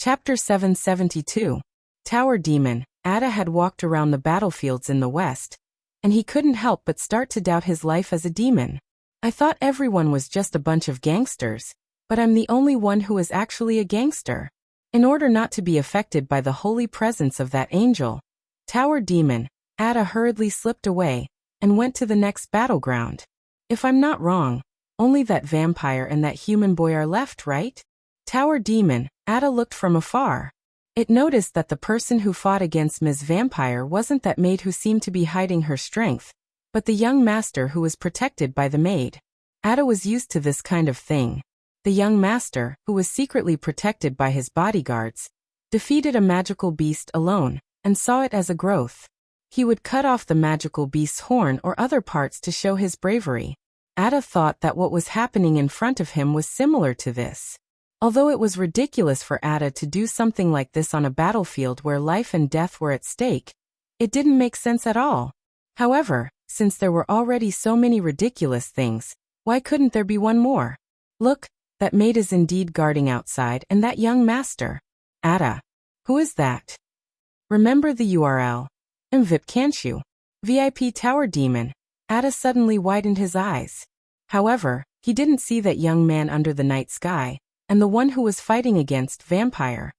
Chapter 772. Tower Demon. Ada had walked around the battlefields in the west, and he couldn't help but start to doubt his life as a demon. I thought everyone was just a bunch of gangsters, but I'm the only one who is actually a gangster. In order not to be affected by the holy presence of that angel, Tower Demon, Ada hurriedly slipped away and went to the next battleground. If I'm not wrong, only that vampire and that human boy are left, right? Tower Demon, Ada looked from afar. It noticed that the person who fought against Ms. Vampire wasn't that maid who seemed to be hiding her strength, but the young master who was protected by the maid. Ada was used to this kind of thing. The young master, who was secretly protected by his bodyguards, defeated a magical beast alone, and saw it as a growth. He would cut off the magical beast's horn or other parts to show his bravery. Ada thought that what was happening in front of him was similar to this. Although it was ridiculous for Ada to do something like this on a battlefield where life and death were at stake, it didn't make sense at all. However, since there were already so many ridiculous things, why couldn't there be one more? Look, that maid is indeed guarding outside, and that young master. Ada. Who is that? Remember the URL. VIP, can't you? VIP Tower Demon. Ada suddenly widened his eyes. However, he didn't see that young man under the night sky, and the one who was fighting against Vampire.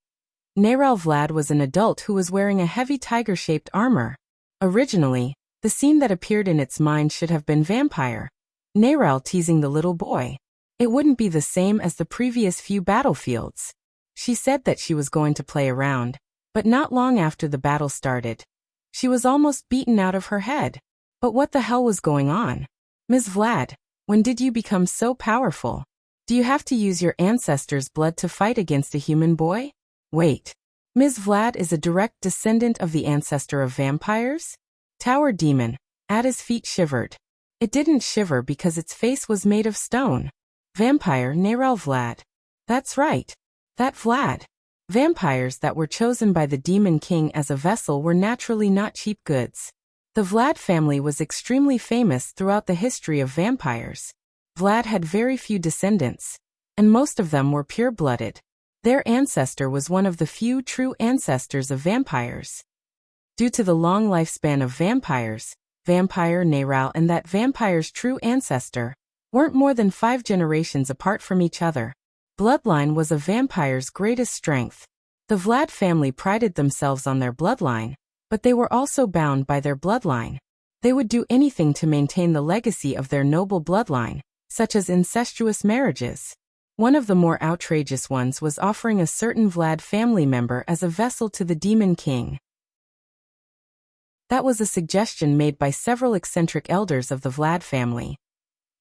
Neral Vlad was an adult who was wearing a heavy tiger-shaped armor. Originally, the scene that appeared in its mind should have been Vampire. Neral teasing the little boy. It wouldn't be the same as the previous few battlefields. She said that she was going to play around, but not long after the battle started. She was almost beaten out of her head. But what the hell was going on? Ms. Vlad, when did you become so powerful? Do you have to use your ancestors' blood to fight against a human boy? Wait. Ms. Vlad is a direct descendant of the ancestor of vampires? Tower Demon. Ada's feet shivered. It didn't shiver because its face was made of stone. Vampire Neral Vlad. That's right. That Vlad. Vampires that were chosen by the Demon King as a vessel were naturally not cheap goods. The Vlad family was extremely famous throughout the history of vampires. Vlad had very few descendants, and most of them were pure-blooded. Their ancestor was one of the few true ancestors of vampires. Due to the long lifespan of vampires, Vampire Neral and that vampire's true ancestor weren't more than 5 generations apart from each other. Bloodline was a vampire's greatest strength. The Vlad family prided themselves on their bloodline, but they were also bound by their bloodline. They would do anything to maintain the legacy of their noble bloodline, such as incestuous marriages. One of the more outrageous ones was offering a certain Vlad family member as a vessel to the Demon King. That was a suggestion made by several eccentric elders of the Vlad family.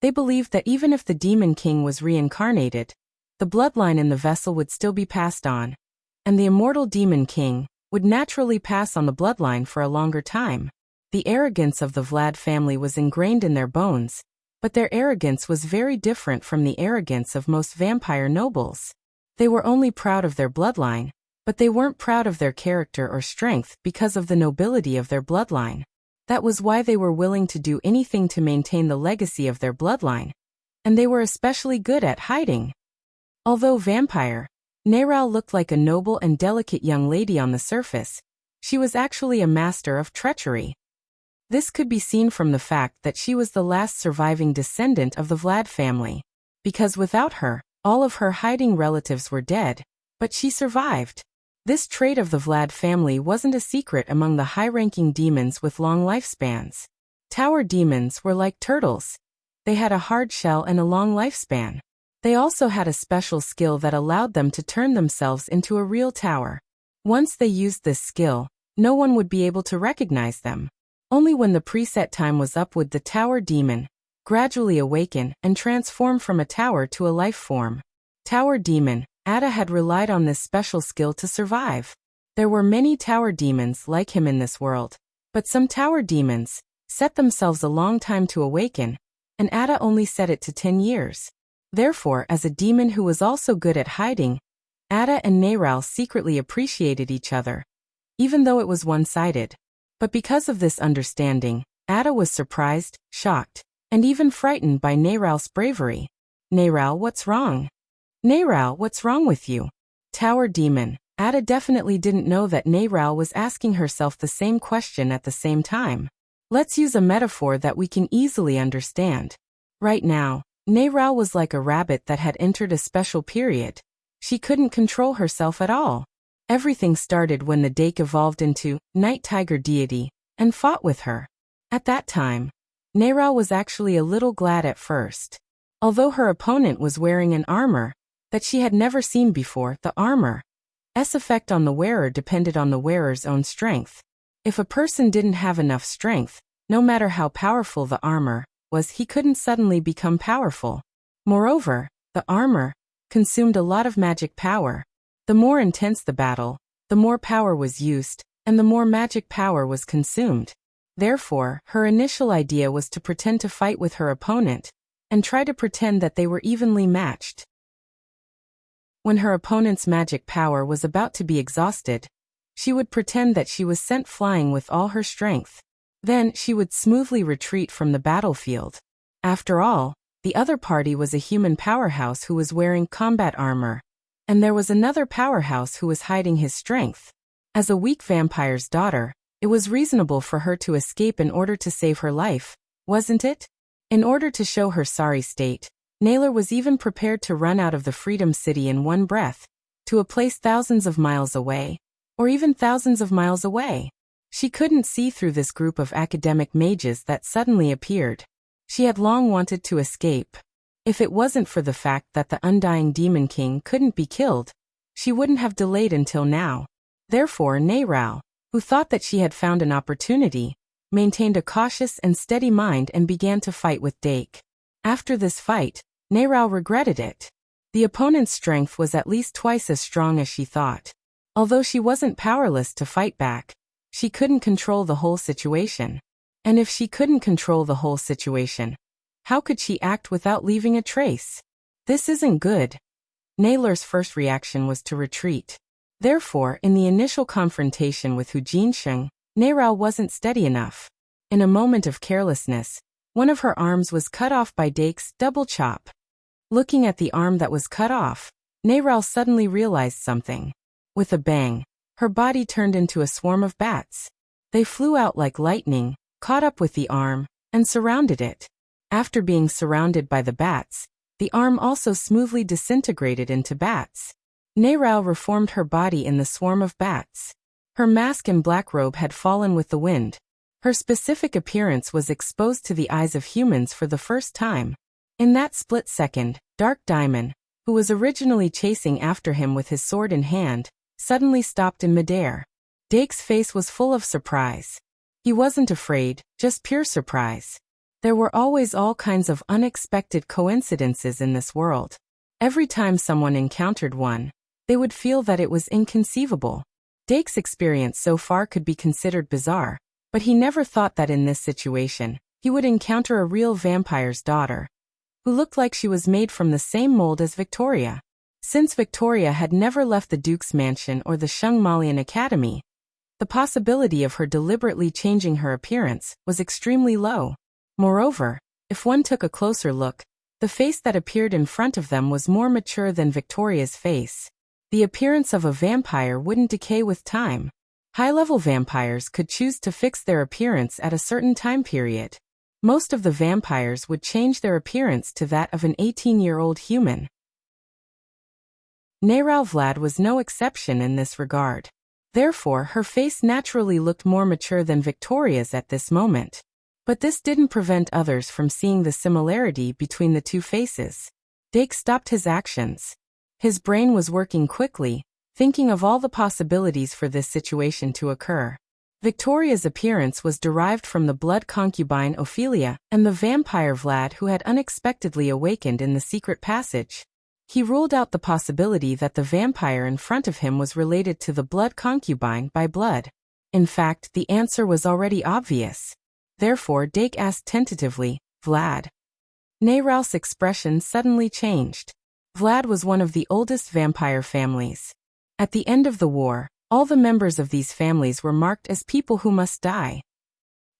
They believed that even if the Demon King was reincarnated, the bloodline in the vessel would still be passed on, and the immortal Demon King would naturally pass on the bloodline for a longer time. The arrogance of the Vlad family was ingrained in their bones, but their arrogance was very different from the arrogance of most vampire nobles. They were only proud of their bloodline, but they weren't proud of their character or strength because of the nobility of their bloodline. That was why they were willing to do anything to maintain the legacy of their bloodline, and they were especially good at hiding. Although Vampire Neral looked like a noble and delicate young lady on the surface, she was actually a master of treachery. This could be seen from the fact that she was the last surviving descendant of the Vlad family, because without her, all of her hiding relatives were dead, but she survived. This trait of the Vlad family wasn't a secret among the high-ranking demons with long lifespans. Tower demons were like turtles. They had a hard shell and a long lifespan. They also had a special skill that allowed them to turn themselves into a real tower. Once they used this skill, no one would be able to recognize them. Only when the preset time was up would the Tower Demon gradually awaken and transform from a tower to a life form. Tower Demon, Ada had relied on this special skill to survive. There were many Tower Demons like him in this world, but some Tower Demons set themselves a long time to awaken, and Ada only set it to 10 years. Therefore, as a demon who was also good at hiding, Ada and Neral secretly appreciated each other, even though it was one-sided. But because of this understanding, Ada was surprised, shocked, and even frightened by Neral's bravery. Neral, what's wrong? Neral, what's wrong with you? Tower Demon, Ada definitely didn't know that Nehral was asking herself the same question at the same time. Let's use a metaphor that we can easily understand. Right now, Nehral was like a rabbit that had entered a special period. She couldn't control herself at all. Everything started when the Dake evolved into Night Tiger deity and fought with her. At that time, Nehral was actually a little glad at first. Although her opponent was wearing an armor that she had never seen before, the armor's effect on the wearer depended on the wearer's own strength. If a person didn't have enough strength, no matter how powerful the armor was, he couldn't suddenly become powerful. Moreover, the armor consumed a lot of magic power. The more intense the battle, the more power was used, and the more magic power was consumed. Therefore, her initial idea was to pretend to fight with her opponent, and try to pretend that they were evenly matched. When her opponent's magic power was about to be exhausted, she would pretend that she was sent flying with all her strength. Then she would smoothly retreat from the battlefield. After all, the other party was a human powerhouse who was wearing combat armor, and there was another powerhouse who was hiding his strength. As a weak vampire's daughter, it was reasonable for her to escape in order to save her life, wasn't it? In order to show her sorry state, Naylor was even prepared to run out of the Freedom City in one breath, to a place thousands of miles away, or even thousands of miles away. She couldn't see through this group of academic mages that suddenly appeared. She had long wanted to escape. If it wasn't for the fact that the Undying Demon King couldn't be killed, she wouldn't have delayed until now. Therefore, Nehral, who thought that she had found an opportunity, maintained a cautious and steady mind and began to fight with Dake. After this fight, Nehral regretted it. The opponent's strength was at least twice as strong as she thought. Although she wasn't powerless to fight back, she couldn't control the whole situation. And if she couldn't control the whole situation, how could she act without leaving a trace? This isn't good. Naylor's first reaction was to retreat. Therefore, in the initial confrontation with Hu Jinsheng, Nehral wasn't steady enough. In a moment of carelessness, one of her arms was cut off by Dake's double chop. Looking at the arm that was cut off, Nehral suddenly realized something. With a bang, her body turned into a swarm of bats. They flew out like lightning, caught up with the arm, and surrounded it. After being surrounded by the bats, the arm also smoothly disintegrated into bats. Nehral reformed her body in the swarm of bats. Her mask and black robe had fallen with the wind. Her specific appearance was exposed to the eyes of humans for the first time. In that split second, Dark Diamond, who was originally chasing after him with his sword in hand, suddenly stopped in midair. Dake's face was full of surprise. He wasn't afraid, just pure surprise. There were always all kinds of unexpected coincidences in this world. Every time someone encountered one, they would feel that it was inconceivable. Dake's experience so far could be considered bizarre, but he never thought that in this situation, he would encounter a real vampire's daughter, who looked like she was made from the same mold as Victoria. Since Victoria had never left the Duke's mansion or the Shungmalian Academy, the possibility of her deliberately changing her appearance was extremely low. Moreover, if one took a closer look, the face that appeared in front of them was more mature than Victoria's face. The appearance of a vampire wouldn't decay with time. High-level vampires could choose to fix their appearance at a certain time period. Most of the vampires would change their appearance to that of an 18-year-old human. Nehral Vlad was no exception in this regard. Therefore, her face naturally looked more mature than Victoria's at this moment. But this didn't prevent others from seeing the similarity between the two faces. Dake stopped his actions. His brain was working quickly, thinking of all the possibilities for this situation to occur. Victoria's appearance was derived from the blood concubine Ophelia and the vampire Vlad who had unexpectedly awakened in the secret passage. He ruled out the possibility that the vampire in front of him was related to the blood concubine by blood. In fact, the answer was already obvious. Therefore, Dake asked tentatively, "Vlad?" Nehral's expression suddenly changed. Vlad was one of the oldest vampire families. At the end of the war, all the members of these families were marked as people who must die.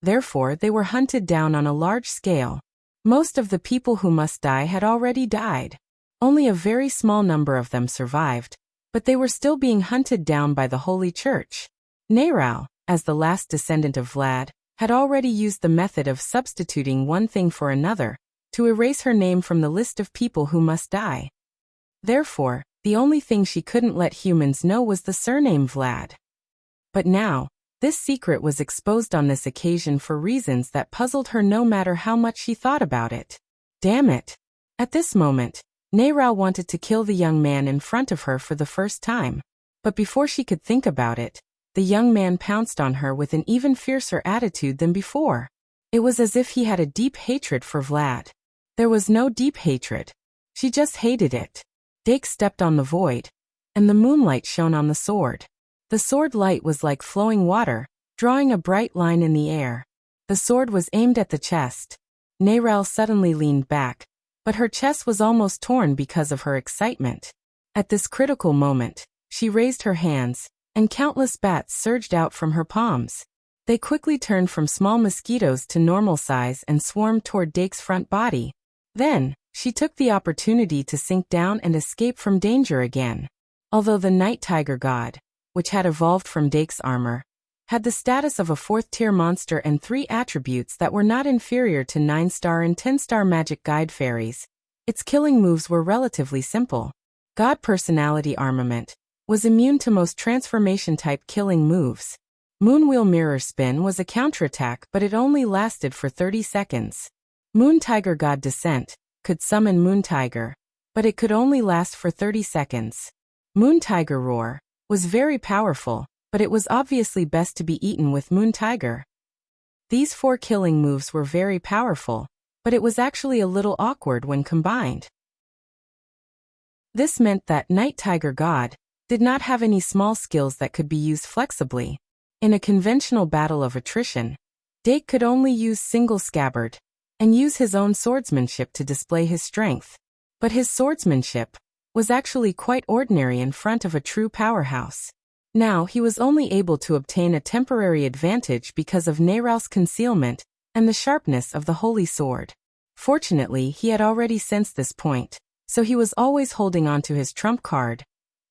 Therefore, they were hunted down on a large scale. Most of the people who must die had already died. Only a very small number of them survived, but they were still being hunted down by the Holy Church. Nerau, as the last descendant of Vlad, had already used the method of substituting one thing for another, to erase her name from the list of people who must die. Therefore, the only thing she couldn't let humans know was the surname Vlad. But now, this secret was exposed on this occasion for reasons that puzzled her no matter how much she thought about it. Damn it! At this moment, Nerau wanted to kill the young man in front of her for the first time. But before she could think about it, the young man pounced on her with an even fiercer attitude than before. It was as if he had a deep hatred for Vlad. There was no deep hatred. She just hated it. Dake stepped on the void, and the moonlight shone on the sword. The sword light was like flowing water, drawing a bright line in the air. The sword was aimed at the chest. Nerau suddenly leaned back, but her chest was almost torn because of her excitement. At this critical moment, she raised her hands, and countless bats surged out from her palms. They quickly turned from small mosquitoes to normal size and swarmed toward Dake's front body. Then, she took the opportunity to sink down and escape from danger again. Although the Night Tiger God, which had evolved from Dake's armor, had the status of a 4th-tier monster and 3 attributes that were not inferior to 9-star and 10-star magic guide fairies, its killing moves were relatively simple. God Personality Armament was immune to most transformation-type killing moves. Moonwheel Mirror Spin was a counterattack, but it only lasted for 30 seconds. Moon Tiger God Descent could summon Moon Tiger, but it could only last for 30 seconds. Moon Tiger Roar was very powerful, but it was obviously best to be eaten with Moon Tiger. These 4 killing moves were very powerful, but it was actually a little awkward when combined. This meant that Night Tiger God did not have any small skills that could be used flexibly. In a conventional battle of attrition, Dake could only use single scabbard, and use his own swordsmanship to display his strength. But his swordsmanship was actually quite ordinary in front of a true powerhouse. Now he was only able to obtain a temporary advantage because of Nerau's concealment and the sharpness of the holy sword. Fortunately, he had already sensed this point, so he was always holding on to his trump card,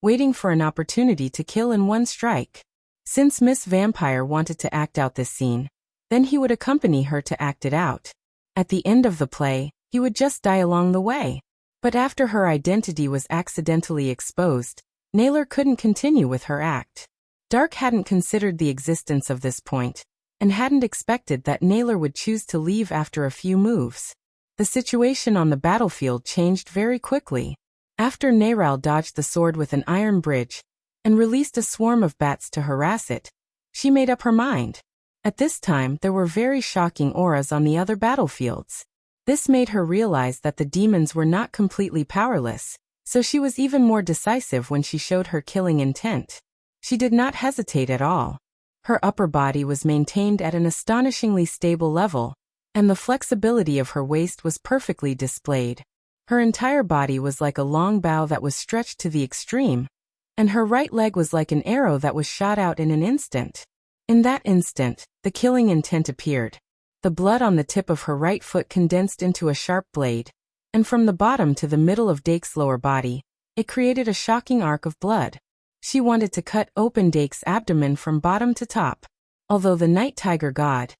waiting for an opportunity to kill in one strike. Since Miss Vampire wanted to act out this scene, then he would accompany her to act it out. At the end of the play, he would just die along the way. But after her identity was accidentally exposed, Naylor couldn't continue with her act. Dark hadn't considered the existence of this point, and hadn't expected that Naylor would choose to leave after a few moves. The situation on the battlefield changed very quickly. After Nerau dodged the sword with an iron bridge, and released a swarm of bats to harass it, she made up her mind. At this time there were very shocking auras on the other battlefields. This made her realize that the demons were not completely powerless, so she was even more decisive when she showed her killing intent. She did not hesitate at all. Her upper body was maintained at an astonishingly stable level, and the flexibility of her waist was perfectly displayed. Her entire body was like a long bow that was stretched to the extreme, and her right leg was like an arrow that was shot out in an instant. In that instant, the killing intent appeared. The blood on the tip of her right foot condensed into a sharp blade, and from the bottom to the middle of Dake's lower body, it created a shocking arc of blood. She wanted to cut open Dake's abdomen from bottom to top. Although the Night Tiger God's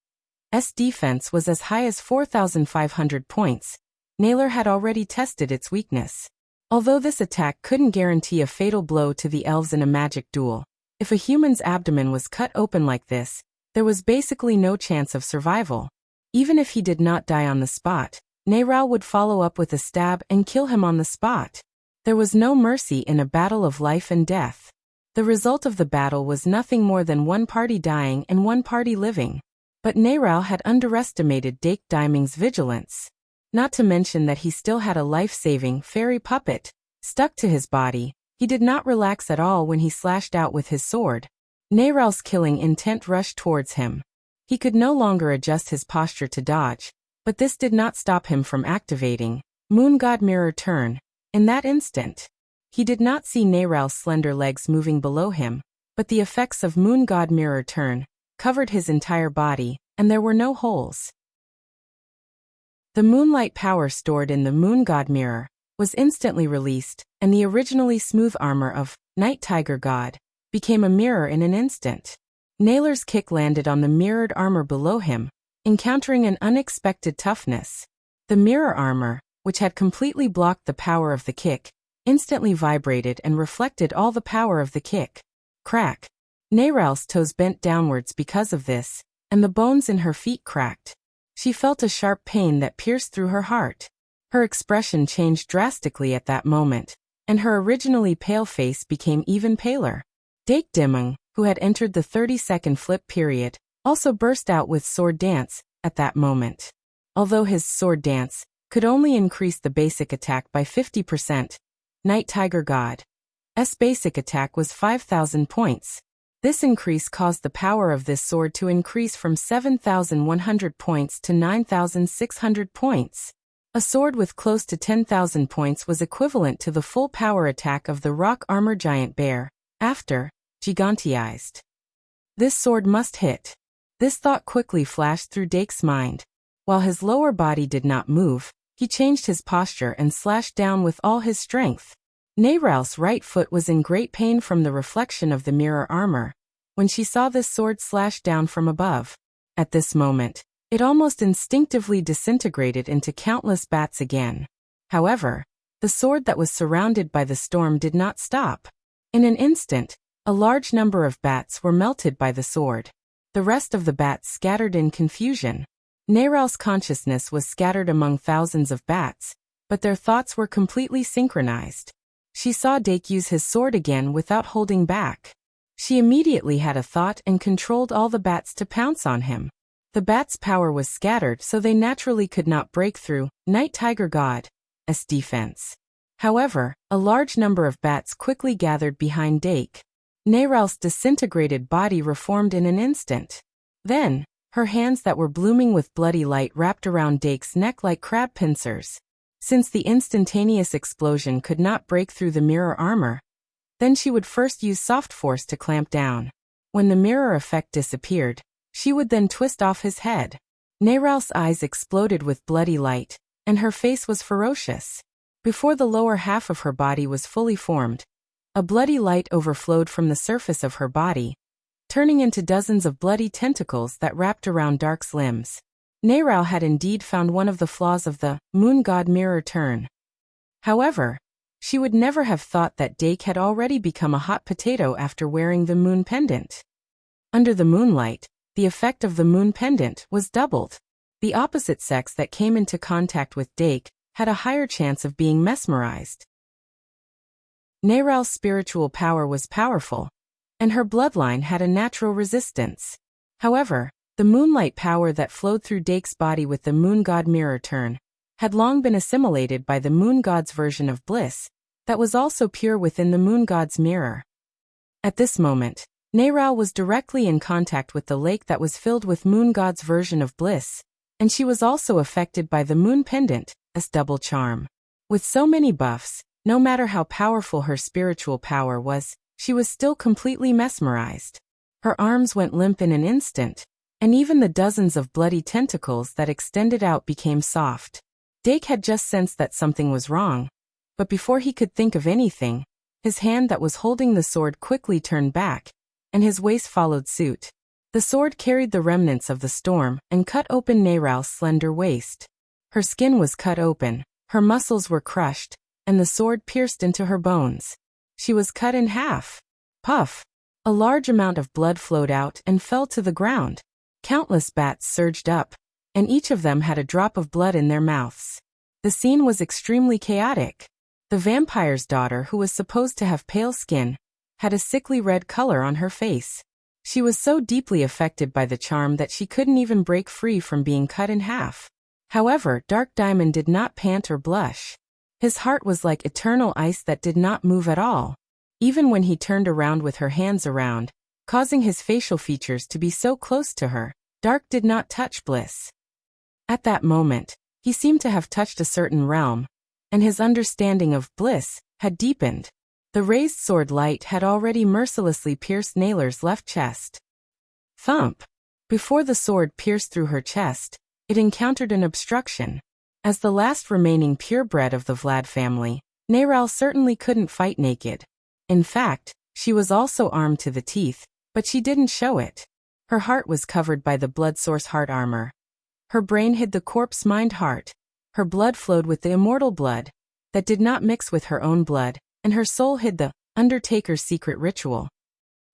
defense was as high as 4,500 points, Naylor had already tested its weakness. Although this attack couldn't guarantee a fatal blow to the elves in a magic duel, if a human's abdomen was cut open like this, there was basically no chance of survival. Even if he did not die on the spot, Nerau would follow up with a stab and kill him on the spot. There was no mercy in a battle of life and death. The result of the battle was nothing more than one party dying and one party living. But Nerau had underestimated Dake Diming's vigilance. Not to mention that he still had a life-saving fairy puppet stuck to his body. He did not relax at all when he slashed out with his sword. Nerau's killing intent rushed towards him. He could no longer adjust his posture to dodge, but this did not stop him from activating Moon God Mirror Turn. In that instant, he did not see Nerau's slender legs moving below him, but the effects of Moon God Mirror Turn covered his entire body, and there were no holes. The moonlight power stored in the Moon God Mirror was instantly released, and the originally smooth armor of Night Tiger God, became a mirror in an instant. Naylor's kick landed on the mirrored armor below him, encountering an unexpected toughness. The mirror armor, which had completely blocked the power of the kick, instantly vibrated and reflected all the power of the kick. Crack. Nayral's toes bent downwards because of this, and the bones in her feet cracked. She felt a sharp pain that pierced through her heart. Her expression changed drastically at that moment, and her originally pale face became even paler. Dake Dimung, who had entered the 30-second flip period, also burst out with Sword Dance at that moment. Although his Sword Dance could only increase the basic attack by 50%, Night Tiger God's basic attack was 5,000 points. This increase caused the power of this sword to increase from 7,100 points to 9,600 points. A sword with close to 10,000 points was equivalent to the full power attack of the rock armor giant bear, after gigantized. This sword must hit. This thought quickly flashed through Dake's mind. While his lower body did not move, he changed his posture and slashed down with all his strength. Nayral's right foot was in great pain from the reflection of the mirror armor when she saw this sword slash down from above. At this moment, it almost instinctively disintegrated into countless bats again. However, the sword that was surrounded by the storm did not stop. In an instant, a large number of bats were melted by the sword. The rest of the bats scattered in confusion. Nayral's consciousness was scattered among thousands of bats, but their thoughts were completely synchronized. She saw Dake use his sword again without holding back. She immediately had a thought and controlled all the bats to pounce on him. The bats' power was scattered, so they naturally could not break through Night Tiger God's defense. However, a large number of bats quickly gathered behind Dake. Nayral's disintegrated body reformed in an instant. Then, her hands that were blooming with bloody light wrapped around Dake's neck like crab pincers. Since the instantaneous explosion could not break through the mirror armor, then she would first use soft force to clamp down. When the mirror effect disappeared, she would then twist off his head. Nayral's eyes exploded with bloody light, and her face was ferocious. Before the lower half of her body was fully formed, a bloody light overflowed from the surface of her body, turning into dozens of bloody tentacles that wrapped around Dark's limbs. Nayral had indeed found one of the flaws of the Moon God Mirror turn. However, she would never have thought that Dake had already become a hot potato after wearing the moon pendant. Under the moonlight, the effect of the moon pendant was doubled. The opposite sex that came into contact with Dake had a higher chance of being mesmerized. Nayral's spiritual power was powerful, and her bloodline had a natural resistance. However, the moonlight power that flowed through Dake's body with the Moon God Mirror turn had long been assimilated by the Moon God's version of bliss that was also pure within the Moon God's mirror. At this moment, Nayral was directly in contact with the lake that was filled with Moon God's version of bliss, and she was also affected by the moon pendant as double charm. With so many buffs, no matter how powerful her spiritual power was, she was still completely mesmerized. Her arms went limp in an instant, and even the dozens of bloody tentacles that extended out became soft. Dake had just sensed that something was wrong, but before he could think of anything, his hand that was holding the sword quickly turned back, and his waist followed suit. The sword carried the remnants of the storm and cut open Nayral's slender waist. Her skin was cut open, her muscles were crushed, and the sword pierced into her bones. She was cut in half. Puff! A large amount of blood flowed out and fell to the ground. Countless bats surged up, and each of them had a drop of blood in their mouths. The scene was extremely chaotic. The vampire's daughter, who was supposed to have pale skin, had a sickly red color on her face. She was so deeply affected by the charm that she couldn't even break free from being cut in half. However, Dark Diamond did not pant or blush. His heart was like eternal ice that did not move at all. Even when he turned around with her hands around, causing his facial features to be so close to her, Dark did not touch Bliss. At that moment, he seemed to have touched a certain realm, and his understanding of Bliss had deepened. The raised sword light had already mercilessly pierced Naylor's left chest. Thump! Before the sword pierced through her chest, it encountered an obstruction. As the last remaining purebred of the Vlad family, Nayral certainly couldn't fight naked. In fact, she was also armed to the teeth, but she didn't show it. Her heart was covered by the blood source heart armor. Her brain hid the corpse mind heart. Her blood flowed with the immortal blood that did not mix with her own blood, and her soul hid the Undertaker's secret ritual.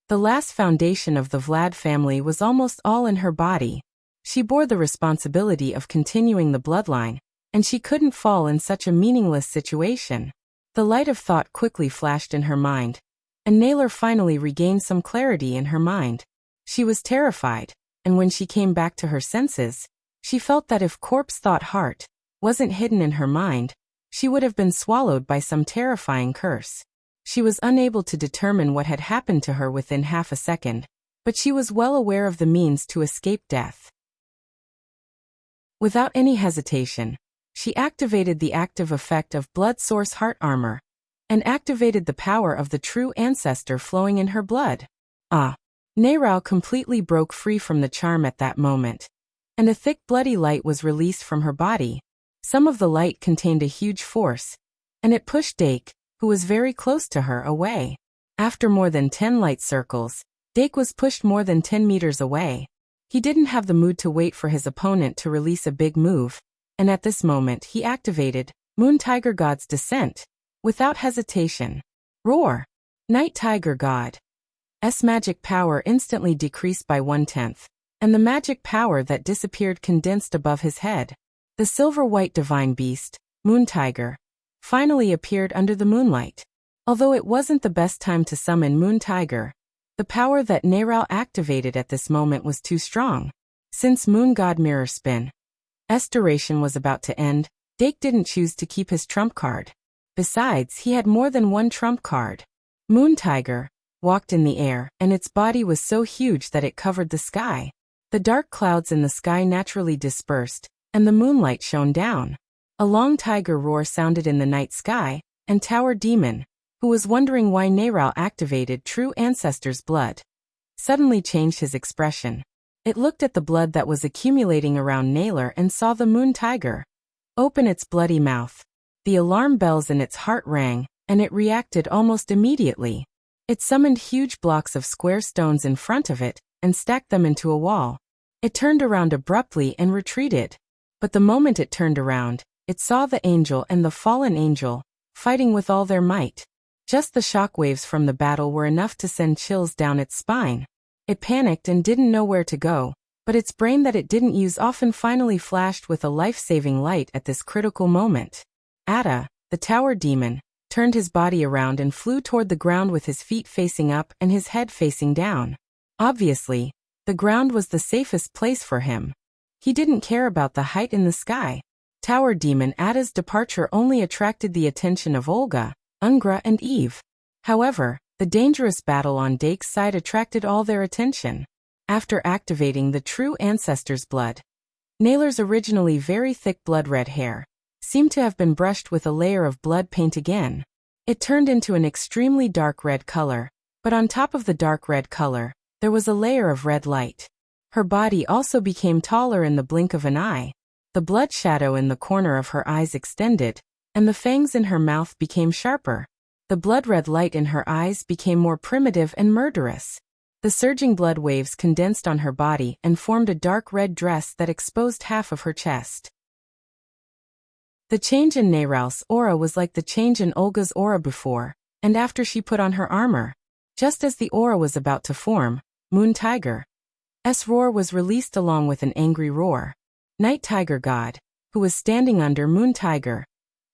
The last foundation of the Vlad family was almost all in her body. She bore the responsibility of continuing the bloodline, and she couldn't fall in such a meaningless situation. The light of thought quickly flashed in her mind, and Naylor finally regained some clarity in her mind. She was terrified, and when she came back to her senses, she felt that if corpse thought heart wasn't hidden in her mind, she would have been swallowed by some terrifying curse. She was unable to determine what had happened to her within half a second, but she was well aware of the means to escape death. Without any hesitation, she activated the active effect of blood source heart armor, and activated the power of the true ancestor flowing in her blood. Neyrao completely broke free from the charm at that moment, and a thick bloody light was released from her body. Some of the light contained a huge force, and it pushed Dake, who was very close to her, away. After more than 10 light circles, Dake was pushed more than 10 meters away. He didn't have the mood to wait for his opponent to release a big move, and at this moment he activated Moon Tiger God's Descent. Without hesitation. Roar! Night Tiger God's magic power instantly decreased by 1/10, and the magic power that disappeared condensed above his head. The silver-white divine beast, Moon Tiger, finally appeared under the moonlight. Although it wasn't the best time to summon Moon Tiger, the power that Neyrao activated at this moment was too strong. Since Moon God Mirror Spin's duration was about to end, Dake didn't choose to keep his trump card. Besides, he had more than one trump card. Moon Tiger walked in the air, and its body was so huge that it covered the sky. The dark clouds in the sky naturally dispersed, and the moonlight shone down. A long tiger roar sounded in the night sky, and Tower Demon, who was wondering why Neyrao activated True Ancestor's blood, suddenly changed his expression. It looked at the blood that was accumulating around Naylor and saw the Moon Tiger open its bloody mouth. The alarm bells in its heart rang, and it reacted almost immediately. It summoned huge blocks of square stones in front of it, and stacked them into a wall. It turned around abruptly and retreated. But the moment it turned around, it saw the angel and the fallen angel fighting with all their might. Just the shockwaves from the battle were enough to send chills down its spine. It panicked and didn't know where to go, but its brain that it didn't use often finally flashed with a life-saving light at this critical moment. Ada, the tower demon, turned his body around and flew toward the ground with his feet facing up and his head facing down. Obviously, the ground was the safest place for him. He didn't care about the height in the sky. Tower demon Ada's departure only attracted the attention of Olga, Ungra and Eve. However, the dangerous battle on Dake's side attracted all their attention. After activating the True Ancestor's blood, Naylor's originally very thick blood-red hair seemed to have been brushed with a layer of blood paint again. It turned into an extremely dark red color, but on top of the dark red color, there was a layer of red light. Her body also became taller in the blink of an eye. The blood shadow in the corner of her eyes extended, and the fangs in her mouth became sharper. The blood-red light in her eyes became more primitive and murderous. The surging blood waves condensed on her body and formed a dark red dress that exposed half of her chest. The change in Neyrao's aura was like the change in Olga's aura before and after she put on her armor. Just as the aura was about to form, Moon Tiger's roar was released along with an angry roar. Night Tiger God, who was standing under Moon Tiger,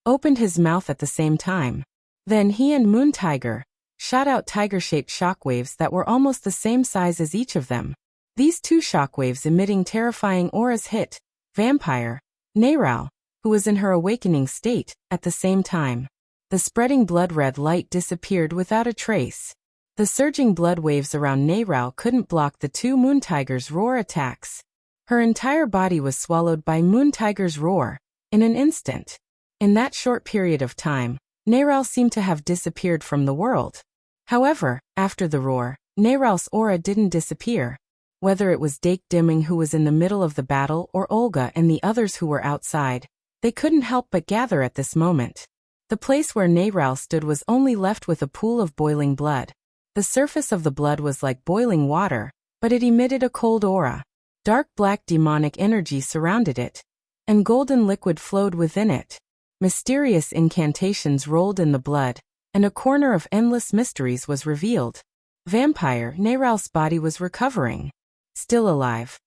opened his mouth at the same time. Then he and Moon Tiger shot out tiger-shaped shockwaves that were almost the same size as each of them. These two shockwaves emitting terrifying auras hit Vampire Neyrao, who was in her awakening state, at the same time. The spreading blood-red light disappeared without a trace. The surging blood waves around Neyrao couldn't block the two Moon Tiger's roar attacks. Her entire body was swallowed by Moon Tiger's roar in an instant. In that short period of time, Neyrao seemed to have disappeared from the world. However, after the roar, Neyrao's aura didn't disappear. Whether it was Dake Dimming who was in the middle of the battle or Olga and the others who were outside, they couldn't help but gather at this moment. The place where Neral stood was only left with a pool of boiling blood. The surface of the blood was like boiling water, but it emitted a cold aura. Dark black demonic energy surrounded it, and golden liquid flowed within it. Mysterious incantations rolled in the blood, and a corner of endless mysteries was revealed. Vampire Neral's body was recovering. Still alive.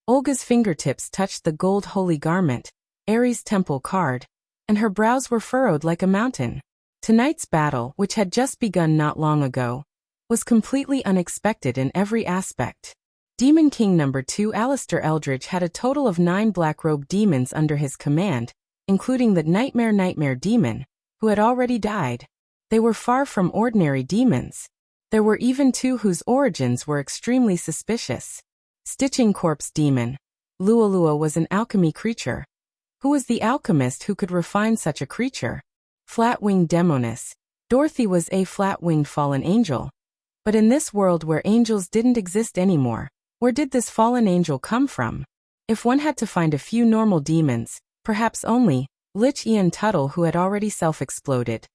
Olga's fingertips touched the gold holy garment, Ares' temple card, and her brows were furrowed like a mountain. Tonight's battle, which had just begun not long ago, was completely unexpected in every aspect. Demon King No. 2 Alistair Eldridge had a total of 9 black-robed demons under his command, including the Nightmare demon, who had already died. They were far from ordinary demons. There were even 2 whose origins were extremely suspicious. Stitching Corpse Demon. Lualua was an alchemy creature. Who was the alchemist who could refine such a creature? Flat-winged Demoness. Dorothy was a flat-winged fallen angel. But in this world where angels didn't exist anymore, where did this fallen angel come from? If one had to find a few normal demons, perhaps only Lich Ian Tuttle, who had already self-exploded,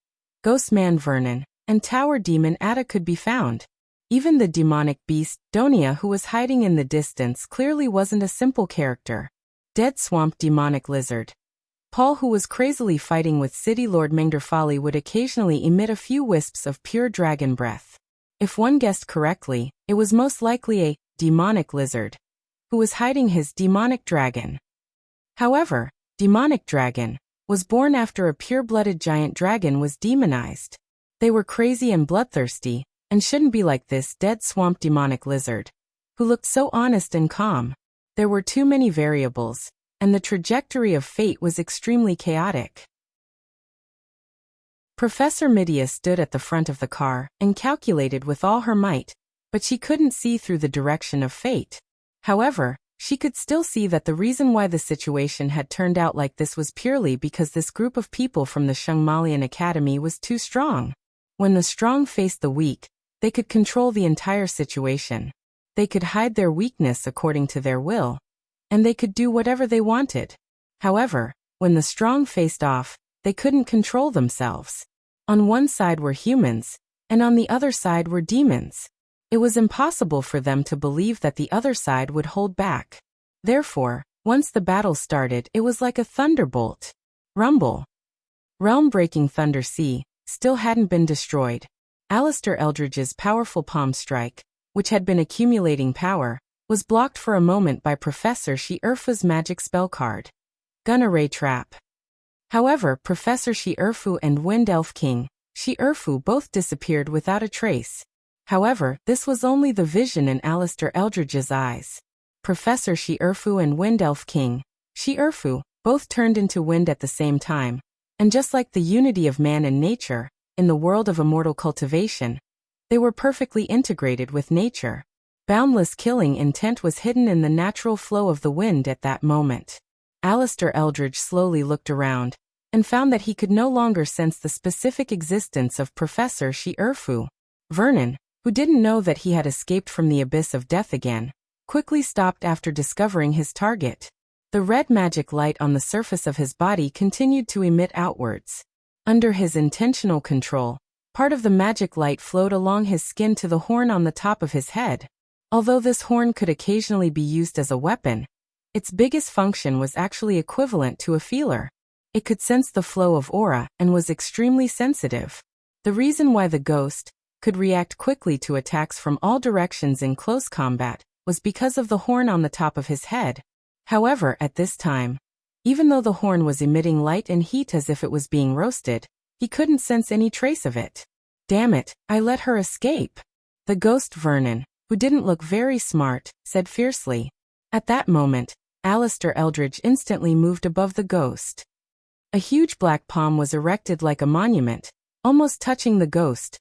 Ghostman Vernon, and Tower Demon Ada could be found. Even the demonic beast, Donia, who was hiding in the distance, clearly wasn't a simple character. Dead Swamp Demonic Lizard. Paul, who was crazily fighting with City Lord Mengderfali, would occasionally emit a few wisps of pure dragon breath. If one guessed correctly, it was most likely a demonic lizard who was hiding his demonic dragon. However, demonic dragon was born after a pure-blooded giant dragon was demonized. They were crazy and bloodthirsty, and shouldn't be like this dead swamp demonic lizard, who looked so honest and calm. There were too many variables, and the trajectory of fate was extremely chaotic. Professor Midia stood at the front of the car and calculated with all her might, but she couldn't see through the direction of fate. However, she could still see that the reason why the situation had turned out like this was purely because this group of people from the Shungmalian Academy was too strong. When the strong faced the weak, they could control the entire situation. They could hide their weakness according to their will, and they could do whatever they wanted. However, when the strong faced off, they couldn't control themselves. On one side were humans, and on the other side were demons. It was impossible for them to believe that the other side would hold back. Therefore, once the battle started, it was like a thunderbolt. Rumble. Realm-breaking Thunder Sea still hadn't been destroyed. Alistair Eldridge's powerful palm strike, which had been accumulating power, was blocked for a moment by Professor Shi-Urfu's magic spell card, Gunner Ray Trap. However, Professor Shi-Urfu and Wind Elf King Shi-Urfu both disappeared without a trace. However, this was only the vision in Alistair Eldridge's eyes. Professor Shi-Urfu and Wind Elf King Shi-Urfu both turned into wind at the same time, and just like the unity of man and nature, in the world of immortal cultivation, they were perfectly integrated with nature. Boundless killing intent was hidden in the natural flow of the wind at that moment. Alistair Eldridge slowly looked around, and found that he could no longer sense the specific existence of Professor Shi-Urfu. Vernon, who didn't know that he had escaped from the abyss of death again, quickly stopped after discovering his target. The red magic light on the surface of his body continued to emit outwards. Under his intentional control, part of the magic light flowed along his skin to the horn on the top of his head. Although this horn could occasionally be used as a weapon, its biggest function was actually equivalent to a feeler. It could sense the flow of aura and was extremely sensitive. The reason why the ghost could react quickly to attacks from all directions in close combat was because of the horn on the top of his head. However, at this time, even though the horn was emitting light and heat as if it was being roasted, he couldn't sense any trace of it. Damn it, I let her escape. The ghost Vernon, who didn't look very smart, said fiercely. At that moment, Alistair Eldridge instantly moved above the ghost. A huge black palm was erected like a monument, almost touching the ghost's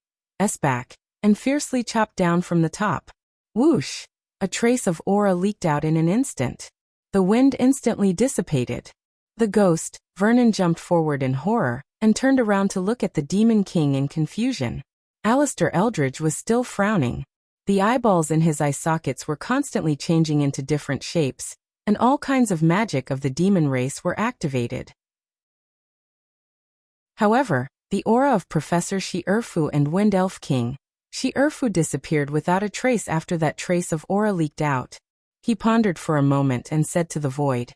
back, and fiercely chopped down from the top. Whoosh! A trace of aura leaked out in an instant. The wind instantly dissipated. The ghost, Vernon, jumped forward in horror, and turned around to look at the Demon King in confusion. Alistair Eldridge was still frowning. The eyeballs in his eye sockets were constantly changing into different shapes, and all kinds of magic of the demon race were activated. However, The aura of Professor Shi-Erfu and Wind Elf King. Shi-Erfu disappeared without a trace after that trace of aura leaked out. He pondered for a moment and said to the void,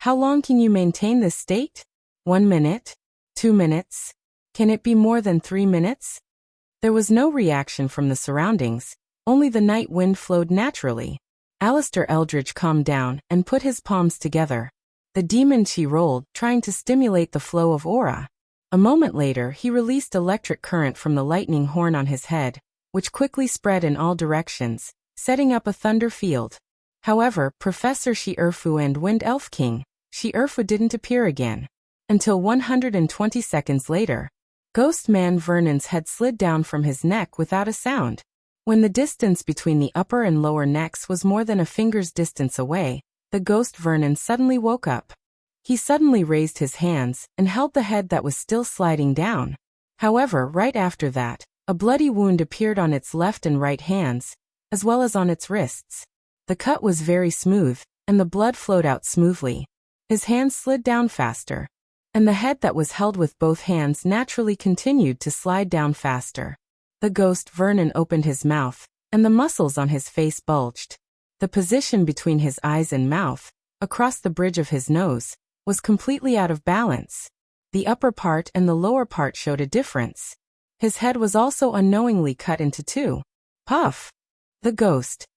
"How long can you maintain this state? 1 minute? 2 minutes? Can it be more than 3 minutes?" There was no reaction from the surroundings, only the night wind flowed naturally. Alistair Eldridge calmed down and put his palms together. The demon chi rolled, trying to stimulate the flow of aura. A moment later he released electric current from the lightning horn on his head, which quickly spread in all directions, setting up a thunder field. However, Professor Shi-Erfu and Wind Elf King, Shi-Erfu didn't appear again. Until 120 seconds later. Ghost Man Vernon's head slid down from his neck without a sound. When the distance between the upper and lower necks was more than a finger's distance away, the ghost Vernon suddenly woke up. He suddenly raised his hands and held the head that was still sliding down. However, right after that, a bloody wound appeared on its left and right hands, as well as on its wrists. The cut was very smooth, and the blood flowed out smoothly. His hands slid down faster, and the head that was held with both hands naturally continued to slide down faster. The ghost Vernon opened his mouth, and the muscles on his face bulged. The position between his eyes and mouth, across the bridge of his nose, was completely out of balance. The upper part and the lower part showed a difference. His head was also unknowingly cut into two. Puff! The ghost's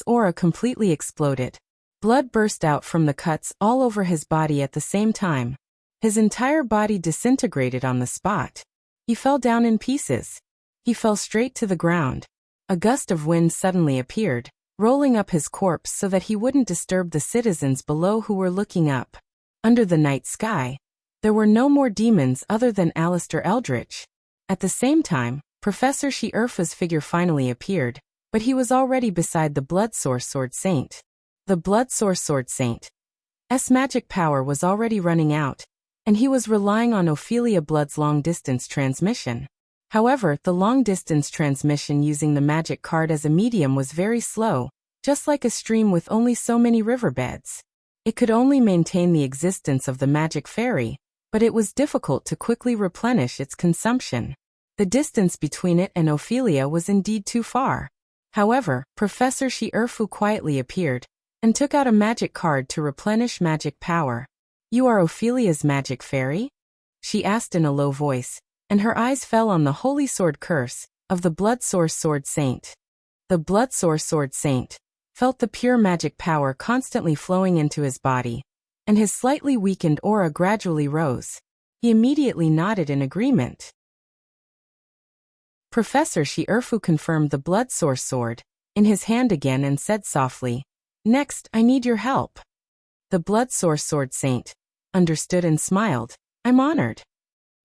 aura completely exploded. Blood burst out from the cuts all over his body at the same time. His entire body disintegrated on the spot. He fell down in pieces. He fell straight to the ground. A gust of wind suddenly appeared, rolling up his corpse so that he wouldn't disturb the citizens below who were looking up. Under the night sky, there were no more demons other than Alistair Eldridge. At the same time, Professor Shi-Erfu's figure finally appeared, but he was already beside the Bloodsource Sword Saint. The Bloodsource Sword Saint's magic power was already running out, and he was relying on Ophelia Blood's long-distance transmission. However, the long-distance transmission using the magic card as a medium was very slow, just like a stream with only so many riverbeds. It could only maintain the existence of the magic fairy, but it was difficult to quickly replenish its consumption. The distance between it and Ophelia was indeed too far. However, Professor Shi-Erfu quietly appeared, and took out a magic card to replenish magic power. "You are Ophelia's magic fairy?" she asked in a low voice, and her eyes fell on the holy sword curse of the Bloodsource Sword Saint. The Bloodsource Sword Saint felt the pure magic power constantly flowing into his body, and his slightly weakened aura gradually rose. He immediately nodded in agreement. Professor Shi-Erfu confirmed the Bloodsource Sword in his hand again and said softly, "Next, I need your help." The Bloodsource Sword Saint understood and smiled. "I'm honored."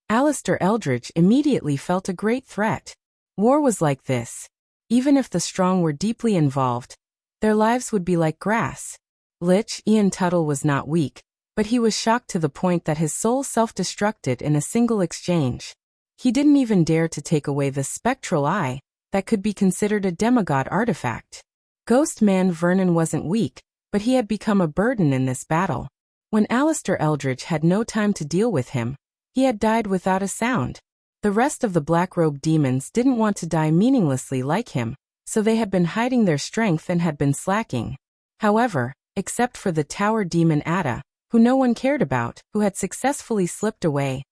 Alistair Eldridge immediately felt a great threat. War was like this. Even if the strong were deeply involved, their lives would be like grass. Lich Ian Tuttle was not weak, but he was shocked to the point that his soul self-destructed in a single exchange. He didn't even dare to take away the spectral eye that could be considered a demigod artifact. Ghost Man Vernon wasn't weak, but he had become a burden in this battle. When Alistair Eldridge had no time to deal with him, he had died without a sound. The rest of the black-robed demons didn't want to die meaninglessly like him, so they had been hiding their strength and had been slacking. However, except for the tower demon Ada, who no one cared about, who had successfully slipped away,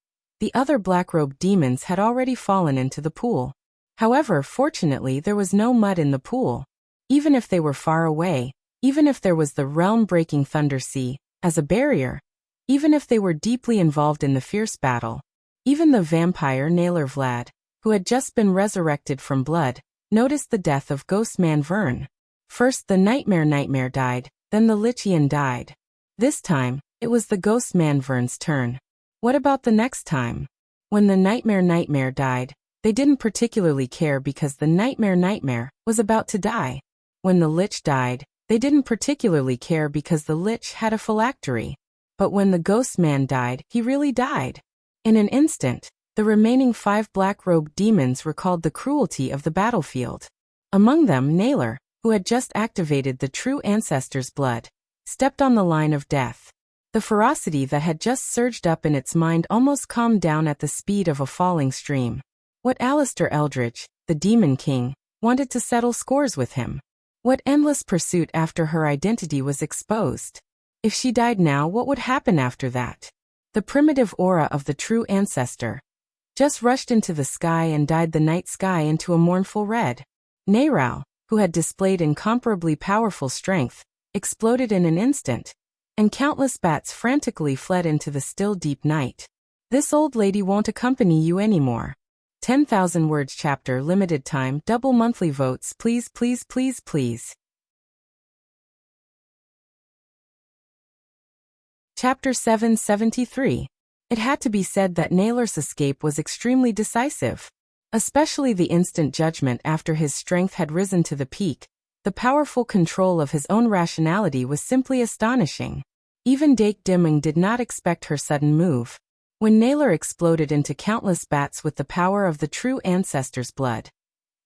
the other black-robed demons had already fallen into the pool. However, fortunately there was no mud in the pool. Even if they were far away, even if there was the realm-breaking Thunder Sea as a barrier, even if they were deeply involved in the fierce battle, even the vampire Nailer Vlad, who had just been resurrected from blood, noticed the death of Ghost Man Vern. First the Nightmare died, then the Lichian died. This time, it was the Ghost Man Vern's turn. What about the next time? When the Nightmare died, they didn't particularly care because the Nightmare was about to die. When the Lich died, they didn't particularly care because the Lich had a phylactery. But when the Ghost Man died, he really died. In an instant, the remaining 5 black-robed demons recalled the cruelty of the battlefield. Among them Nailer, who had just activated the true ancestor's blood, stepped on the line of death. The ferocity that had just surged up in its mind almost calmed down at the speed of a falling stream. What Alistair Eldridge, the Demon King, wanted to settle scores with him? What endless pursuit after her identity was exposed? If she died now, what would happen after that? The primitive aura of the true ancestor just rushed into the sky and dyed the night sky into a mournful red. Neyrao, who had displayed incomparably powerful strength, exploded in an instant, and countless bats frantically fled into the still deep night. This old lady won't accompany you anymore. 10,000 words chapter limited time double monthly votes please please please please. Chapter 773. It had to be said that Naylor's escape was extremely decisive. Especially the instant judgment after his strength had risen to the peak. The powerful control of his own rationality was simply astonishing. Even Dake Dimming did not expect her sudden move. When Naylor exploded into countless bats with the power of the true ancestor's blood,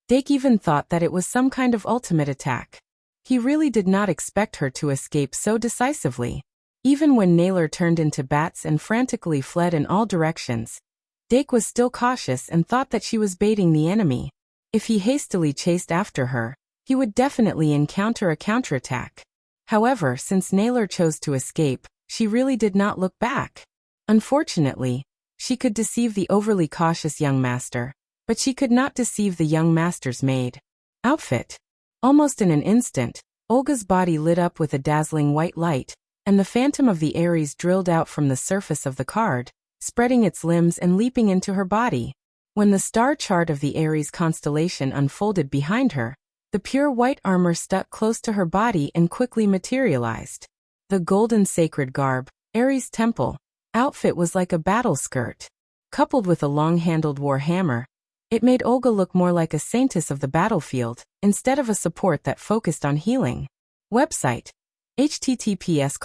Dake even thought that it was some kind of ultimate attack. He really did not expect her to escape so decisively. Even when Naylor turned into bats and frantically fled in all directions, Dake was still cautious and thought that she was baiting the enemy. If he hastily chased after her, he would definitely encounter a counterattack. However, since Naylor chose to escape, she really did not look back. Unfortunately, she could deceive the overly cautious young master, but she could not deceive the young master's maid. Outfit. Almost in an instant, Olga's body lit up with a dazzling white light, and the phantom of the Aries drilled out from the surface of the card, spreading its limbs and leaping into her body. When the star chart of the Aries constellation unfolded behind her, the pure white armor stuck close to her body and quickly materialized. The golden sacred garb, Aries temple, outfit was like a battle skirt. Coupled with a long-handled war hammer, it made Olga look more like a saintess of the battlefield, instead of a support that focused on healing. Website. https://m,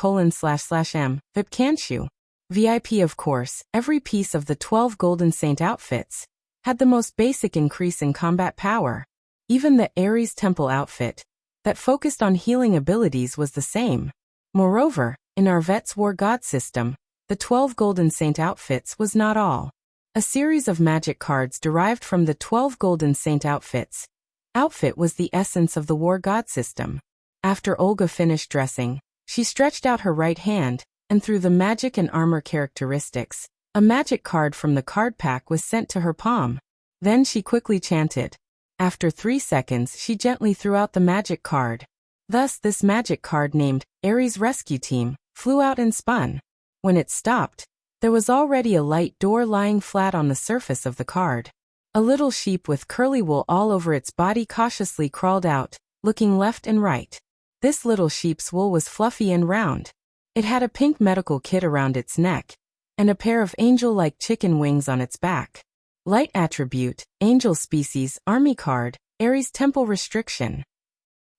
VIP VIP of course, every piece of the 12 Golden Saint outfits had the most basic increase in combat power. Even the Aries Temple outfit, that focused on healing abilities, was the same. Moreover, in Arvet's War God system, the 12 Golden Saint outfits was not all. A series of magic cards derived from the 12 Golden Saint outfits. Outfit was the essence of the War God system. After Olga finished dressing, she stretched out her right hand, and through the magic and armor characteristics, a magic card from the card pack was sent to her palm. Then she quickly chanted. After 3 seconds, she gently threw out the magic card. Thus, this magic card named Aries Rescue Team flew out and spun. When it stopped, there was already a light door lying flat on the surface of the card. A little sheep with curly wool all over its body cautiously crawled out, looking left and right. This little sheep's wool was fluffy and round. It had a pink medical kit around its neck, and a pair of angel-like chicken wings on its back. Light attribute, angel species, army card, Aries temple restriction.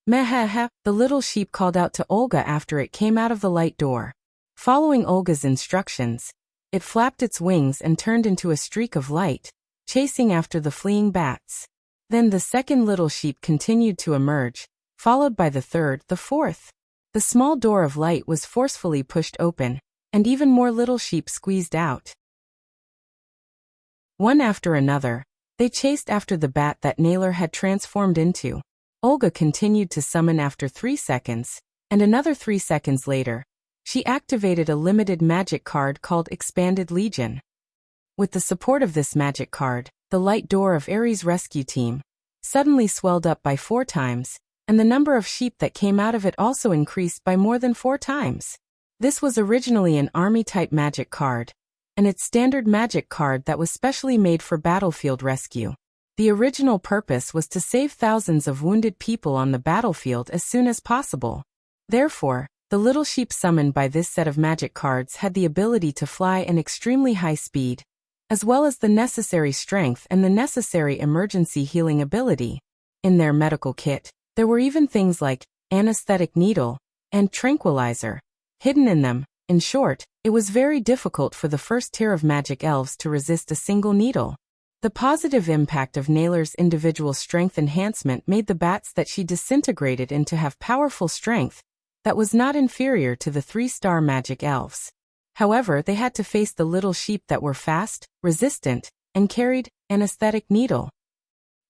Meh, the little sheep called out to Olga after it came out of the light door. Following Olga's instructions, it flapped its wings and turned into a streak of light, chasing after the fleeing bats. Then the second little sheep continued to emerge, followed by the third, the fourth. The small door of light was forcefully pushed open, and even more little sheep squeezed out. One after another, they chased after the bat that Naylor had transformed into. Olga continued to summon after 3 seconds, and another 3 seconds later, she activated a limited magic card called Expanded Legion. With the support of this magic card, the light door of Aries Rescue Team suddenly swelled up by 4 times, and the number of sheep that came out of it also increased by more than 4 times. This was originally an army-type magic card, and its standard magic card that was specially made for battlefield rescue. The original purpose was to save thousands of wounded people on the battlefield as soon as possible. Therefore, the little sheep summoned by this set of magic cards had the ability to fly at extremely high speed, as well as the necessary strength and the necessary emergency healing ability. In their medical kit, there were even things like anesthetic needle and tranquilizer hidden in them. In short, it was very difficult for the first tier of magic elves to resist a single needle. The positive impact of Naylor's individual strength enhancement made the bats that she disintegrated into have powerful strength that was not inferior to the 3-star magic elves. However, they had to face the little sheep that were fast, resistant, and carried an aesthetic needle.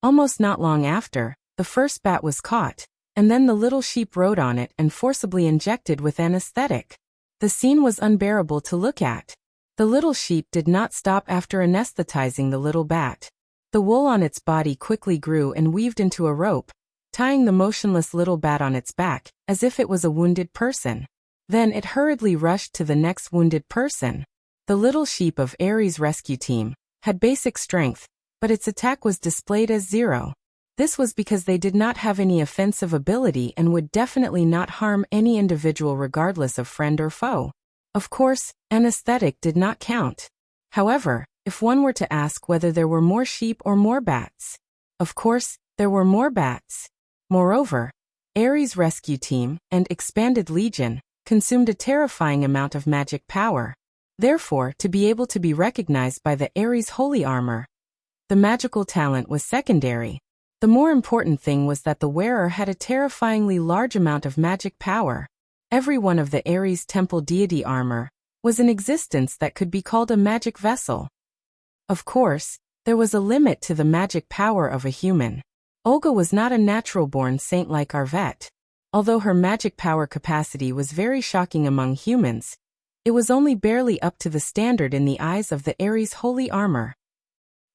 Almost not long after, the first bat was caught, and then the little sheep rode on it and forcibly injected with anesthetic. The scene was unbearable to look at. The little sheep did not stop after anesthetizing the little bat. The wool on its body quickly grew and weaved into a rope, tying the motionless little bat on its back, as if it was a wounded person. Then it hurriedly rushed to the next wounded person. The little sheep of Aries' rescue team had basic strength, but its attack was displayed as 0. This was because they did not have any offensive ability and would definitely not harm any individual regardless of friend or foe. Of course, anesthetic did not count. However, if one were to ask whether there were more sheep or more bats, of course, there were more bats. Moreover, Ares' rescue team and expanded legion consumed a terrifying amount of magic power. Therefore, to be able to be recognized by the Ares holy armor, the magical talent was secondary. The more important thing was that the wearer had a terrifyingly large amount of magic power. Every one of the Ares temple deity armor was in existence that could be called a magic vessel. Of course, there was a limit to the magic power of a human. Olga was not a natural-born saint like Arvet. Although her magic power capacity was very shocking among humans, it was only barely up to the standard in the eyes of the Ares holy armor.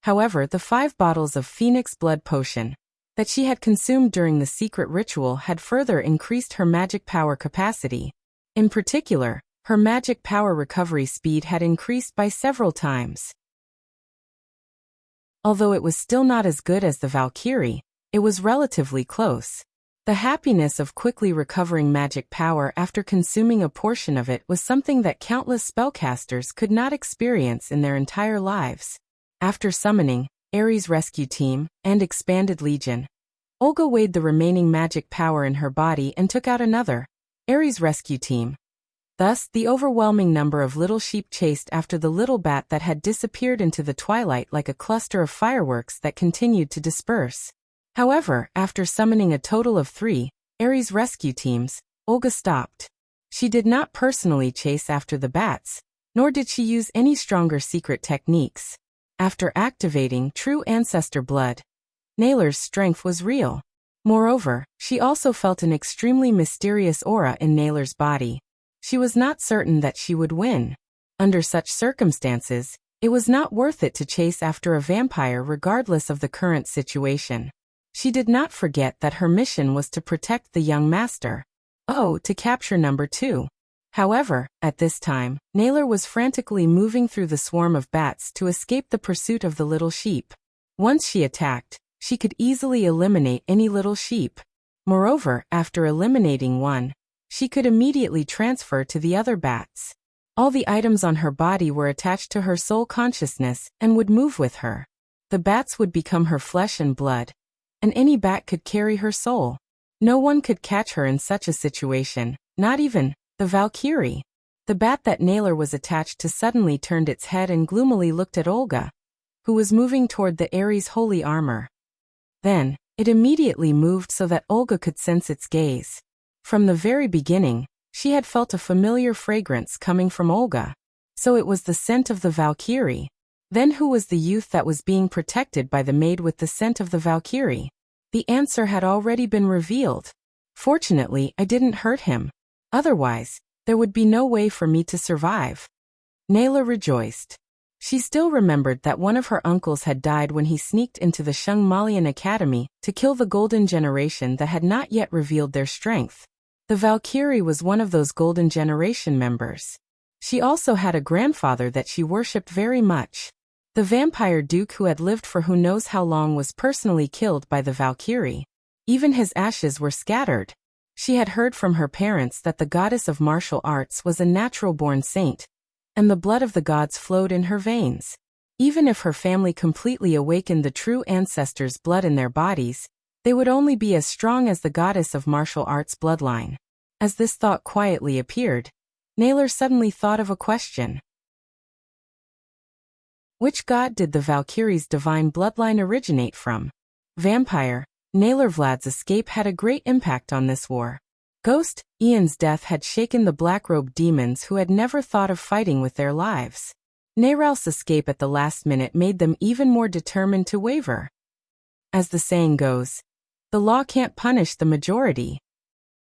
However, the 5 bottles of Phoenix blood potion that she had consumed during the secret ritual had further increased her magic power capacity. In particular, her magic power recovery speed had increased by several times. Although it was still not as good as the Valkyrie, it was relatively close. The happiness of quickly recovering magic power after consuming a portion of it was something that countless spellcasters could not experience in their entire lives. After summoning Ares' rescue team and expanded legion, Olga weighed the remaining magic power in her body and took out another Ares' rescue team. Thus, the overwhelming number of little sheep chased after the little bat that had disappeared into the twilight like a cluster of fireworks that continued to disperse. However, after summoning a total of 3 Ares rescue teams, Olga stopped. She did not personally chase after the bats, nor did she use any stronger secret techniques. After activating true ancestor blood, Naylor's strength was real. Moreover, she also felt an extremely mysterious aura in Naylor's body. She was not certain that she would win. Under such circumstances, it was not worth it to chase after a vampire regardless of the current situation. She did not forget that her mission was to protect the young master. Oh, to capture number 2. However, at this time, Naylor was frantically moving through the swarm of bats to escape the pursuit of the little sheep. Once she attacked, she could easily eliminate any little sheep. Moreover, after eliminating one, she could immediately transfer to the other bats. All the items on her body were attached to her soul consciousness and would move with her. The bats would become her flesh and blood, and any bat could carry her soul. No one could catch her in such a situation, not even the Valkyrie. The bat that Naylor was attached to suddenly turned its head and gloomily looked at Olga, who was moving toward the Ares holy armor. Then, it immediately moved so that Olga could sense its gaze. From the very beginning, she had felt a familiar fragrance coming from Olga. So it was the scent of the Valkyrie. Then who was the youth that was being protected by the maid with the scent of the Valkyrie? The answer had already been revealed. Fortunately, I didn't hurt him. Otherwise, there would be no way for me to survive. Naylor rejoiced. She still remembered that one of her uncles had died when he sneaked into the Shungmalian Academy to kill the Golden Generation that had not yet revealed their strength. The Valkyrie was one of those Golden Generation members. She also had a grandfather that she worshipped very much. The vampire duke who had lived for who knows how long was personally killed by the Valkyrie. Even his ashes were scattered. She had heard from her parents that the goddess of martial arts was a natural-born saint, and the blood of the gods flowed in her veins. Even if her family completely awakened the true ancestors' blood in their bodies, they would only be as strong as the goddess of martial arts bloodline. As this thought quietly appeared, Naylor suddenly thought of a question. Which god did the Valkyrie's divine bloodline originate from? Vampire. Naylor Vlad's escape had a great impact on this war. Ghost Ian's death had shaken the black-robed demons who had never thought of fighting with their lives. Neral's escape at the last minute made them even more determined to waver. As the saying goes, the law can't punish the majority.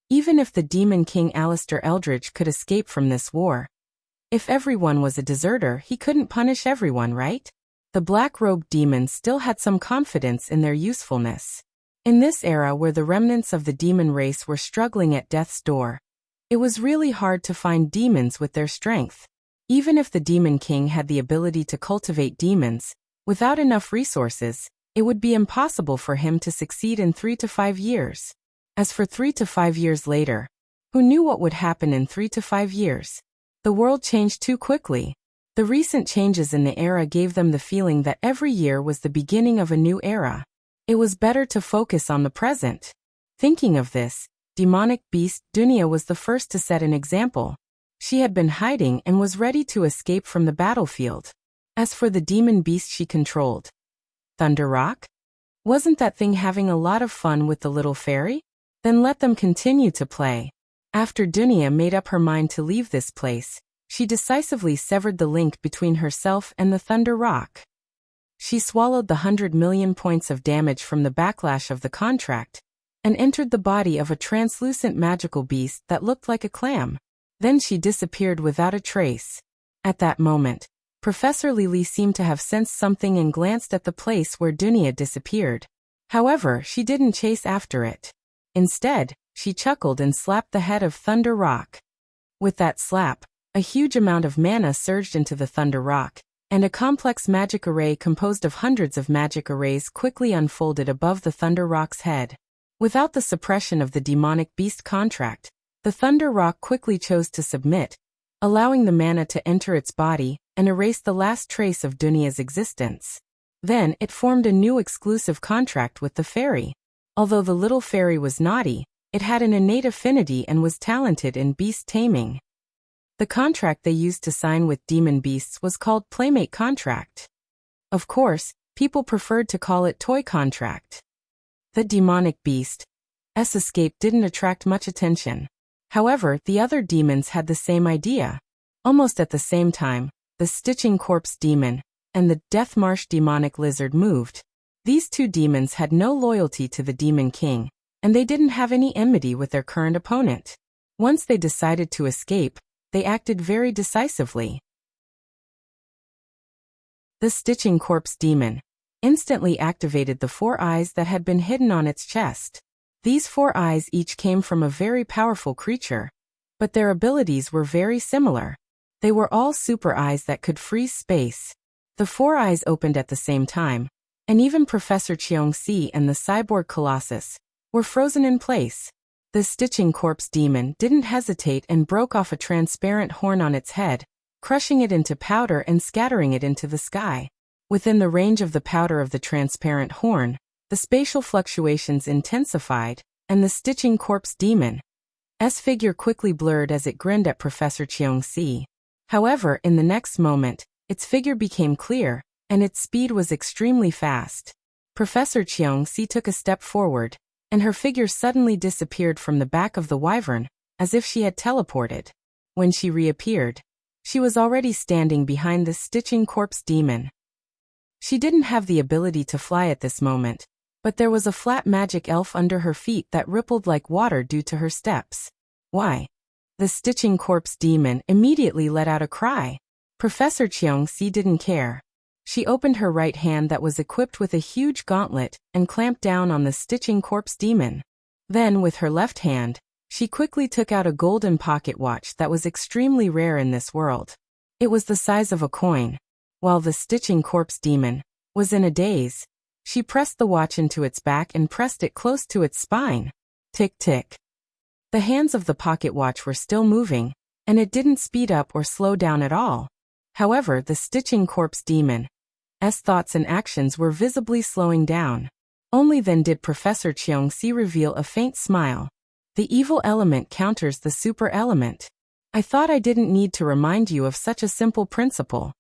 Even if the Demon King Alistair Eldridge could escape from this war, if everyone was a deserter, he couldn't punish everyone, right? The black-robed demons still had some confidence in their usefulness. In this era where the remnants of the demon race were struggling at death's door, it was really hard to find demons with their strength. Even if the Demon King had the ability to cultivate demons, without enough resources, it would be impossible for him to succeed in 3 to 5 years. As for 3 to 5 years later, who knew what would happen in 3 to 5 years? The world changed too quickly. The recent changes in the era gave them the feeling that every year was the beginning of a new era. It was better to focus on the present. Thinking of this, demonic beast Dunia was the first to set an example. She had been hiding and was ready to escape from the battlefield. As for the demon beast she controlled, Thunder Rock? Wasn't that thing having a lot of fun with the little fairy? Then let them continue to play. After Dunia made up her mind to leave this place, she decisively severed the link between herself and the Thunder Rock. She swallowed the 100 million points of damage from the backlash of the contract, and entered the body of a translucent magical beast that looked like a clam. Then she disappeared without a trace. At that moment, Professor Lily seemed to have sensed something and glanced at the place where Dunia disappeared. However, she didn't chase after it. Instead, she chuckled and slapped the head of Thunder Rock. With that slap, a huge amount of mana surged into the Thunder Rock, and a complex magic array composed of hundreds of magic arrays quickly unfolded above the Thunder Rock's head. Without the suppression of the demonic beast contract, the Thunder Rock quickly chose to submit, allowing the mana to enter its body and erase the last trace of Dunia's existence. Then it formed a new exclusive contract with the fairy. Although the little fairy was naughty, it had an innate affinity and was talented in beast taming. The contract they used to sign with demon beasts was called Playmate Contract. Of course, people preferred to call it Toy Contract. The demonic beast's escape didn't attract much attention. However, the other demons had the same idea. Almost at the same time, the Stitching Corpse Demon and the Death Marsh Demonic Lizard moved. These two demons had no loyalty to the Demon King, and they didn't have any enmity with their current opponent. Once they decided to escape, they acted very decisively. The Stitching Corpse Demon instantly activated the 4 eyes that had been hidden on its chest. These 4 eyes each came from a very powerful creature, but their abilities were very similar. They were all super eyes that could freeze space. The 4 eyes opened at the same time, and even Professor Cheong-si and the Cyborg Colossus were frozen in place. The Stitching Corpse Demon didn't hesitate and broke off a transparent horn on its head, crushing it into powder and scattering it into the sky. Within the range of the powder of the transparent horn, the spatial fluctuations intensified, and the Stitching Corpse Demon's figure quickly blurred as it grinned at Professor Cheong-si. However, in the next moment, its figure became clear, and its speed was extremely fast. Professor Cheong-si took a step forward, and her figure suddenly disappeared from the back of the wyvern, as if she had teleported. When she reappeared, she was already standing behind the Stitching Corpse Demon. She didn't have the ability to fly at this moment, but there was a flat magic elf under her feet that rippled like water due to her steps. Why? The Stitching Corpse Demon immediately let out a cry. Professor Cheong-si didn't care. She opened her right hand that was equipped with a huge gauntlet and clamped down on the Stitching Corpse Demon. Then, with her left hand, she quickly took out a golden pocket watch that was extremely rare in this world. It was the size of a coin. While the Stitching Corpse Demon was in a daze, she pressed the watch into its back and pressed it close to its spine. Tick-tick. The hands of the pocket watch were still moving, and it didn't speed up or slow down at all. However, the Stitching Corpse Demon's thoughts and actions were visibly slowing down. Only then did Professor Cheong-si reveal a faint smile. The evil element counters the super element. I thought I didn't need to remind you of such a simple principle.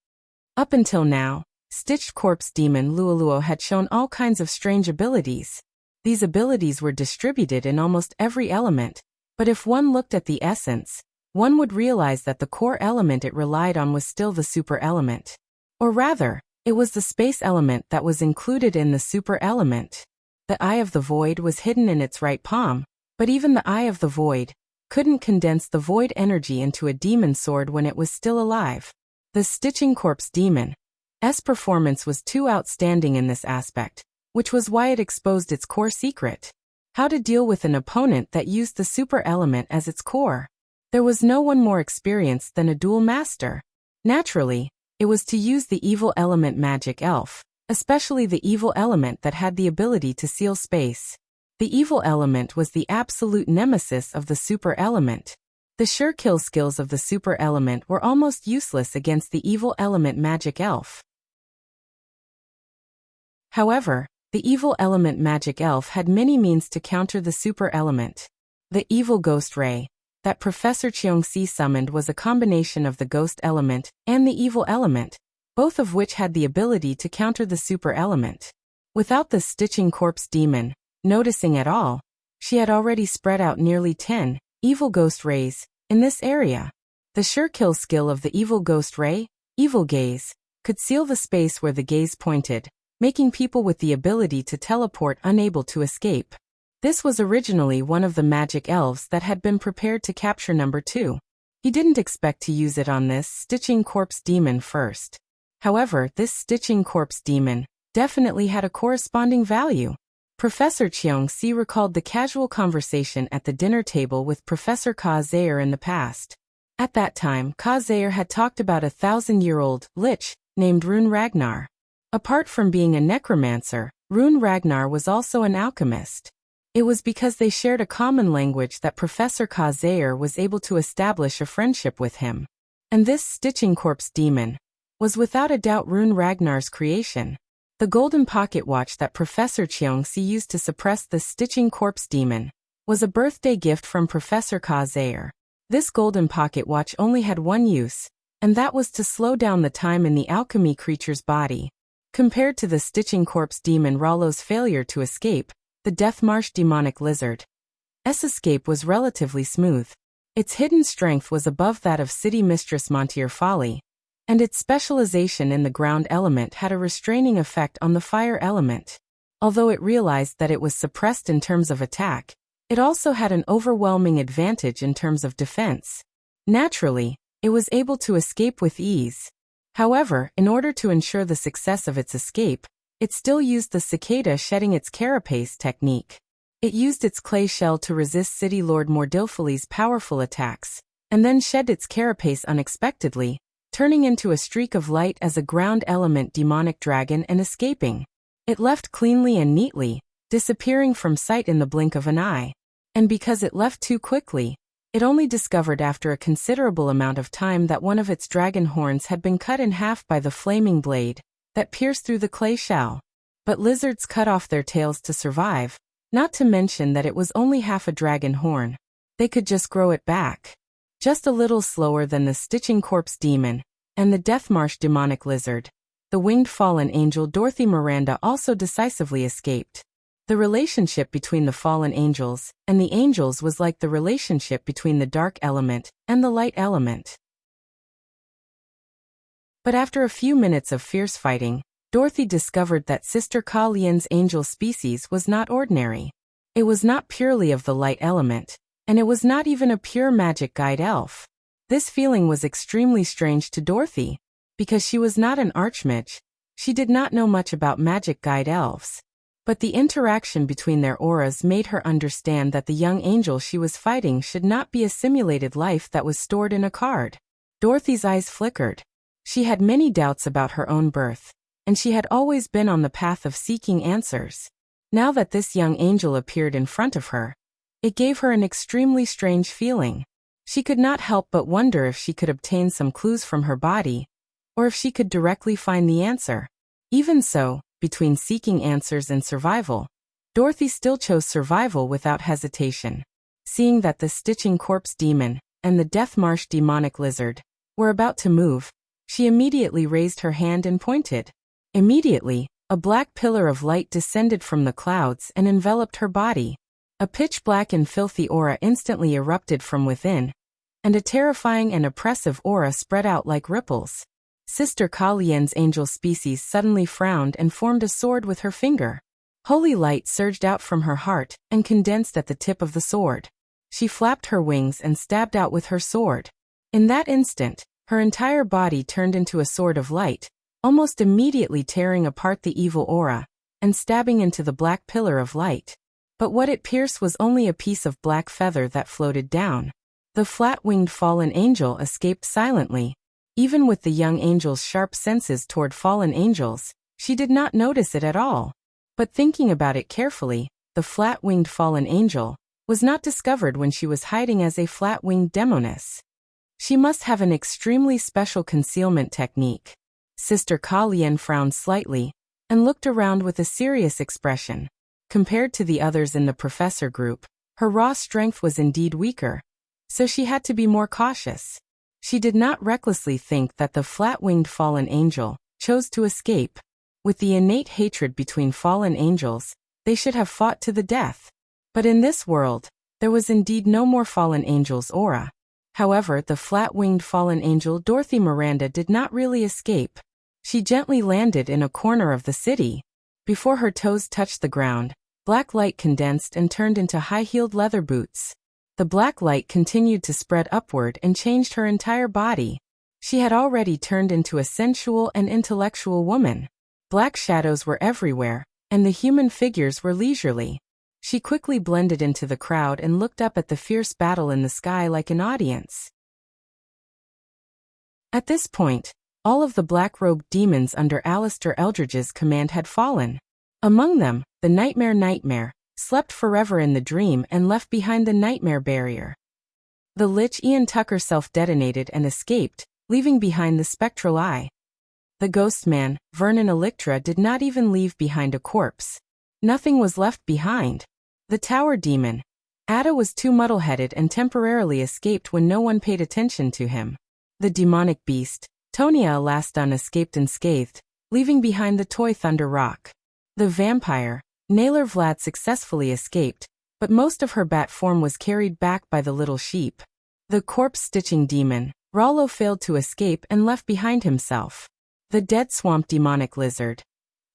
Up until now, Stitched Corpse Demon Luoluo had shown all kinds of strange abilities. These abilities were distributed in almost every element, But if one looked at the essence, one would realize that the core element it relied on was still the super element. Or rather, it was the space element that was included in the super element. The eye of the void was hidden in its right palm, but even the eye of the void couldn't condense the void energy into a demon sword when it was still alive. The Stitching Corpse Demon's performance was too outstanding in this aspect, which was why it exposed its core secret: how to deal with an opponent that used the super element as its core. There was no one more experienced than a duel master. Naturally, it was to use the evil element magic elf, especially the evil element that had the ability to seal space. The evil element was the absolute nemesis of the super element. The sure kill skills of the super element were almost useless against the evil element magic elf. However, the evil element magic elf had many means to counter the super element. The evil ghost ray that Professor Cheongsi summoned was a combination of the ghost element and the evil element, both of which had the ability to counter the super element. Without the Stitching Corpse Demon noticing at all, she had already spread out nearly 10 evil ghost rays in this area. The sure kill skill of the evil ghost ray, Evil Gaze, could seal the space where the gaze pointed, making people with the ability to teleport unable to escape. This was originally one of the magic elves that had been prepared to capture number 2. He didn't expect to use it on this Stitching Corpse Demon first. However, this Stitching Corpse Demon definitely had a corresponding value. Professor Cheongsi recalled the casual conversation at the dinner table with Professor Ka Zayer in the past. At that time, Ka Zayer had talked about a 1,000-year-old lich named Rune Ragnar. Apart from being a necromancer, Rune Ragnar was also an alchemist. It was because they shared a common language that Professor Ka Zayer was able to establish a friendship with him. And this Stitching Corpse Demon was without a doubt Rune Ragnar's creation. The golden pocket watch that Professor Cheongsi used to suppress the Stitching Corpse Demon was a birthday gift from Professor Ka Zayer. This golden pocket watch only had one use, and that was to slow down the time in the alchemy creature's body. Compared to the Stitching Corpse Demon Rollo's failure to escape, the Deathmarsh demonic lizard's escape was relatively smooth. Its hidden strength was above that of City Mistress Montier Folly, and its specialization in the ground element had a restraining effect on the fire element. Although it realized that it was suppressed in terms of attack, it also had an overwhelming advantage in terms of defense. Naturally, it was able to escape with ease. However, in order to ensure the success of its escape, it still used the cicada shedding its carapace technique. It used its clay shell to resist City Lord Mordilfali's powerful attacks, and then shed its carapace unexpectedly, turning into a streak of light as a ground element demonic dragon and escaping. It left cleanly and neatly, disappearing from sight in the blink of an eye. And because it left too quickly, it only discovered after a considerable amount of time that one of its dragon horns had been cut in half by the flaming blade that pierced through the clay shell. But lizards cut off their tails to survive, not to mention that it was only half a dragon horn. They could just grow it back. Just a little slower than the Stitching Corpse Demon and the Deathmarsh demonic lizard, the winged fallen angel Dorothy Miranda also decisively escaped. The relationship between the fallen angels and the angels was like the relationship between the dark element and the light element. But after a few minutes of fierce fighting, Dorothy discovered that Sister Ka Lian's angel species was not ordinary. It was not purely of the light element, and it was not even a pure magic guide elf. This feeling was extremely strange to Dorothy. Because she was not an archmage, she did not know much about magic guide elves. But the interaction between their auras made her understand that the young angel she was fighting should not be a simulated life that was stored in a card. Dorothy's eyes flickered. She had many doubts about her own birth, and she had always been on the path of seeking answers. Now that this young angel appeared in front of her, it gave her an extremely strange feeling. She could not help but wonder if she could obtain some clues from her body, or if she could directly find the answer. Even so, between seeking answers and survival, Dorothy still chose survival without hesitation. Seeing that the Stitching Corpse Demon and the Deathmarsh demonic lizard were about to move, she immediately raised her hand and pointed. Immediately, a black pillar of light descended from the clouds and enveloped her body. A pitch-black and filthy aura instantly erupted from within, and a terrifying and oppressive aura spread out like ripples. Sister Kalien's angel species suddenly frowned and formed a sword with her finger. Holy light surged out from her heart and condensed at the tip of the sword. She flapped her wings and stabbed out with her sword. In that instant, her entire body turned into a sword of light, almost immediately tearing apart the evil aura and stabbing into the black pillar of light. But what it pierced was only a piece of black feather that floated down. The flat-winged fallen angel escaped silently. Even with the young angel's sharp senses toward fallen angels, she did not notice it at all. But thinking about it carefully, the flat-winged fallen angel was not discovered when she was hiding as a flat-winged demoness. She must have an extremely special concealment technique. Sister Kalien frowned slightly and looked around with a serious expression. Compared to the others in the professor group, her raw strength was indeed weaker, so she had to be more cautious. She did not recklessly think that the flat-winged fallen angel chose to escape. With the innate hatred between fallen angels, they should have fought to the death. But in this world, there was indeed no more fallen angel's aura. However, the flat-winged fallen angel Dorothy Miranda did not really escape. She gently landed in a corner of the city. Before her toes touched the ground, black light condensed and turned into high-heeled leather boots. The black light continued to spread upward and changed her entire body. She had already turned into a sensual and intellectual woman. Black shadows were everywhere, and the human figures were leisurely. She quickly blended into the crowd and looked up at the fierce battle in the sky like an audience. At this point, all of the black-robed demons under Alistair Eldridge's command had fallen. Among them, the Nightmare slept forever in the dream and left behind the nightmare barrier. The Lich Ian Tucker self-detonated and escaped, leaving behind the spectral eye. The ghost man, Vernon Electra, did not even leave behind a corpse. Nothing was left behind. The tower demon, Ada, was too muddle-headed and temporarily escaped when no one paid attention to him. The demonic beast, Tonia Elaston, escaped unscathed, leaving behind the toy Thunder Rock. The vampire, Naylor Vlad, successfully escaped, but most of her bat form was carried back by the little sheep. The corpse-stitching demon, Rollo, failed to escape and left behind himself. The dead swamp demonic lizard,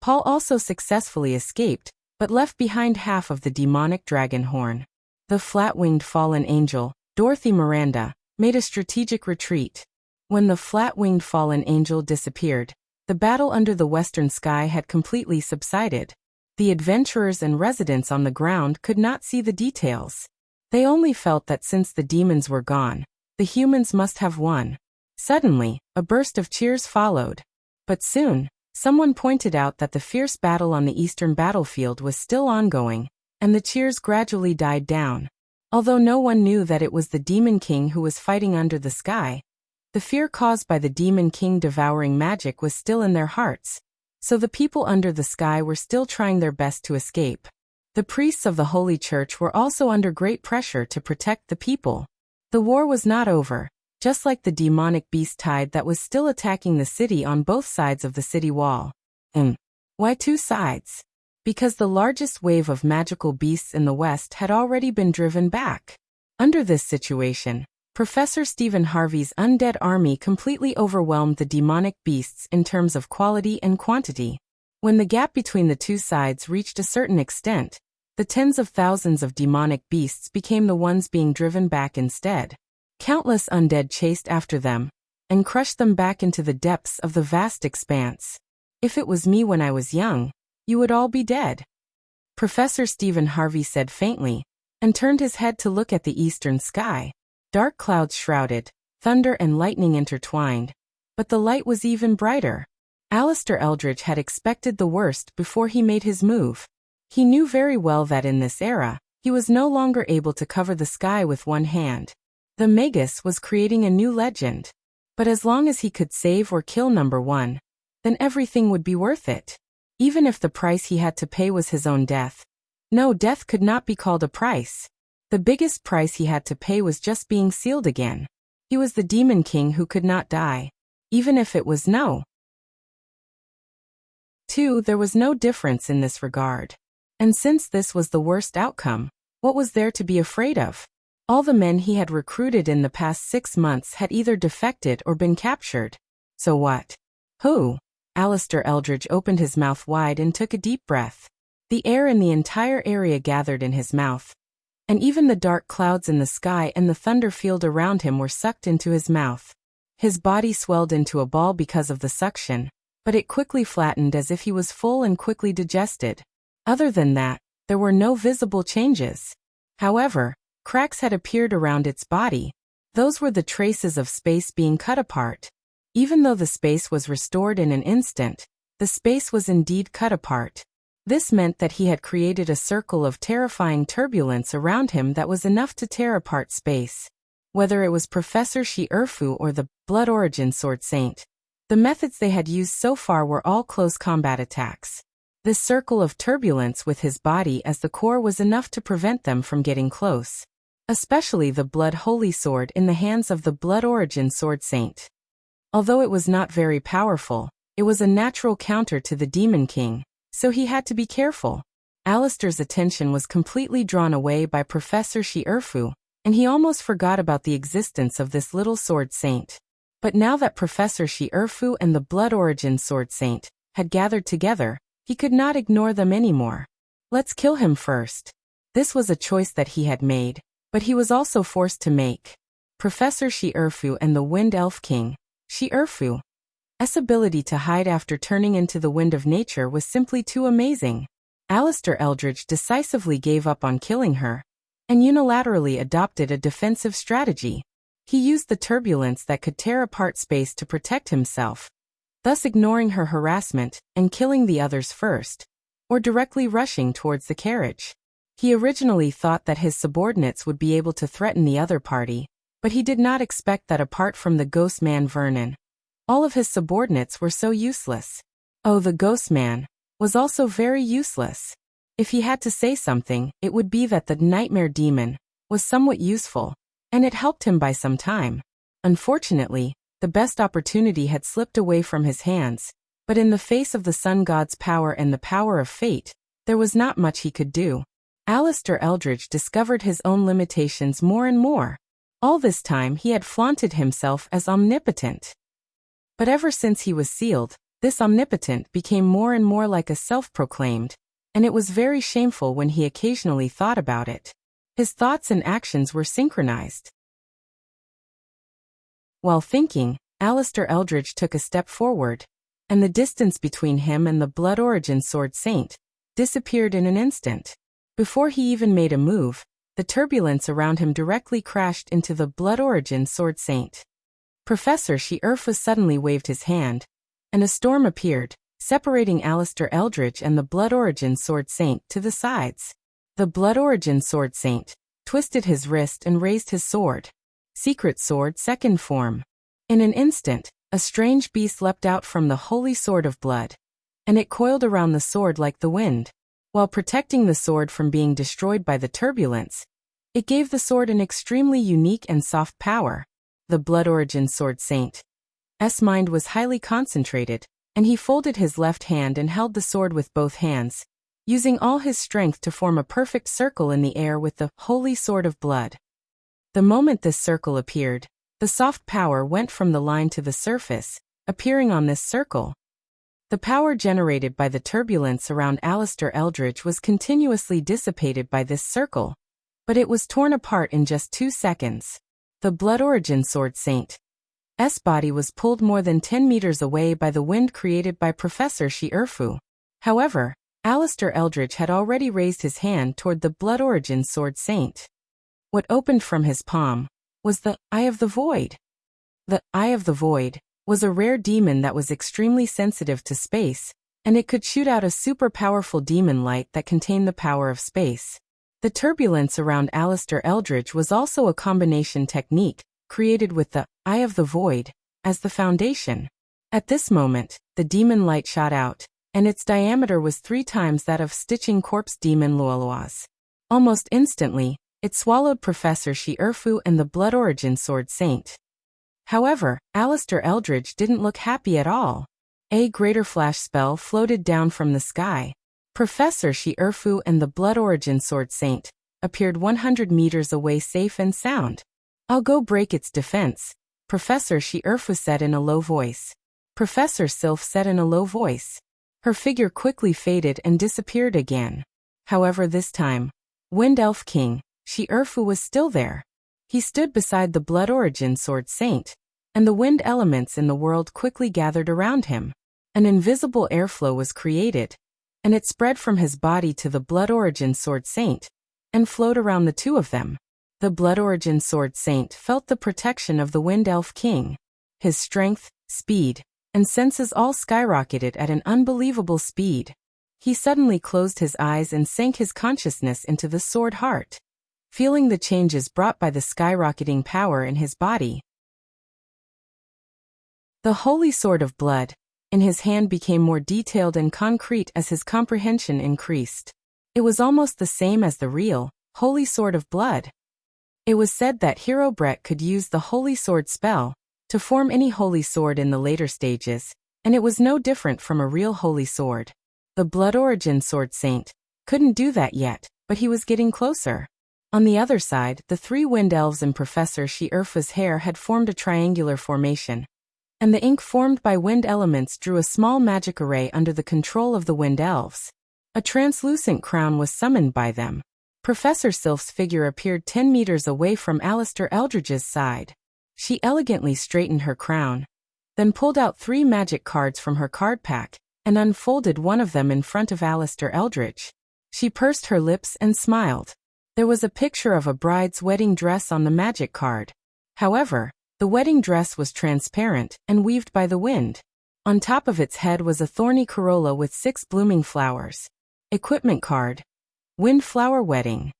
Paul, also successfully escaped, but left behind half of the demonic dragon horn. The flat-winged fallen angel, Dorothy Miranda, made a strategic retreat. When the flat-winged fallen angel disappeared, the battle under the western sky had completely subsided. The adventurers and residents on the ground could not see the details. They only felt that since the demons were gone, the humans must have won. Suddenly, a burst of cheers followed. But soon, someone pointed out that the fierce battle on the eastern battlefield was still ongoing, and the cheers gradually died down. Although no one knew that it was the Demon King who was fighting under the sky, the fear caused by the Demon King devouring magic was still in their hearts, so the people under the sky were still trying their best to escape. The priests of the Holy Church were also under great pressure to protect the people. The war was not over. Just like the demonic beast tide that was still attacking the city on both sides of the city wall. Why two sides? Because the largest wave of magical beasts in the West had already been driven back. Under this situation, Professor Stephen Harvey's undead army completely overwhelmed the demonic beasts in terms of quality and quantity. When the gap between the two sides reached a certain extent, the tens of thousands of demonic beasts became the ones being driven back instead. Countless undead chased after them and crushed them back into the depths of the vast expanse. If it was me when I was young, you would all be dead, Professor Stephen Harvey said faintly, and turned his head to look at the eastern sky. Dark clouds shrouded, thunder and lightning intertwined, but the light was even brighter. Alistair Eldridge had expected the worst before he made his move. He knew very well that in this era, he was no longer able to cover the sky with one hand. The Magus was creating a new legend. But as long as he could save or kill number one, then everything would be worth it. Even if the price he had to pay was his own death. No, death could not be called a price. The biggest price he had to pay was just being sealed again. He was the Demon King who could not die, even if it was no. 2. There was no difference in this regard. And since this was the worst outcome, What was there to be afraid of? All the men he had recruited in the past 6 months had either defected or been captured. So what? Who? Alistair Eldridge opened his mouth wide and took a deep breath. The air in the entire area gathered in his mouth, and even the dark clouds in the sky and the thunder field around him were sucked into his mouth. His body swelled into a ball because of the suction, but it quickly flattened as if he was full and quickly digested. Other than that, there were no visible changes. However, cracks had appeared around its body. Those were the traces of space being cut apart. Even though the space was restored in an instant, the space was indeed cut apart. This meant that he had created a circle of terrifying turbulence around him that was enough to tear apart space. Whether it was Professor Shi-Erfu or the Blood Origin Sword Saint, the methods they had used so far were all close combat attacks. This circle of turbulence with his body as the core was enough to prevent them from getting close. Especially the Blood Holy Sword in the hands of the Blood Origin Sword Saint. Although it was not very powerful, it was a natural counter to the Demon King, so he had to be careful. Alistair's attention was completely drawn away by Professor Shi-Erfu, and he almost forgot about the existence of this little Sword Saint. But now that Professor Shi-Erfu and the Blood Origin Sword Saint had gathered together, he could not ignore them anymore. Let's kill him first. This was a choice that he had made, but he was also forced to make. Professor Shi-Erfu and the Wind Elf King, Shi-Erfu's ability to hide after turning into the wind of nature was simply too amazing. Alistair Eldridge decisively gave up on killing her, and unilaterally adopted a defensive strategy. He used the turbulence that could tear apart space to protect himself, thus ignoring her harassment and killing the others first, or directly rushing towards the carriage. He originally thought that his subordinates would be able to threaten the other party, but he did not expect that apart from the ghost man Vernon, all of his subordinates were so useless. Oh, the ghost man was also very useless. If he had to say something, it would be that the nightmare demon was somewhat useful, and it helped him by some time. Unfortunately, the best opportunity had slipped away from his hands, but in the face of the sun god's power and the power of fate, there was not much he could do. Alistair Eldridge discovered his own limitations more and more. All this time he had flaunted himself as omnipotent. But ever since he was sealed, this omnipotent became more and more like a self-proclaimed, and it was very shameful when he occasionally thought about it. His thoughts and actions were synchronized. While thinking, Alistair Eldridge took a step forward, and the distance between him and the Blood Origin Sword Saint disappeared in an instant. Before he even made a move, the turbulence around him directly crashed into the Blood Origin Sword Saint. Professor Shi-Erfu suddenly waved his hand, and a storm appeared, separating Alistair Eldridge and the Blood Origin Sword Saint to the sides. The Blood Origin Sword Saint twisted his wrist and raised his sword. Secret Sword Second Form. In an instant, a strange beast leapt out from the Holy Sword of Blood, and it coiled around the sword like the wind. While protecting the sword from being destroyed by the turbulence, it gave the sword an extremely unique and soft power. The Blood Origin Sword Saint's mind was highly concentrated, and he folded his left hand and held the sword with both hands, using all his strength to form a perfect circle in the air with the Holy Sword of Blood. The moment this circle appeared, the soft power went from the line to the surface, appearing on this circle. The power generated by the turbulence around Alistair Eldridge was continuously dissipated by this circle, but it was torn apart in just 2 seconds. The Blood Origin Sword Saint's body was pulled more than 10 meters away by the wind created by Professor Shi-Erfu. However, Alistair Eldridge had already raised his hand toward the Blood Origin Sword Saint. What opened from his palm was the Eye of the Void. The Eye of the Void was a rare demon that was extremely sensitive to space, and it could shoot out a super powerful demon light that contained the power of space. The turbulence around Alistair Eldridge was also a combination technique, created with the Eye of the Void as the foundation. At this moment, the demon light shot out, and its diameter was 3 times that of Stitching Corpse Demon Luolua's. Almost instantly, it swallowed Professor Shi-Erfu and the Blood Origin Sword Saint. However, Alistair Eldridge didn't look happy at all. A greater flash spell floated down from the sky. Professor Shi-Erfu and the Blood Origin Sword Saint appeared 100 meters away safe and sound. "I'll go break its defense," Professor Shierfu said in a low voice. Professor Sylph said in a low voice. Her figure quickly faded and disappeared again. However, this time, Wind Elf King Shierfu was still there. He stood beside the Blood Origin Sword Saint, and the wind elements in the world quickly gathered around him. An invisible airflow was created, and it spread from his body to the Blood Origin Sword Saint, and flowed around the two of them. The Blood Origin Sword Saint felt the protection of the Wind Elf King. His strength, speed, and senses all skyrocketed at an unbelievable speed. He suddenly closed his eyes and sank his consciousness into the sword heart, feeling the changes brought by the skyrocketing power in his body. The Holy Sword of Blood in his hand became more detailed and concrete as his comprehension increased. It was almost the same as the real Holy Sword of Blood. It was said that Hero Brett could use the Holy Sword spell to form any holy sword in the later stages, and it was no different from a real holy sword. The Blood Origin Sword Saint couldn't do that yet, but he was getting closer. On the other side, the three wind elves and Professor Shierfu's hair had formed a triangular formation, and the ink formed by wind elements drew a small magic array under the control of the wind elves. A translucent crown was summoned by them. Professor Sylph's figure appeared 10 meters away from Alistair Eldridge's side. She elegantly straightened her crown, then pulled out 3 magic cards from her card pack, and unfolded one of them in front of Alistair Eldridge. She pursed her lips and smiled. There was a picture of a bride's wedding dress on the magic card. However, the wedding dress was transparent and weaved by the wind. On top of its head was a thorny corolla with 6 blooming flowers. Equipment card. Windflower Wedding.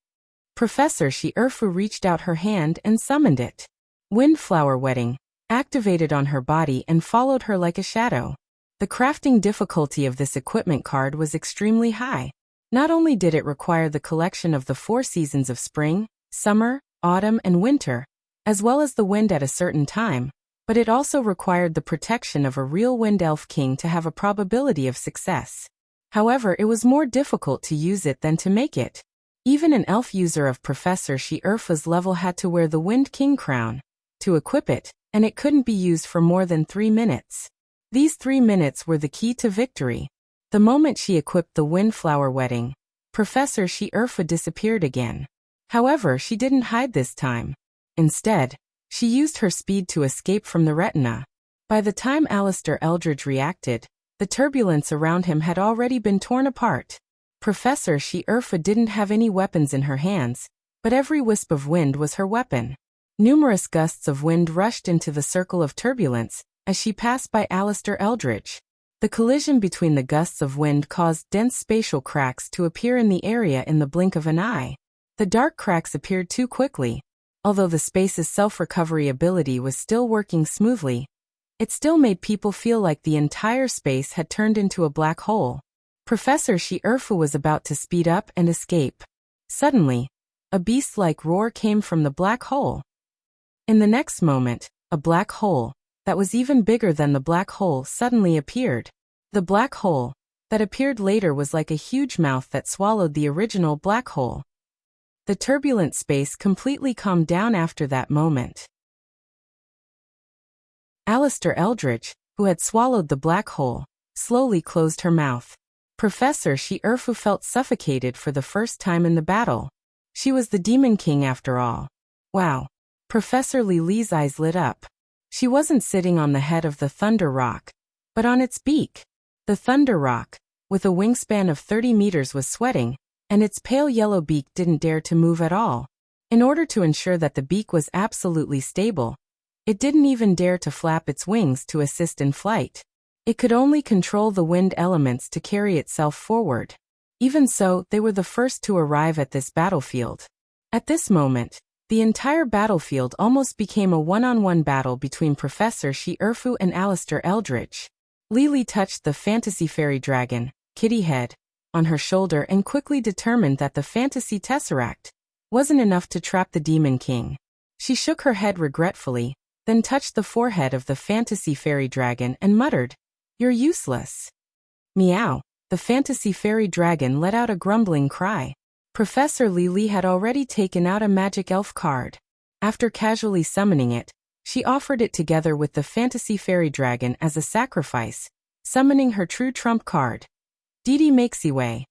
Professor Shierfu reached out her hand and summoned it. Windflower Wedding activated on her body and followed her like a shadow. The crafting difficulty of this equipment card was extremely high. Not only did it require the collection of the 4 seasons of spring, summer, autumn, and winter, as well as the wind at a certain time, but it also required the protection of a real wind elf king to have a probability of success. However, it was more difficult to use it than to make it. Even an elf user of Professor Shierfu's level had to wear the Wind King crown to equip it, and it couldn't be used for more than 3 minutes. These 3 minutes were the key to victory. The moment she equipped the Windflower Wedding, Professor Shierfu disappeared again. However, she didn't hide this time. Instead, she used her speed to escape from the retina. By the time Alistair Eldridge reacted, the turbulence around him had already been torn apart. Professor Shierfu didn't have any weapons in her hands, but every wisp of wind was her weapon. Numerous gusts of wind rushed into the circle of turbulence as she passed by Alistair Eldridge. The collision between the gusts of wind caused dense spatial cracks to appear in the area in the blink of an eye. The dark cracks appeared too quickly. Although the space's self-recovery ability was still working smoothly, it still made people feel like the entire space had turned into a black hole. Professor Shierfu was about to speed up and escape. Suddenly, a beast-like roar came from the black hole. In the next moment, a black hole that was even bigger than the black hole suddenly appeared. The black hole that appeared later was like a huge mouth that swallowed the original black hole. The turbulent space completely calmed down after that moment. Alistair Eldridge, who had swallowed the black hole, slowly closed her mouth. Professor Shierfu felt suffocated for the first time in the battle. She was the Demon King after all. Wow. Professor Li's eyes lit up. She wasn't sitting on the head of the Thunder Rock, but on its beak. The Thunder Rock, with a wingspan of 30 meters, was sweating, and its pale yellow beak didn't dare to move at all. In order to ensure that the beak was absolutely stable, it didn't even dare to flap its wings to assist in flight. It could only control the wind elements to carry itself forward. Even so, they were the first to arrive at this battlefield. At this moment, the entire battlefield almost became a one-on-one battle between Professor Shierfu and Alistair Eldridge. Lily touched the Fantasy Fairy Dragon, Kitty Head, on her shoulder and quickly determined that the Fantasy Tesseract wasn't enough to trap the Demon King. She shook her head regretfully, then touched the forehead of the Fantasy Fairy Dragon and muttered, "You're useless." Meow. The Fantasy Fairy Dragon let out a grumbling cry. Professor Lily had already taken out a magic elf card. After casually summoning it, she offered it together with the fantasy fairy dragon as a sacrifice, summoning her true trump card. Didi Makesiway.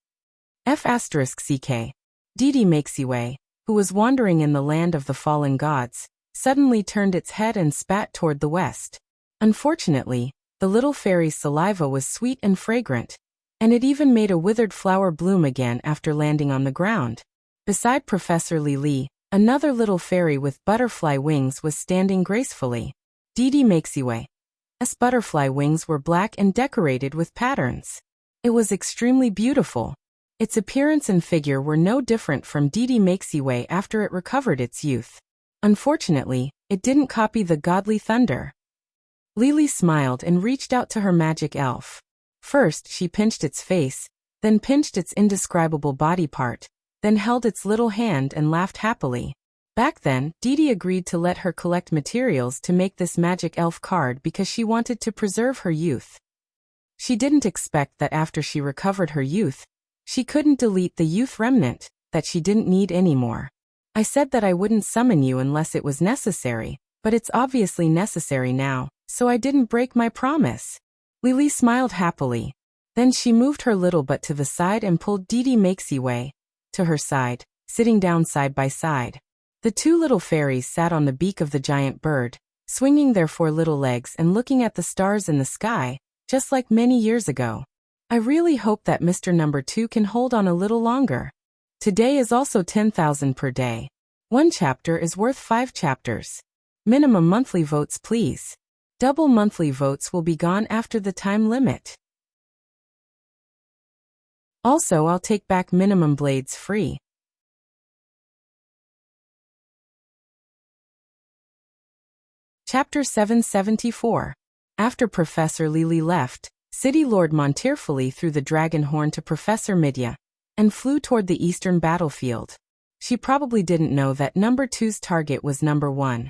F*CK. Didi Makesiway, who was wandering in the land of the fallen gods, suddenly turned its head and spat toward the west. Unfortunately, the little fairy's saliva was sweet and fragrant, and it even made a withered flower bloom again after landing on the ground. Beside Professor Lily, another little fairy with butterfly wings was standing gracefully. Didi Makesiway's butterfly wings were black and decorated with patterns. It was extremely beautiful. Its appearance and figure were no different from Didi Makesiway after it recovered its youth. Unfortunately, it didn't copy the godly thunder. Lily smiled and reached out to her magic elf. First she pinched its face, then pinched its indescribable body part, then held its little hand and laughed happily. Back then, Didi agreed to let her collect materials to make this magic elf card because she wanted to preserve her youth. She didn't expect that after she recovered her youth, she couldn't delete the youth remnant that she didn't need anymore. I said that I wouldn't summon you unless it was necessary, but it's obviously necessary now, so I didn't break my promise. Lily smiled happily. Then she moved her little butt to the side and pulled Didi Makesiway to her side, sitting down side by side. The two little fairies sat on the beak of the giant bird, swinging their four little legs and looking at the stars in the sky, just like many years ago. I really hope that Mr. Number 2 can hold on a little longer. Today is also 10,000 per day. One chapter is worth 5 chapters. Minimum monthly votes please. Double monthly votes will be gone after the time limit. Also, I'll take back minimum blades free. Chapter 774. After Professor Lily left, City Lord Montearfully threw the dragon horn to Professor Midya and flew toward the eastern battlefield. She probably didn't know that number 2's target was number 1.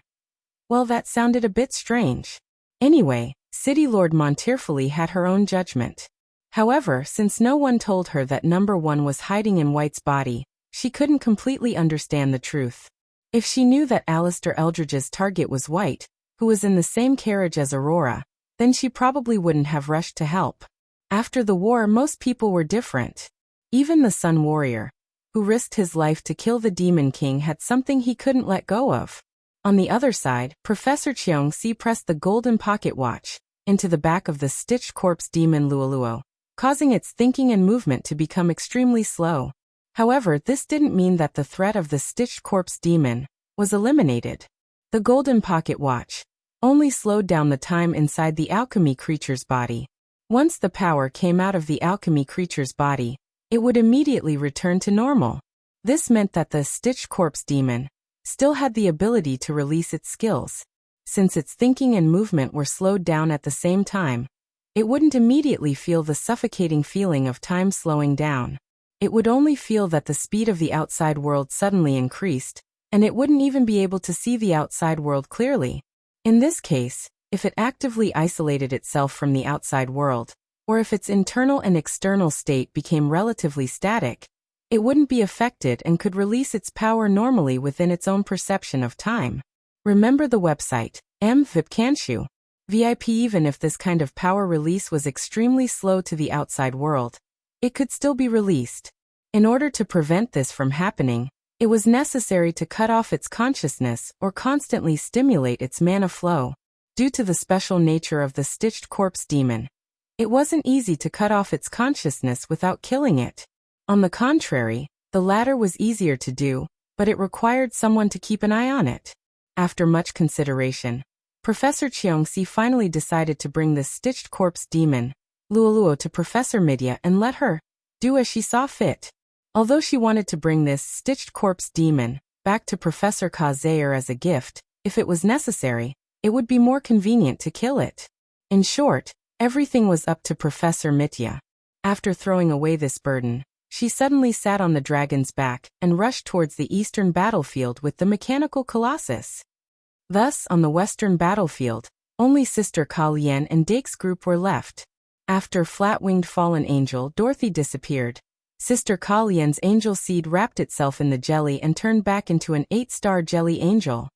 Well, that sounded a bit strange. Anyway, City Lord Montearfully had her own judgment. However, since no one told her that number 1 was hiding in White's body, she couldn't completely understand the truth. If she knew that Alistair Eldridge's target was White, who was in the same carriage as Aurora, then she probably wouldn't have rushed to help. After the war, most people were different. Even the Sun Warrior, who risked his life to kill the Demon King, had something he couldn't let go of. On the other side, Professor Cheongsi pressed the golden pocket watch into the back of the stitched corpse demon Luoluo, causing its thinking and movement to become extremely slow. However, this didn't mean that the threat of the stitched corpse demon was eliminated. The golden pocket watch only slowed down the time inside the alchemy creature's body. Once the power came out of the alchemy creature's body, it would immediately return to normal. This meant that the stitched corpse demon still had the ability to release its skills. Since its thinking and movement were slowed down at the same time, it wouldn't immediately feel the suffocating feeling of time slowing down. It would only feel that the speed of the outside world suddenly increased, and it wouldn't even be able to see the outside world clearly. In this case, if it actively isolated itself from the outside world, or if its internal and external state became relatively static, it wouldn't be affected and could release its power normally within its own perception of time. Remember the website, MVIPCanshu. VIP. Even if this kind of power release was extremely slow to the outside world, it could still be released. In order to prevent this from happening, it was necessary to cut off its consciousness or constantly stimulate its mana flow. Due to the special nature of the stitched corpse demon, it wasn't easy to cut off its consciousness without killing it. On the contrary, the latter was easier to do, but it required someone to keep an eye on it. After much consideration, Professor Cheongsi finally decided to bring this stitched corpse demon, Luoluo, to Professor Midya and let her do as she saw fit. Although she wanted to bring this stitched corpse demon back to Professor Kazair as a gift, if it was necessary, it would be more convenient to kill it. In short, everything was up to Professor Midya. After throwing away this burden, she suddenly sat on the dragon's back and rushed towards the eastern battlefield with the mechanical colossus. Thus, on the western battlefield, only Sister Kalien and Dake's group were left. After flat-winged fallen angel Dorothy disappeared, Sister Kalian's angel seed wrapped itself in the jelly and turned back into an 8-star jelly angel.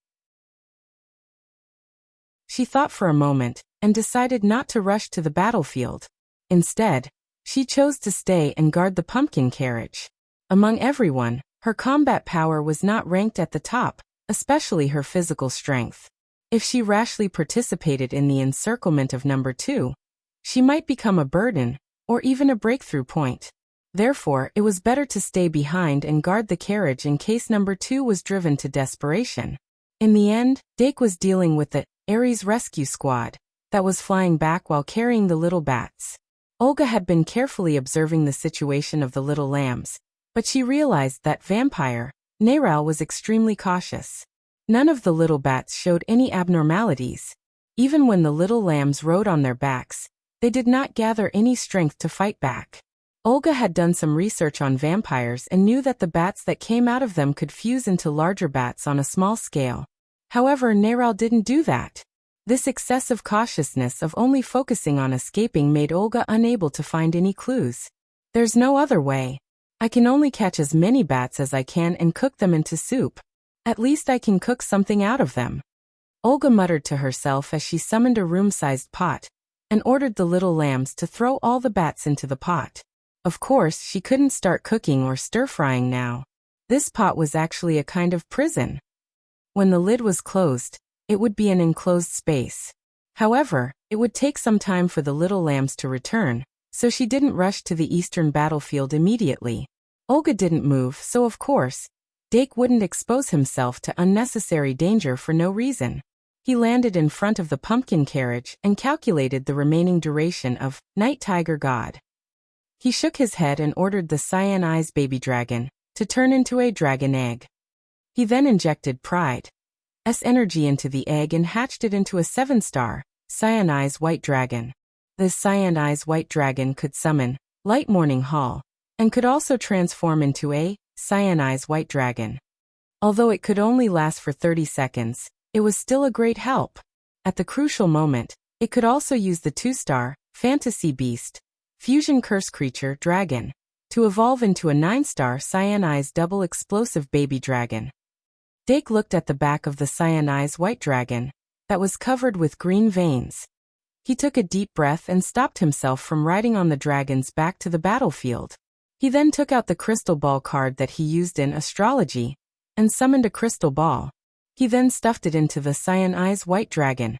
She thought for a moment, and decided not to rush to the battlefield. Instead, she chose to stay and guard the pumpkin carriage. Among everyone, her combat power was not ranked at the top, especially her physical strength. If she rashly participated in the encirclement of number 2, she might become a burden, or even a breakthrough point. Therefore, it was better to stay behind and guard the carriage in case number 2 was driven to desperation. In the end, Dake was dealing with the Ares rescue squad that was flying back while carrying the little bats. Olga had been carefully observing the situation of the little lambs, but she realized that vampire, Neral, was extremely cautious. None of the little bats showed any abnormalities. Even when the little lambs rode on their backs, they did not gather any strength to fight back. Olga had done some research on vampires and knew that the bats that came out of them could fuse into larger bats on a small scale. However, Neral didn't do that. This excessive cautiousness of only focusing on escaping made Olga unable to find any clues. There's no other way. I can only catch as many bats as I can and cook them into soup. At least I can cook something out of them. Olga muttered to herself as she summoned a room-sized pot and ordered the little lambs to throw all the bats into the pot. Of course, she couldn't start cooking or stir-frying now. This pot was actually a kind of prison. When the lid was closed, it would be an enclosed space. However, it would take some time for the little lambs to return, so she didn't rush to the eastern battlefield immediately. Olga didn't move, so of course, Dake wouldn't expose himself to unnecessary danger for no reason. He landed in front of the pumpkin carriage and calculated the remaining duration of Night Tiger God. He shook his head and ordered the Cyan Eyes baby dragon to turn into a dragon egg. He then injected Pride's energy into the egg and hatched it into a 7-star Cyan Eyes white dragon. The Cyan Eyes white dragon could summon Light Morning Hall and could also transform into a Cyan Eyes white dragon. Although it could only last for 30 seconds, it was still a great help. At the crucial moment, it could also use the 2-star Fantasy Beast Fusion Curse Creature Dragon to evolve into a 9-star Cyan Eyes double explosive baby dragon. Dake looked at the back of the Cyan Eyes white dragon that was covered with green veins. He took a deep breath and stopped himself from riding on the dragon's back to the battlefield. He then took out the crystal ball card that he used in astrology and summoned a crystal ball. He then stuffed it into the Cyan Eyes white dragon's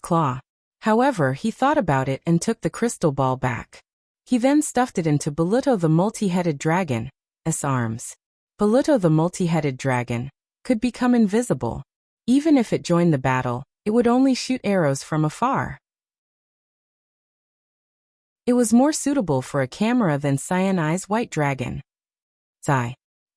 claw. However, he thought about it and took the crystal ball back. He then stuffed it into Baluto the multi-headed dragon's arms. Baluto the multi-headed dragon could become invisible. Even if it joined the battle, it would only shoot arrows from afar. It was more suitable for a camera than Cyan Eyes white dragon. Sigh.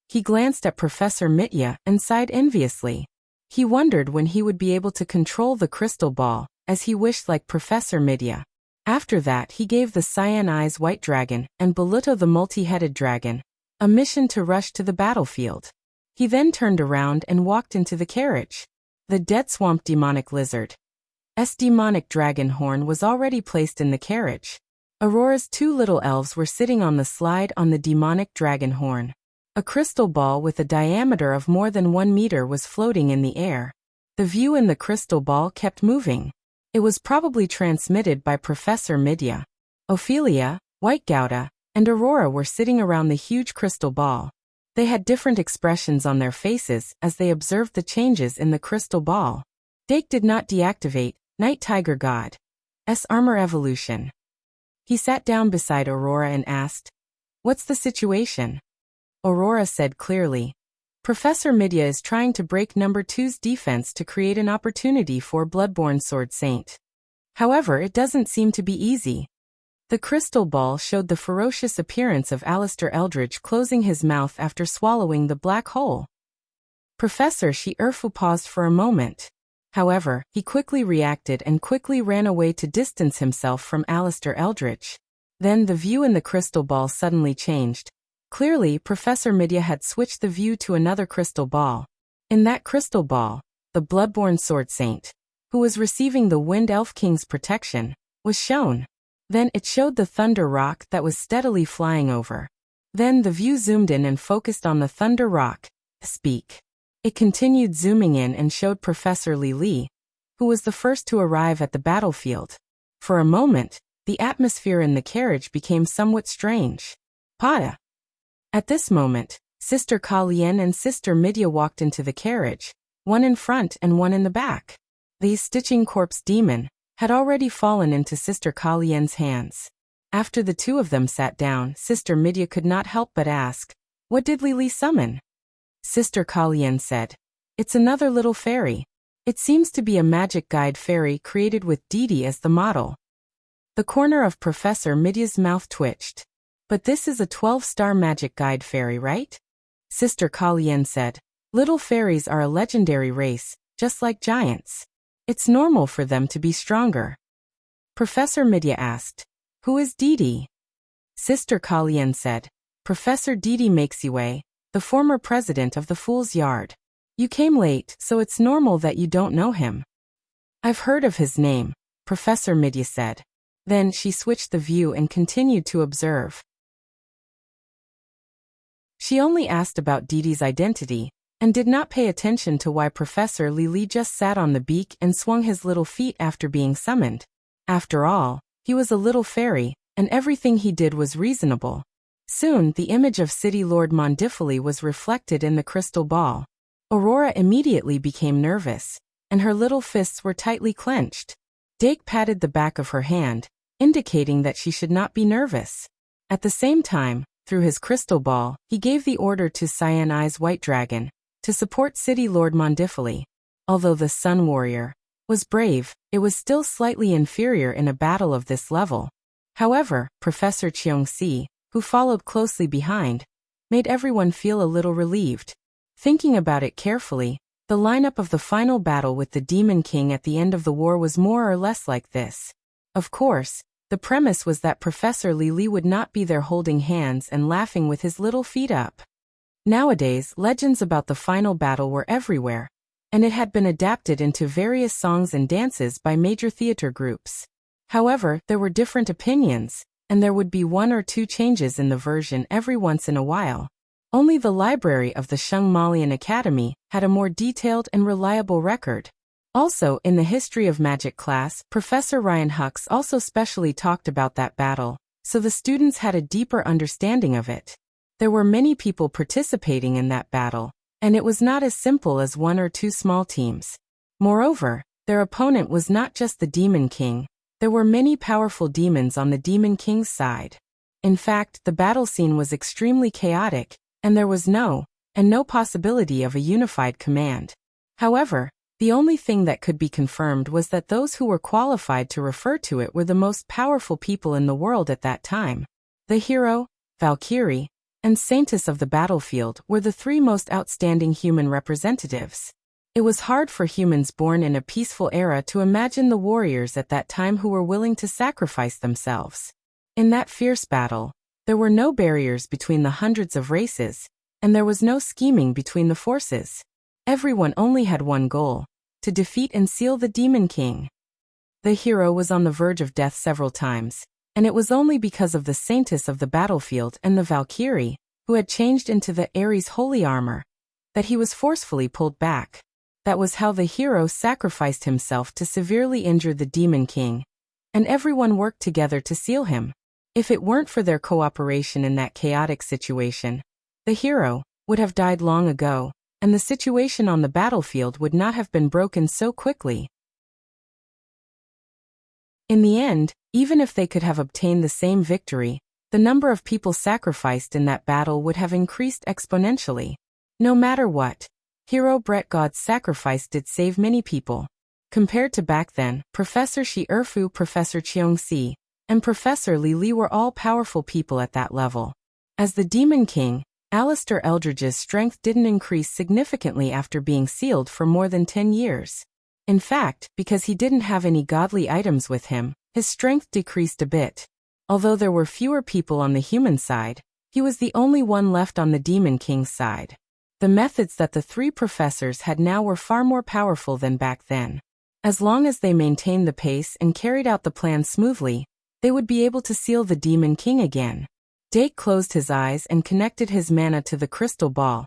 He glanced at Professor Mitya and sighed enviously. He wondered when he would be able to control the crystal ball, as he wished like Professor Mitya. After that, he gave the Cyan Eyes white dragon and Baluto the multi-headed dragon a mission to rush to the battlefield. He then turned around and walked into the carriage. The Dead Swamp demonic lizard's demonic dragon horn was already placed in the carriage. Aurora's 2 little elves were sitting on the slide on the demonic dragon horn. A crystal ball with a diameter of more than 1 meter was floating in the air. The view in the crystal ball kept moving. It was probably transmitted by Professor Mitya. Ophelia, White Gouda, and Aurora were sitting around the huge crystal ball. They had different expressions on their faces as they observed the changes in the crystal ball. Dake did not deactivate Night Tiger God's armor evolution. He sat down beside Aurora and asked, "What's the situation?" Aurora said clearly, "Professor Mitya is trying to break number 2's defense to create an opportunity for Bloodborne Sword Saint. However, it doesn't seem to be easy." The crystal ball showed the ferocious appearance of Alistair Eldridge closing his mouth after swallowing the black hole. Professor Shi-Erfu paused for a moment. However, he quickly reacted and quickly ran away to distance himself from Alistair Eldridge. Then the view in the crystal ball suddenly changed. Clearly, Professor Mitya had switched the view to another crystal ball. In that crystal ball, the Bloodborne Sword Saint, who was receiving the Wind Elf King's protection, was shown. Then it showed the thunder rock that was steadily flying over. Then the view zoomed in and focused on the Thunder Rock. Speak. It continued zooming in and showed Professor Li, who was the first to arrive at the battlefield. For a moment, the atmosphere in the carriage became somewhat strange. Pada. At this moment, Sister Kalien and Sister Midya walked into the carriage, one in front and one in the back. The stitching corpse demon had already fallen into Sister Kalien's hands. After the two of them sat down, Sister Midya could not help but ask, "What did Lili summon?" Sister Kalien said, "It's another little fairy. It seems to be a magic guide fairy created with Didi as the model." The corner of Professor Midya's mouth twitched. "But this is a 12-star magic guide fairy, right?" Sister Kalien said, "Little fairies are a legendary race, just like giants. It's normal for them to be stronger." Professor Midya asked, "Who is Didi?" Sister Kalien said, "Professor Didi Maxiway, the former president of the Fool's Yard. You came late, so it's normal that you don't know him." "I've heard of his name," Professor Midya said. Then she switched the view and continued to observe. She only asked about Didi's identity, and did not pay attention to why Professor Lili just sat on the beak and swung his little feet after being summoned. After all, he was a little fairy, and everything he did was reasonable. Soon, the image of City Lord Mondifili was reflected in the crystal ball. Aurora immediately became nervous, and her little fists were tightly clenched. Dake patted the back of her hand, indicating that she should not be nervous. At the same time, through his crystal ball, he gave the order to Cyan Eyes White Dragon to support City Lord Mondifili. Although the Sun Warrior was brave, it was still slightly inferior in a battle of this level. However, Professor Cheongsi, who followed closely behind, made everyone feel a little relieved. Thinking about it carefully, the lineup of the final battle with the Demon King at the end of the war was more or less like this. Of course, the premise was that Professor Lili would not be there holding hands and laughing with his little feet up. Nowadays, legends about the final battle were everywhere, and it had been adapted into various songs and dances by major theater groups. However, there were different opinions, and there would be one or two changes in the version every once in a while. Only the library of the Shungmalian Academy had a more detailed and reliable record. Also, in the History of Magic class, Professor Ryan Hux also specially talked about that battle, so the students had a deeper understanding of it. There were many people participating in that battle, and it was not as simple as one or two small teams. Moreover, their opponent was not just the Demon King. There were many powerful demons on the Demon King's side. In fact, the battle scene was extremely chaotic, and there was no possibility of a unified command. However, the only thing that could be confirmed was that those who were qualified to refer to it were the most powerful people in the world at that time. The hero, Valkyrie, and Saintess of the battlefield were the three most outstanding human representatives. It was hard for humans born in a peaceful era to imagine the warriors at that time who were willing to sacrifice themselves. In that fierce battle, there were no barriers between the hundreds of races, and there was no scheming between the forces. Everyone only had one goal: to defeat and seal the Demon King. The hero was on the verge of death several times, and it was only because of the Saintess of the battlefield and the Valkyrie, who had changed into the Ares holy armor, that he was forcefully pulled back. That was how the hero sacrificed himself to severely injure the Demon King, and everyone worked together to seal him. If it weren't for their cooperation in that chaotic situation, the hero would have died long ago, and the situation on the battlefield would not have been broken so quickly. In the end, even if they could have obtained the same victory, the number of people sacrificed in that battle would have increased exponentially. No matter what, Hero Brett God's sacrifice did save many people. Compared to back then, Professor Shi Erfu, Professor Cheongsi, and Professor Li were all powerful people at that level. As the Demon King, Alistair Eldridge's strength didn't increase significantly after being sealed for more than 10 years. In fact, because he didn't have any godly items with him, his strength decreased a bit. Although there were fewer people on the human side, he was the only one left on the Demon King's side. The methods that the three professors had now were far more powerful than back then. As long as they maintained the pace and carried out the plan smoothly, they would be able to seal the Demon King again. Dake closed his eyes and connected his mana to the crystal ball,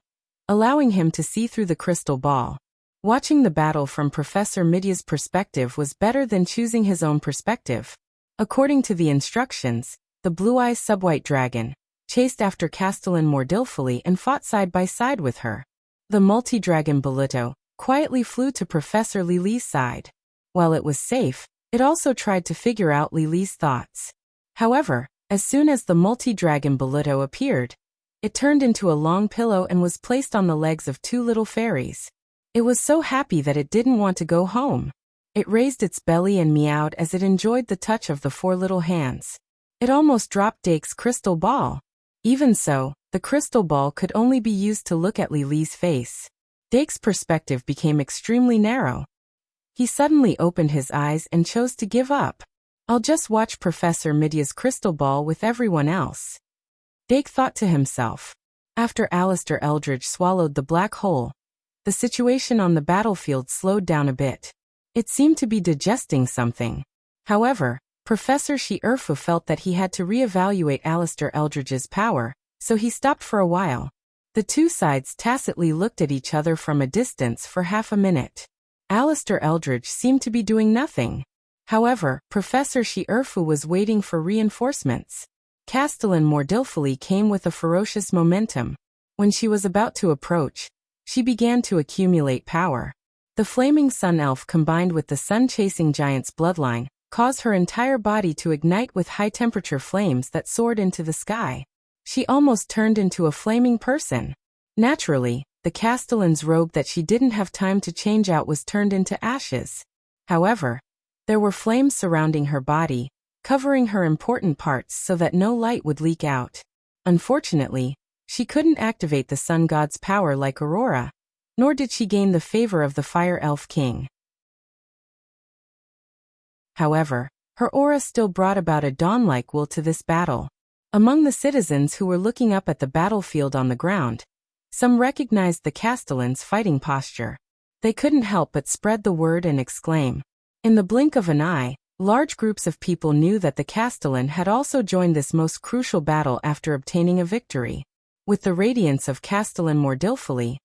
allowing him to see through the crystal ball. Watching the battle from Professor Midya's perspective was better than choosing his own perspective. According to the instructions, the Blue-Eye Subwhite Dragon chased after Castellan Mordilfully and fought side by side with her. The multi-dragon Bolito quietly flew to Professor Lily's side. While it was safe, it also tried to figure out Lily's thoughts. However, as soon as the multi-dragon Bolito appeared, it turned into a long pillow and was placed on the legs of two little fairies. It was so happy that it didn't want to go home. It raised its belly and meowed as it enjoyed the touch of the four little hands. It almost dropped Dake's crystal ball. Even so, the crystal ball could only be used to look at Lily's face. Dake's perspective became extremely narrow. He suddenly opened his eyes and chose to give up. I'll just watch Professor Midya's crystal ball with everyone else. Dake thought to himself. After Alistair Eldridge swallowed the black hole, the situation on the battlefield slowed down a bit. It seemed to be digesting something. However, Professor Shi-Erfu felt that he had to reevaluate Alistair Eldridge's power, so he stopped for a while. The two sides tacitly looked at each other from a distance for half a minute. Alistair Eldridge seemed to be doing nothing. However, Professor Shi-Erfu was waiting for reinforcements. Castellan Mordilfully came with a ferocious momentum. When she was about to approach, she began to accumulate power. The flaming sun elf combined with the sun-chasing giant's bloodline caused her entire body to ignite with high-temperature flames that soared into the sky. She almost turned into a flaming person. Naturally, the Castellan's robe that she didn't have time to change out was turned into ashes. However, there were flames surrounding her body, covering her important parts so that no light would leak out. Unfortunately, she couldn't activate the sun god's power like Aurora, nor did she gain the favor of the Fire Elf King. However, her aura still brought about a dawn-like will to this battle. Among the citizens who were looking up at the battlefield on the ground, some recognized the Castellan's fighting posture. They couldn't help but spread the word and exclaim. In the blink of an eye, large groups of people knew that the Castellan had also joined this most crucial battle after obtaining a victory. With the radiance of Castellan Mordilfully,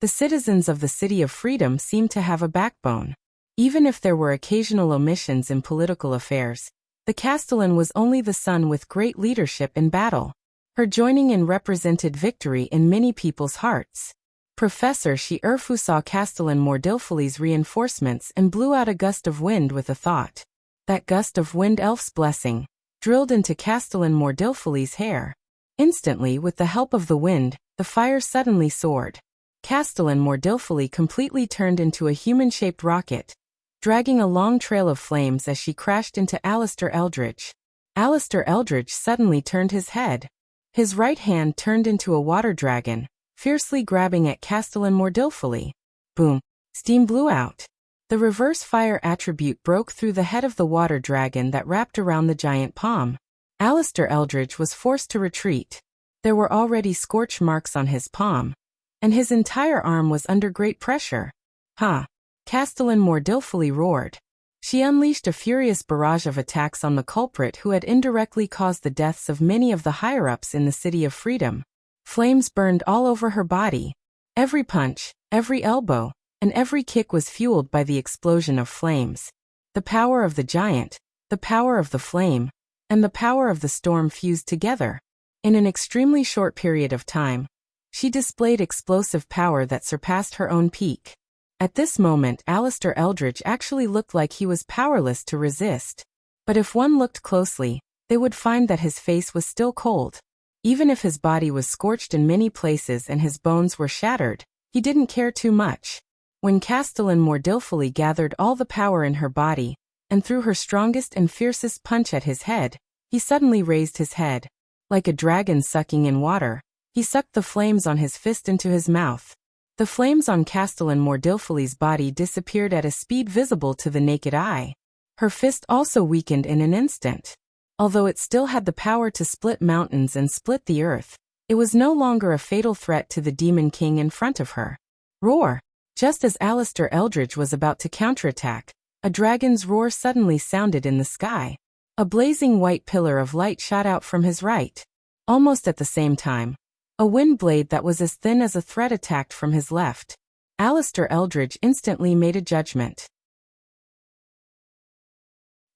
the citizens of the City of Freedom seemed to have a backbone. Even if there were occasional omissions in political affairs, the Castellan was only the son with great leadership in battle. Her joining in represented victory in many people's hearts. Professor Shi-Erfu saw Castellan Mordilfully's reinforcements and blew out a gust of wind with a thought. That gust of wind elf's blessing drilled into Castellan Mordilfully's hair. Instantly, with the help of the wind, the fire suddenly soared. Castellan Mordilfully completely turned into a human-shaped rocket, dragging a long trail of flames as she crashed into Alistair Eldridge. Alistair Eldridge suddenly turned his head. His right hand turned into a water dragon, fiercely grabbing at Castellan Mordilfully. Boom! Steam blew out. The reverse fire attribute broke through the head of the water dragon that wrapped around the giant palm. Alistair Eldridge was forced to retreat. There were already scorch marks on his palm, and his entire arm was under great pressure. Ha! Castellan Mordilfully roared. She unleashed a furious barrage of attacks on the culprit who had indirectly caused the deaths of many of the higher-ups in the City of Freedom. Flames burned all over her body. Every punch, every elbow, and every kick was fueled by the explosion of flames. The power of the giant, the power of the flame, and the power of the storm fused together. In an extremely short period of time, she displayed explosive power that surpassed her own peak. At this moment, Alistair Eldridge actually looked like he was powerless to resist. But if one looked closely, they would find that his face was still cold. Even if his body was scorched in many places and his bones were shattered, he didn't care too much. When Castellan Mordilfully gathered all the power in her body and threw her strongest and fiercest punch at his head, he suddenly raised his head. Like a dragon sucking in water, he sucked the flames on his fist into his mouth. The flames on Castellan Mordilfully's body disappeared at a speed visible to the naked eye. Her fist also weakened in an instant. Although it still had the power to split mountains and split the earth, it was no longer a fatal threat to the Demon King in front of her. Roar! Just as Alistair Eldridge was about to counterattack, a dragon's roar suddenly sounded in the sky. A blazing white pillar of light shot out from his right. Almost at the same time, a wind blade that was as thin as a thread attacked from his left. Alistair Eldridge instantly made a judgment.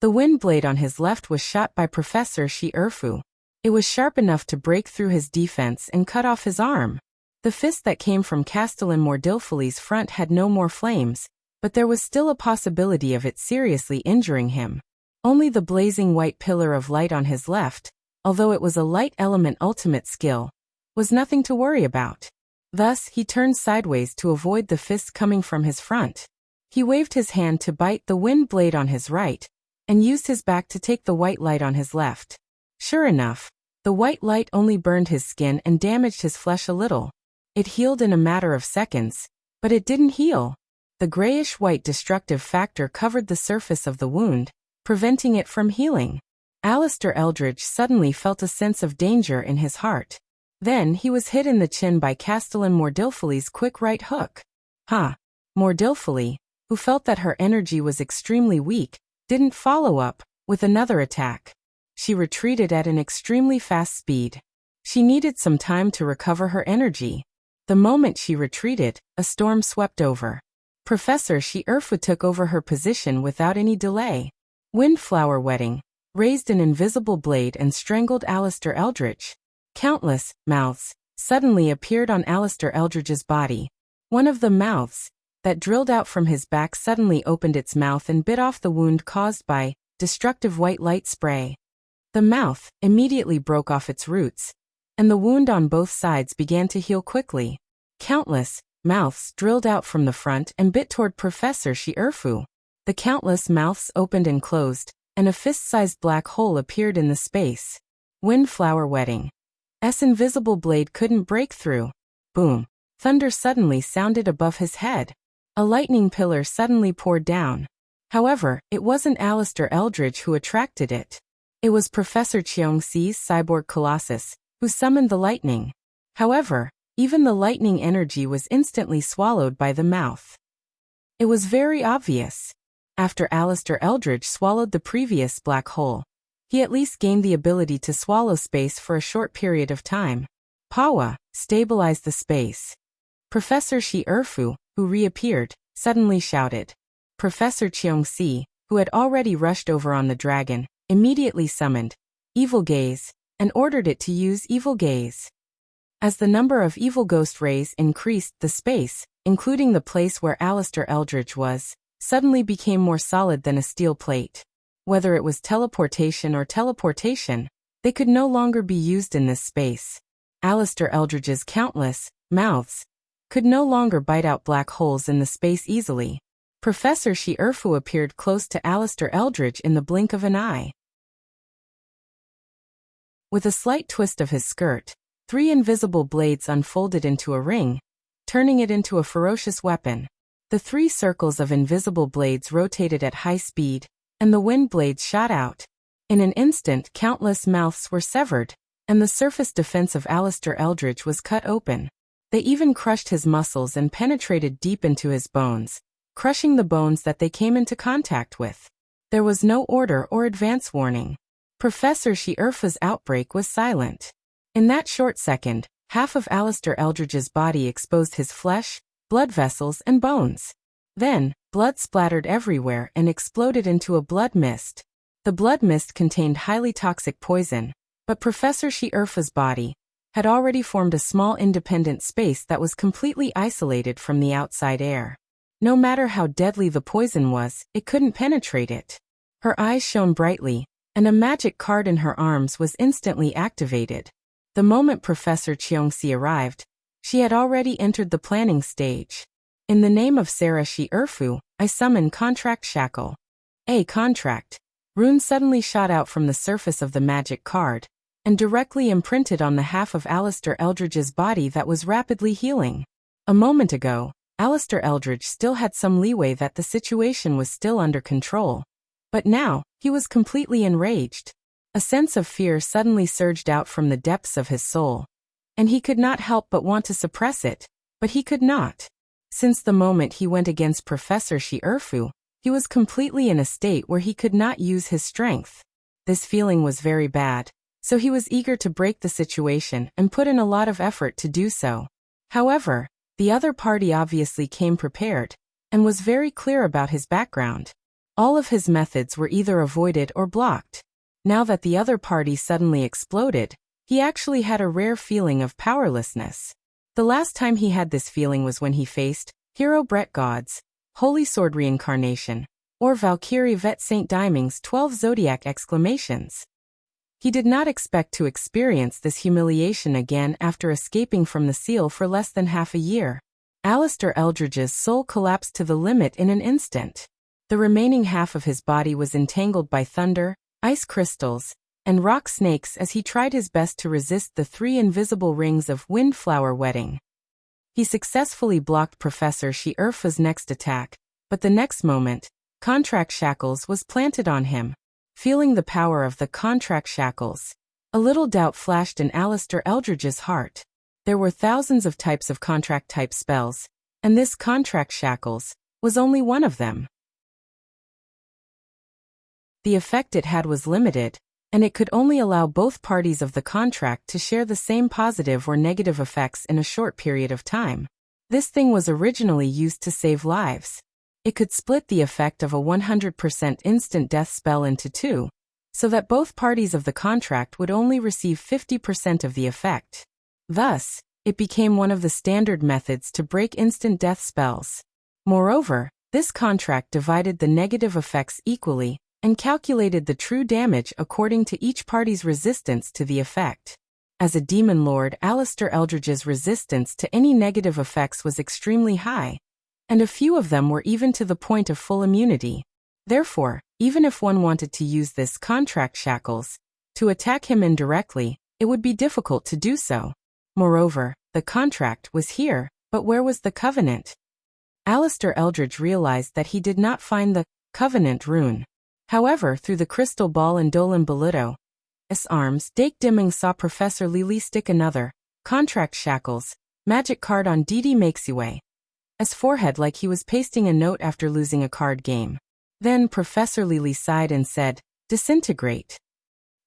The wind blade on his left was shot by Professor Shi-Erfu. It was sharp enough to break through his defense and cut off his arm. The fist that came from Castellan Mordilfoli's front had no more flames, but there was still a possibility of it seriously injuring him. Only the blazing white pillar of light on his left, although it was a light element ultimate skill, was nothing to worry about. Thus, he turned sideways to avoid the fist coming from his front. He waved his hand to bite the wind blade on his right, and used his back to take the white light on his left. Sure enough, the white light only burned his skin and damaged his flesh a little. It healed in a matter of seconds, but it didn't heal. The grayish-white destructive factor covered the surface of the wound, preventing it from healing. Alistair Eldridge suddenly felt a sense of danger in his heart. Then he was hit in the chin by Castellan Mordilfoli's quick right hook. Mordilfoli, who felt that her energy was extremely weak, didn't follow up with another attack. She retreated at an extremely fast speed. She needed some time to recover her energy. The moment she retreated, a storm swept over. Professor Shi-Erfu took over her position without any delay. Windflower Wedding raised an invisible blade and strangled Alistair Eldridge. Countless mouths suddenly appeared on Alistair Eldridge's body. One of the mouths that drilled out from his back suddenly opened its mouth and bit off the wound caused by destructive white light spray. The mouth immediately broke off its roots, and the wound on both sides began to heal quickly. Countless mouths drilled out from the front and bit toward Professor Shi-Erfu. The countless mouths opened and closed, and a fist-sized black hole appeared in the space. Windflower Wedding. Invisible blade couldn't break through. Boom. Thunder suddenly sounded above his head. A lightning pillar suddenly poured down. However, it wasn't Alistair Eldridge who attracted it. It was Professor Cheongsi's cyborg colossus, who summoned the lightning. However, even the lightning energy was instantly swallowed by the mouth. It was very obvious. After Alistair Eldridge swallowed the previous black hole, he at least gained the ability to swallow space for a short period of time. Pawa stabilized the space. Professor Shi-Erfu, who reappeared, suddenly shouted. Professor Cheongsi, who had already rushed over on the dragon, immediately summoned Evil Gaze and ordered it to use Evil Gaze. As the number of evil ghost rays increased, the space, including the place where Alistair Eldridge was, suddenly became more solid than a steel plate. Whether it was teleportation or teleportation, they could no longer be used in this space. Alistair Eldridge's countless mouths could no longer bite out black holes in the space easily. Professor Shi-Erfu appeared close to Alistair Eldridge in the blink of an eye. With a slight twist of his skirt, 3 invisible blades unfolded into a ring, turning it into a ferocious weapon. The 3 circles of invisible blades rotated at high speed, and the wind blades shot out. In an instant, countless mouths were severed, and the surface defense of Alistair Eldridge was cut open. They even crushed his muscles and penetrated deep into his bones, crushing the bones that they came into contact with. There was no order or advance warning. Professor Shi-Erfu's outbreak was silent. In that short second, half of Alistair Eldridge's body exposed his flesh, blood vessels, and bones. Then, blood splattered everywhere and exploded into a blood mist. The blood mist contained highly toxic poison, but Professor Shi-Erfu's body had already formed a small independent space that was completely isolated from the outside air. No matter how deadly the poison was, it couldn't penetrate it. Her eyes shone brightly, and a magic card in her arms was instantly activated. The moment Professor Cheongsi arrived, she had already entered the planning stage. In the name of Sarah Shi-Erfu, I summon Contract Shackle. A contract rune suddenly shot out from the surface of the magic card, and directly imprinted on the half of Alistair Eldridge's body that was rapidly healing. A moment ago, Alistair Eldridge still had some leeway that the situation was still under control. But now, he was completely enraged. A sense of fear suddenly surged out from the depths of his soul, and he could not help but want to suppress it, but he could not. Since the moment he went against Professor Shi-Erfu, he was completely in a state where he could not use his strength. This feeling was very bad, so he was eager to break the situation and put in a lot of effort to do so. However, the other party obviously came prepared and was very clear about his background. All of his methods were either avoided or blocked. Now that the other party suddenly exploded, he actually had a rare feeling of powerlessness. The last time he had this feeling was when he faced Hero Brett God's Holy Sword Reincarnation, or Valkyrie Vet Saint Diming's 12 Zodiac exclamations. He did not expect to experience this humiliation again after escaping from the seal for less than half a year. Alistair Eldridge's soul collapsed to the limit in an instant. The remaining half of his body was entangled by thunder, ice crystals, and rock snakes as he tried his best to resist the 3 invisible rings of Windflower Wedding. He successfully blocked Professor Shirfu's next attack, but the next moment, Contract Shackles was planted on him. Feeling the power of the Contract Shackles, a little doubt flashed in Alistair Eldridge's heart. There were thousands of types of contract-type spells, and this Contract Shackles was only one of them. The effect it had was limited, and it could only allow both parties of the contract to share the same positive or negative effects in a short period of time. This thing was originally used to save lives. It could split the effect of a 100% instant death spell into 2, so that both parties of the contract would only receive 50% of the effect. Thus, it became one of the standard methods to break instant death spells. Moreover, this contract divided the negative effects equally and calculated the true damage according to each party's resistance to the effect. As a demon lord, Alistair Eldridge's resistance to any negative effects was extremely high, and a few of them were even to the point of full immunity. Therefore, even if one wanted to use this Contract Shackles to attack him indirectly, it would be difficult to do so. Moreover, the contract was here, but where was the covenant? Alistair Eldridge realized that he did not find the covenant rune. However, through the crystal ball in Dolan Bolito, arms, Dake Dimming saw Professor Lily stick another Contract Shackles magic card on Didi Makeseaway's forehead like he was pasting a note after losing a card game. Then Professor Lily sighed and said, "Disintegrate."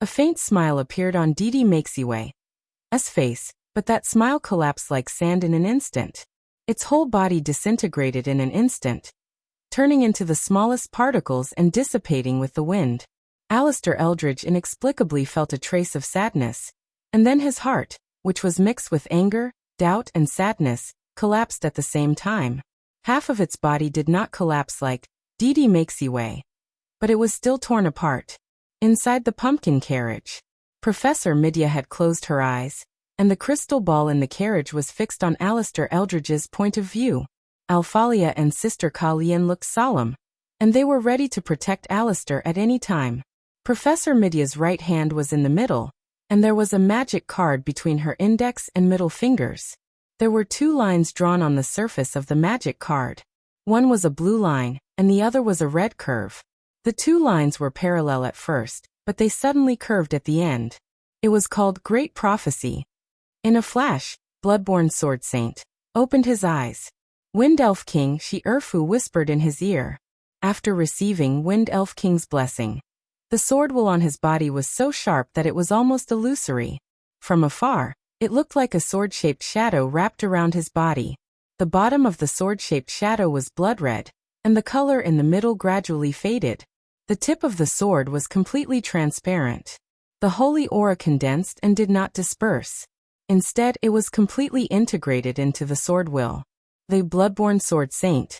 A faint smile appeared on Didi Makeseaway's face, but that smile collapsed like sand in an instant. Its whole body disintegrated in an instant, turning into the smallest particles and dissipating with the wind. Alistair Eldridge inexplicably felt a trace of sadness, and then his heart, which was mixed with anger, doubt and sadness, collapsed at the same time. Half of its body did not collapse like Didi Makeseaway, but it was still torn apart. Inside the pumpkin carriage, Professor Midya had closed her eyes, and the crystal ball in the carriage was fixed on Alistair Eldridge's point of view. Alphalia and Sister Kalian looked solemn, and they were ready to protect Alistair at any time. Professor Midya's right hand was in the middle, and there was a magic card between her index and middle fingers. There were 2 lines drawn on the surface of the magic card. One was a blue line, and the other was a red curve. The 2 lines were parallel at first, but they suddenly curved at the end. It was called Great Prophecy. In a flash, Bloodborne Sword Saint opened his eyes. Wind Elf King Shirfu whispered in his ear. After receiving Wind Elf King's blessing, the sword wool on his body was so sharp that it was almost illusory. From afar, it looked like a sword-shaped shadow wrapped around his body. The bottom of the sword-shaped shadow was blood red, and the color in the middle gradually faded. The tip of the sword was completely transparent. The holy aura condensed and did not disperse. Instead, it was completely integrated into the sword will. The Bloodborne Sword Saint's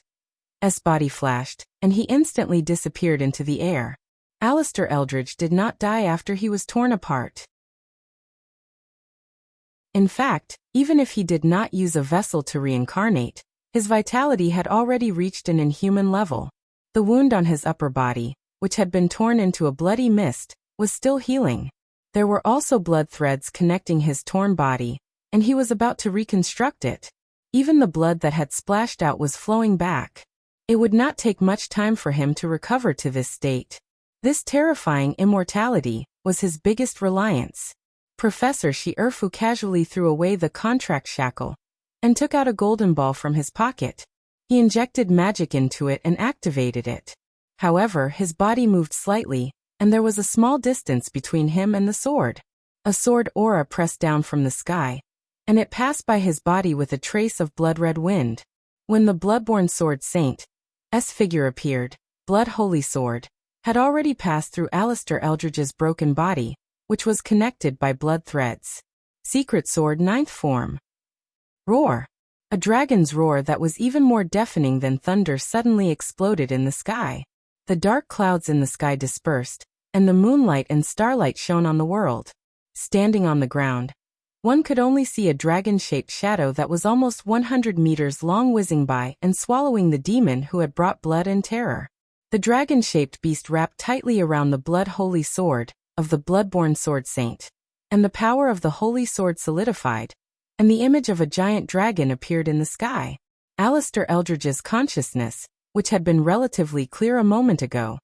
body flashed, and he instantly disappeared into the air. Alistair Eldridge did not die after he was torn apart. In fact, even if he did not use a vessel to reincarnate, his vitality had already reached an inhuman level. The wound on his upper body, which had been torn into a bloody mist, was still healing. There were also blood threads connecting his torn body, and he was about to reconstruct it. Even the blood that had splashed out was flowing back. It would not take much time for him to recover to this state. This terrifying immortality was his biggest reliance. Professor Shirfu casually threw away the contract shackle and took out a golden ball from his pocket. He injected magic into it and activated it. However, his body moved slightly, and there was a small distance between him and the sword. A sword aura pressed down from the sky, and it passed by his body with a trace of blood-red wind. When the bloodborne sword saint's figure appeared, Blood Holy Sword had already passed through Alistair Eldridge's broken body, which was connected by blood threads. Secret Sword Ninth Form. Roar. A dragon's roar that was even more deafening than thunder suddenly exploded in the sky. The dark clouds in the sky dispersed, and the moonlight and starlight shone on the world. Standing on the ground, one could only see a dragon-shaped shadow that was almost 100 meters long whizzing by and swallowing the demon who had brought blood and terror. The dragon-shaped beast wrapped tightly around the Blood Holy Sword of the bloodborne sword saint, and the power of the Holy Sword solidified, and the image of a giant dragon appeared in the sky. Alistair Eldridge's consciousness, which had been relatively clear a moment ago,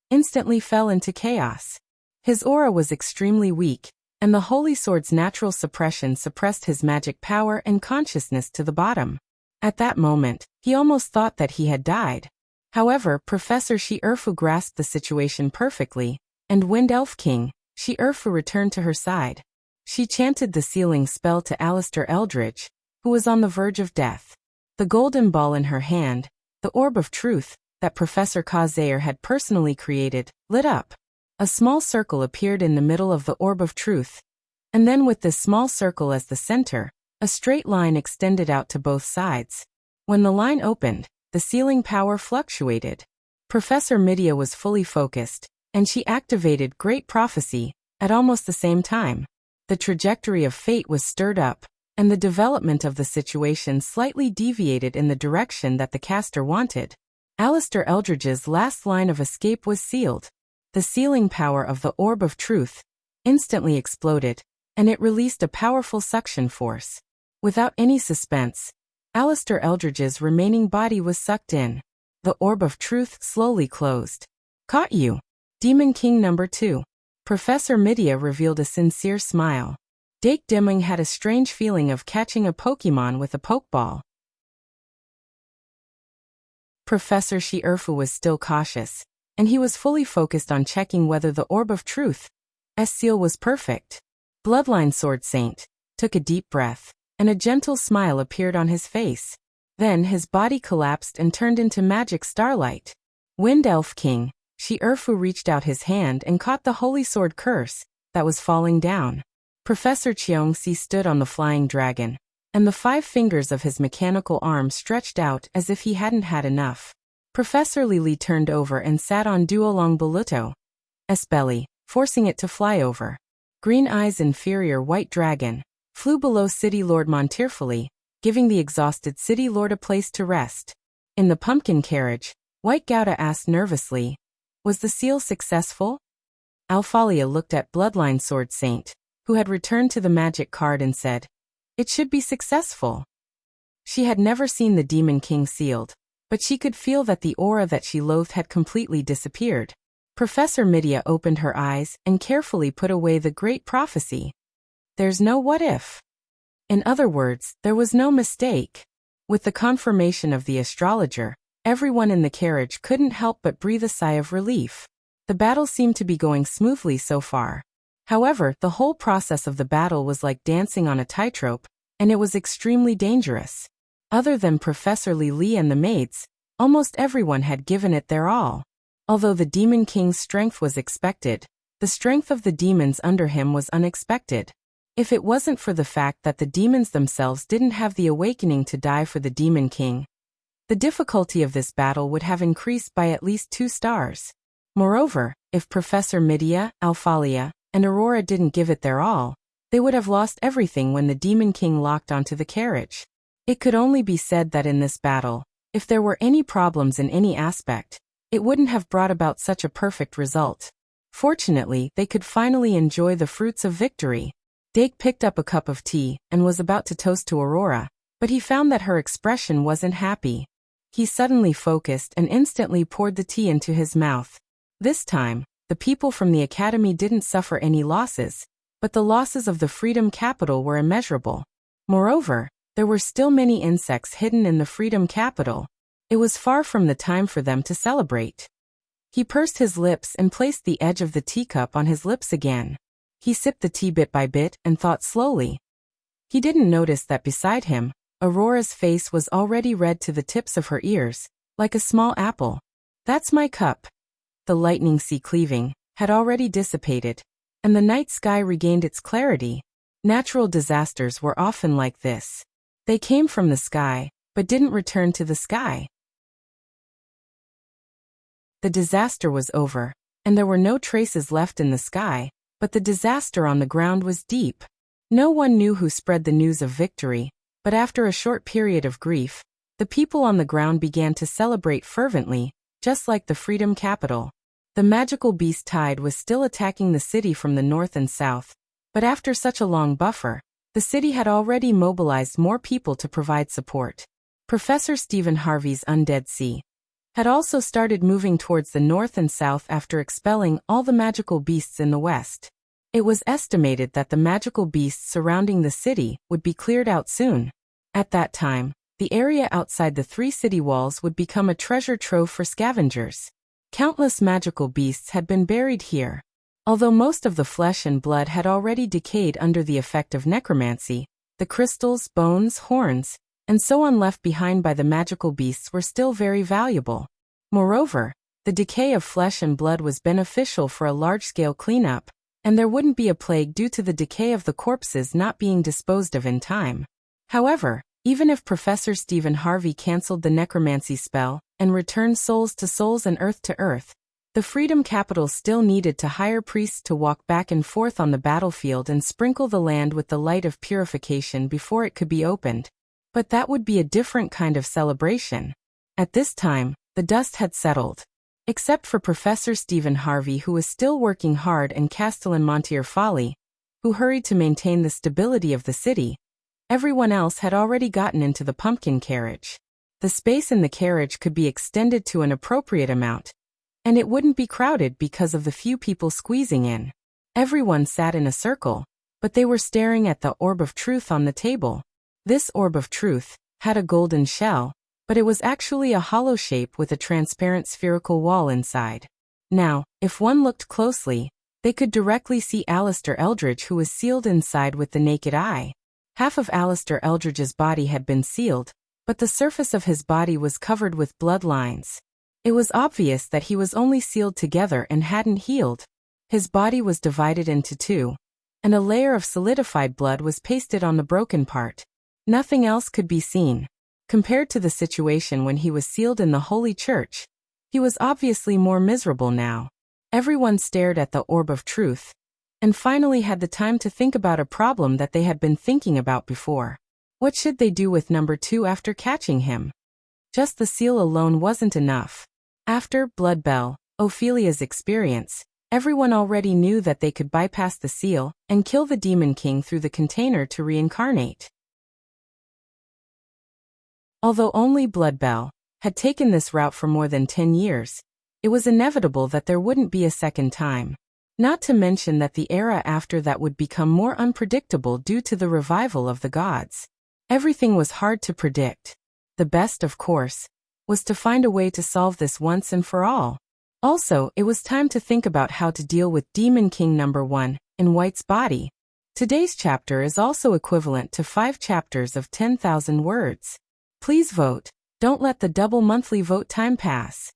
instantly fell into chaos. His aura was extremely weak, and the Holy Sword's natural suppression suppressed his magic power and consciousness to the bottom. At that moment, he almost thought that he had died. However, Professor She-Urfu grasped the situation perfectly, and Wind Elf King, She-Urfu returned to her side. She chanted the sealing spell to Alistair Eldridge, who was on the verge of death. The golden ball in her hand, the orb of truth, that Professor Kazair had personally created, lit up. A small circle appeared in the middle of the orb of truth, and then with this small circle as the center, a straight line extended out to both sides. When the line opened, the sealing power fluctuated. Professor Midia was fully focused, and she activated Great Prophecy at almost the same time. The trajectory of fate was stirred up, and the development of the situation slightly deviated in the direction that the caster wanted. Alistair Eldridge's last line of escape was sealed. The sealing power of the Orb of Truth instantly exploded, and it released a powerful suction force. Without any suspense, Alistair Eldridge's remaining body was sucked in. The Orb of Truth slowly closed. Caught you. Demon King number 2. Professor Midia revealed a sincere smile. Dake Dimming had a strange feeling of catching a Pokemon with a Pokeball. Professor She-Urfu was still cautious, and he was fully focused on checking whether the Orb of Truth's seal was perfect. Bloodline Sword Saint took a deep breath, and a gentle smile appeared on his face. Then his body collapsed and turned into magic starlight. Wind Elf King, She-Urfu reached out his hand and caught the Holy Sword curse that was falling down. Professor Cheongsi stood on the flying dragon, and the 5 fingers of his mechanical arm stretched out as if he hadn't had enough. Professor Lili turned over and sat on Duolong Boluto's belly, forcing it to fly over. Green Eye's inferior white dragon flew below City Lord Montearfully, giving the exhausted City Lord a place to rest. In the pumpkin carriage, White Gouda asked nervously, "Was the seal successful?" Alphalia looked at Bloodline Sword Saint, who had returned to the magic card, and said, "It should be successful." She had never seen the Demon King sealed, but she could feel that the aura that she loathed had completely disappeared. Professor Midia opened her eyes and carefully put away the Great Prophecy. There's no what if. In other words, there was no mistake. With the confirmation of the astrologer, everyone in the carriage couldn't help but breathe a sigh of relief. The battle seemed to be going smoothly so far. However, the whole process of the battle was like dancing on a tightrope, and it was extremely dangerous. Other than Professor Li and the maids, almost everyone had given it their all. Although the Demon King's strength was expected, the strength of the demons under him was unexpected. If it wasn't for the fact that the demons themselves didn't have the awakening to die for the Demon King, the difficulty of this battle would have increased by at least 2 stars. Moreover, if Professor Midia, Alphalia, and Aurora didn't give it their all, they would have lost everything when the Demon King locked onto the carriage. It could only be said that in this battle, if there were any problems in any aspect, it wouldn't have brought about such a perfect result. Fortunately, they could finally enjoy the fruits of victory. Dake picked up a cup of tea and was about to toast to Aurora, but he found that her expression wasn't happy. He suddenly focused and instantly poured the tea into his mouth. This time, the people from the academy didn't suffer any losses, but the losses of the Freedom Capital were immeasurable. Moreover, there were still many insects hidden in the Freedom Capital. It was far from the time for them to celebrate. He pursed his lips and placed the edge of the teacup on his lips again. He sipped the tea bit by bit and thought slowly. He didn't notice that beside him, Aurora's face was already red to the tips of her ears, like a small apple. "That's my cup." The lightning sea cleaving had already dissipated, and the night sky regained its clarity. Natural disasters were often like this. They came from the sky, but didn't return to the sky. The disaster was over, and there were no traces left in the sky, but the disaster on the ground was deep. No one knew who spread the news of victory, but after a short period of grief, the people on the ground began to celebrate fervently, just like the Freedom Capital. The magical beast tide was still attacking the city from the north and south, but after such a long buffer, the city had already mobilized more people to provide support. Professor Stephen Harvey's Undead Sea had also started moving towards the north and south after expelling all the magical beasts in the west. It was estimated that the magical beasts surrounding the city would be cleared out soon. At that time, the area outside the 3 city walls would become a treasure trove for scavengers. Countless magical beasts had been buried here. Although most of the flesh and blood had already decayed under the effect of necromancy, the crystals, bones, horns, and so on left behind by the magical beasts were still very valuable. Moreover, the decay of flesh and blood was beneficial for a large-scale cleanup, and there wouldn't be a plague due to the decay of the corpses not being disposed of in time. However, even if Professor Stephen Harvey cancelled the necromancy spell and returned souls to souls and earth to earth, the Freedom Capital still needed to hire priests to walk back and forth on the battlefield and sprinkle the land with the light of purification before it could be opened. But that would be a different kind of celebration. At this time, the dust had settled. Except for Professor Stephen Harvey, who was still working hard, and Castellan Montefiore, who hurried to maintain the stability of the city, everyone else had already gotten into the pumpkin carriage. The space in the carriage could be extended to an appropriate amount, and it wouldn't be crowded because of the few people squeezing in. Everyone sat in a circle, but they were staring at the orb of truth on the table. This orb of truth had a golden shell, but it was actually a hollow shape with a transparent spherical wall inside. Now, if one looked closely, they could directly see Alistair Eldridge, who was sealed inside with the naked eye. Half of Alistair Eldridge's body had been sealed, but the surface of his body was covered with blood lines. It was obvious that he was only sealed together and hadn't healed. His body was divided into 2, and a layer of solidified blood was pasted on the broken part. Nothing else could be seen. Compared to the situation when he was sealed in the Holy Church, he was obviously more miserable now. Everyone stared at the orb of truth, and finally had the time to think about a problem that they had been thinking about before. What should they do with number 2 after catching him? Just the seal alone wasn't enough. After Bloodbell, Ophelia's experience, everyone already knew that they could bypass the seal and kill the Demon King through the container to reincarnate. Although only Bloodbell had taken this route for more than 10 years, it was inevitable that there wouldn't be a second time. Not to mention that the era after that would become more unpredictable due to the revival of the gods. Everything was hard to predict. The best, of course, was to find a way to solve this once and for all. Also, it was time to think about how to deal with Demon King number 1 in White's body. Today's chapter is also equivalent to 5 chapters of 10,000 words. Please vote. Don't let the double monthly vote time pass.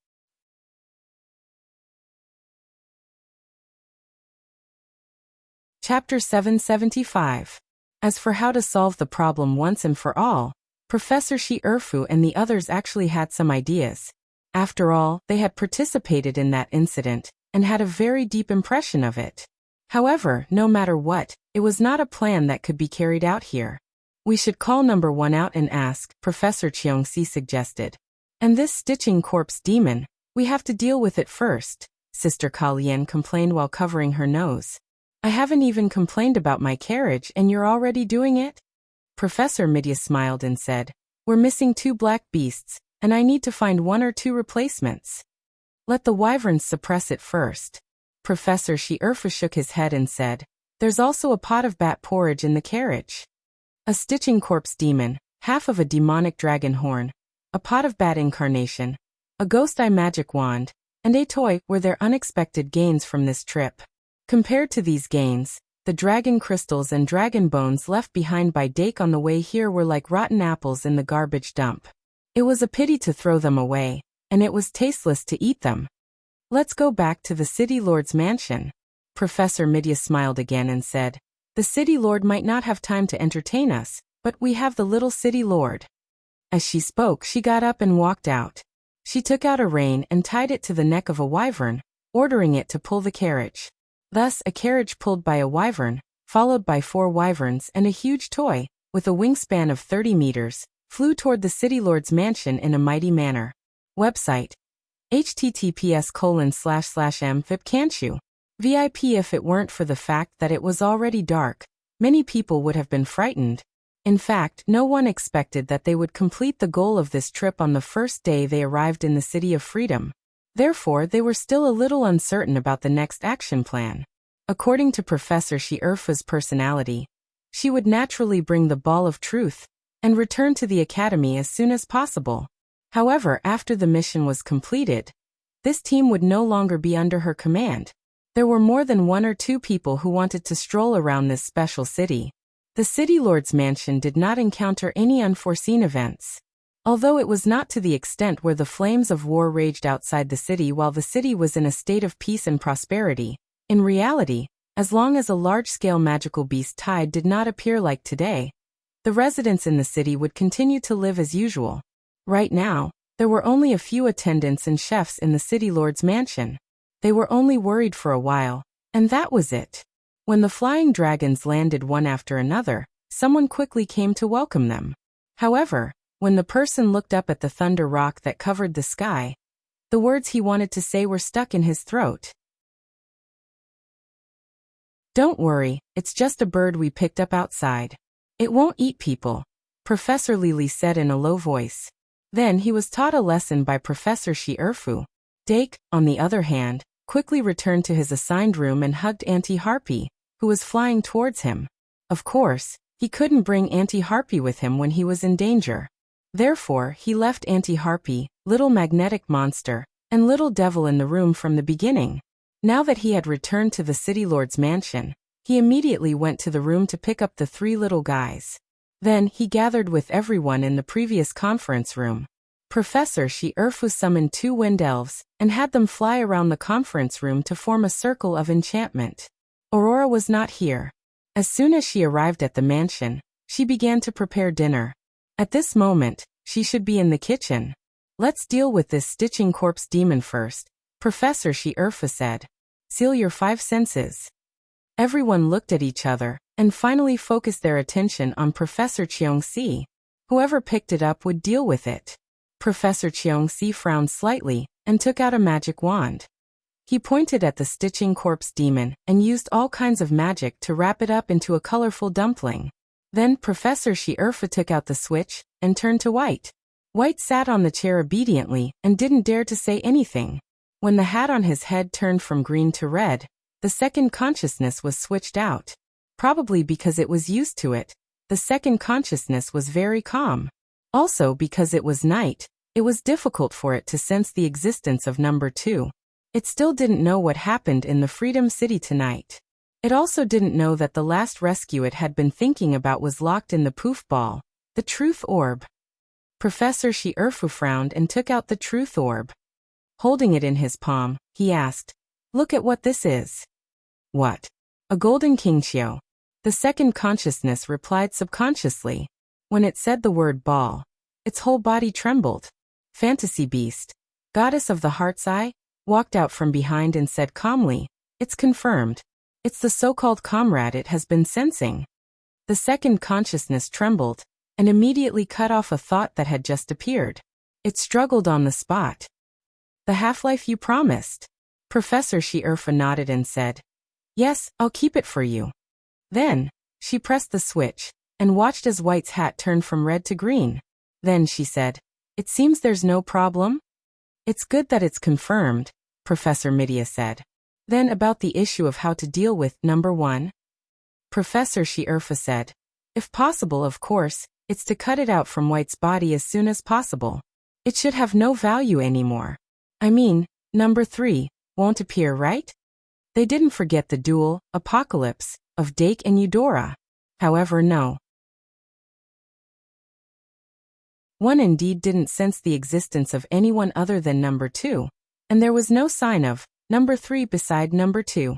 Chapter 775. As for how to solve the problem once and for all, Professor Shi-Erfu and the others actually had some ideas. After all, they had participated in that incident and had a very deep impression of it. However, no matter what, it was not a plan that could be carried out here. "We should call number 1 out and ask," Professor Cheongsi suggested. "And this stitching corpse demon, we have to deal with it first," Sister Kalien complained while covering her nose. "I haven't even complained about my carriage and you're already doing it?" Professor Midya smiled and said, "We're missing 2 black beasts, and I need to find 1 or 2 replacements. Let the wyverns suppress it first." Professor Shi-Erfu shook his head and said, "There's also a pot of bat porridge in the carriage. A stitching corpse demon, half of a demonic dragon horn, a pot of bat incarnation, a ghost eye magic wand, and a toy were their unexpected gains from this trip. Compared to these gains, The dragon crystals and dragon bones left behind by Dake on the way here were like rotten apples in the garbage dump. It was a pity to throw them away, and it was tasteless to eat them. Let's go back to the City Lord's mansion. Professor Midya smiled again and said, the City Lord might not have time to entertain us, but we have the little City Lord. As she spoke, she got up and walked out. She took out a rein and tied it to the neck of a wyvern, ordering it to pull the carriage. Thus, a carriage pulled by a wyvern, followed by 4 wyverns and a huge toy, with a wingspan of 30 meters, flew toward the City Lord's mansion in a mighty manner. Website: https://mvip. VIP. If it weren't for the fact that it was already dark, many people would have been frightened. In fact, no one expected that they would complete the goal of this trip on the first day they arrived in the City of Freedom. Therefore, they were still a little uncertain about the next action plan. According to Professor Shirfu's personality, she would naturally bring the ball of truth and return to the academy as soon as possible. However, after the mission was completed, this team would no longer be under her command. There were more than 1 or 2 people who wanted to stroll around this special city. The City Lord's mansion did not encounter any unforeseen events. Although it was not to the extent where the flames of war raged outside the city while the city was in a state of peace and prosperity, in reality, as long as a large-scale magical beast tide did not appear like today, the residents in the city would continue to live as usual. Right now, there were only a few attendants and chefs in the City Lord's mansion. They were only worried for a while, and that was it. When the flying dragons landed one after another, someone quickly came to welcome them. However, when the person looked up at the thunder rock that covered the sky, the words he wanted to say were stuck in his throat. Don't worry, it's just a bird we picked up outside. It won't eat people, Professor Lily said in a low voice. Then he was taught a lesson by Professor Shirfu. Dake, on the other hand, quickly returned to his assigned room and hugged Auntie Harpy, who was flying towards him. Of course, he couldn't bring Auntie Harpy with him when he was in danger. Therefore, he left Auntie Harpy, Little Magnetic Monster, and Little Devil in the room from the beginning. Now that he had returned to the City Lord's mansion, he immediately went to the room to pick up the 3 little guys. Then, he gathered with everyone in the previous conference room. Professor Shirfu summoned 2 wind elves and had them fly around the conference room to form a circle of enchantment. Aurora was not here. As soon as she arrived at the mansion, she began to prepare dinner. At this moment, she should be in the kitchen. Let's deal with this stitching corpse demon first, Professor Shirfu said. Seal your 5 senses. Everyone looked at each other and finally focused their attention on Professor Cheongsi. Whoever picked it up would deal with it. Professor Cheongsi frowned slightly and took out a magic wand. He pointed at the stitching corpse demon and used all kinds of magic to wrap it up into a colorful dumpling. Then Professor Shirfu took out the switch and turned to White. White sat on the chair obediently and didn't dare to say anything. When the hat on his head turned from green to red, the second consciousness was switched out. Probably because it was used to it, the second consciousness was very calm. Also because it was night, it was difficult for it to sense the existence of number 2. It still didn't know what happened in the Freedom City tonight. It also didn't know that the last rescue it had been thinking about was locked in the poof ball, the truth orb. Professor Shirfu frowned and took out the truth orb. Holding it in his palm, he asked, "Look at what this is." "What?" "A golden kingshio." The second consciousness replied subconsciously. When it said the word ball, its whole body trembled. Fantasy Beast, goddess of the heart's eye, walked out from behind and said calmly, "It's confirmed. It's the so-called comrade it has been sensing." The second consciousness trembled and immediately cut off a thought that had just appeared. It struggled on the spot. "The half-life you promised." Professor Shirfu nodded and said, "Yes, I'll keep it for you." Then, she pressed the switch and watched as White's hat turned from red to green. Then she said, "It seems there's no problem?" "It's good that it's confirmed," Professor Midya said. "Then about the issue of how to deal with number 1?" Professor Shirfu said, "If possible, of course, it's to cut it out from White's body as soon as possible. It should have no value anymore. I mean, number 3 won't appear, right?" They didn't forget the duel, apocalypse, of Dake and Eudora. However, no one indeed didn't sense the existence of anyone other than number 2, and there was no sign of number 3 beside number 2.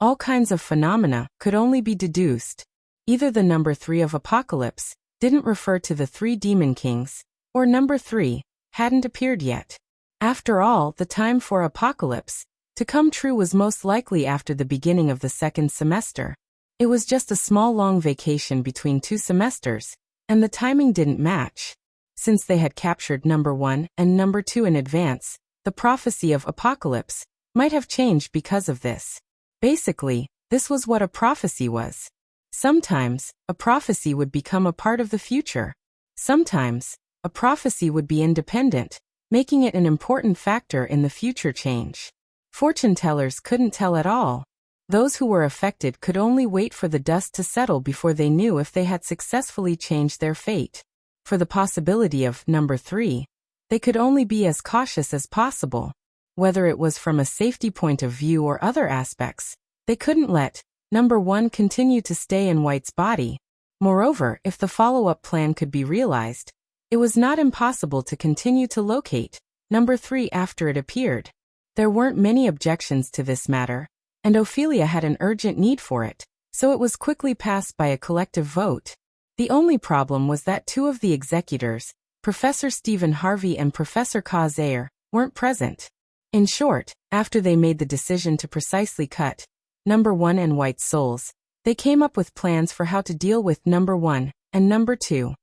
All kinds of phenomena could only be deduced. Either the number 3 of Apocalypse didn't refer to the 3 demon kings, or number 3 hadn't appeared yet. After all, the time for Apocalypse to come true was most likely after the beginning of the second semester. It was just a small long vacation between 2 semesters, and the timing didn't match. Since they had captured number 1 and number 2 in advance, the prophecy of Apocalypse might have changed because of this. Basically, this was what a prophecy was. Sometimes, a prophecy would become a part of the future. Sometimes, a prophecy would be independent, making it an important factor in the future change. Fortune tellers couldn't tell at all. Those who were affected could only wait for the dust to settle before they knew if they had successfully changed their fate. For the possibility of number 3, they could only be as cautious as possible. Whether it was from a safety point of view or other aspects, they couldn't let number 1 continue to stay in White's body. Moreover, if the follow-up plan could be realized, it was not impossible to continue to locate number 3 after it appeared. There weren't many objections to this matter, and Ophelia had an urgent need for it, so it was quickly passed by a collective vote. The only problem was that 2 of the executors, Professor Stephen Harvey and Professor Causaire, weren't present. In short, after they made the decision to precisely cut number 1 and White's souls, they came up with plans for how to deal with number 1 and number 2.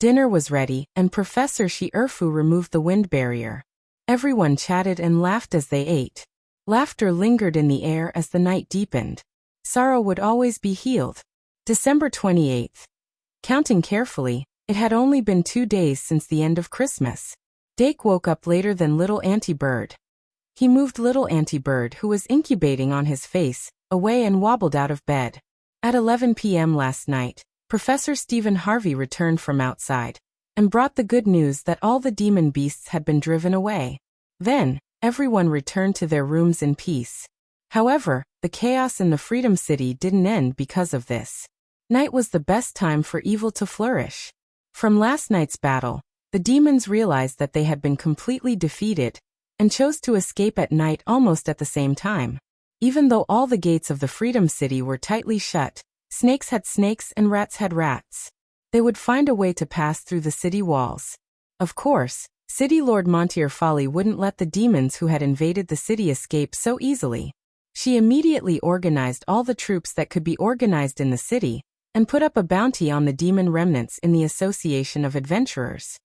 Dinner was ready, and Professor Shierfu removed the wind barrier. Everyone chatted and laughed as they ate. Laughter lingered in the air as the night deepened. Sorrow would always be healed. December 28th. Counting carefully, it had only been 2 days since the end of Christmas. Dake woke up later than little Auntie Bird. He moved little Auntie Bird, who was incubating on his face, away and wobbled out of bed. At 11 p.m. last night, Professor Stephen Harvey returned from outside and brought the good news that all the demon beasts had been driven away. Then, everyone returned to their rooms in peace. However, the chaos in the Freedom City didn't end because of this. Night was the best time for evil to flourish. From last night's battle, the demons realized that they had been completely defeated and chose to escape at night almost at the same time. Even though all the gates of the Freedom City were tightly shut, snakes had snakes and rats had rats. They would find a way to pass through the city walls. Of course, City Lord Montier Folly wouldn't let the demons who had invaded the city escape so easily. She immediately organized all the troops that could be organized in the city and put up a bounty on the demon remnants in the Association of Adventurers.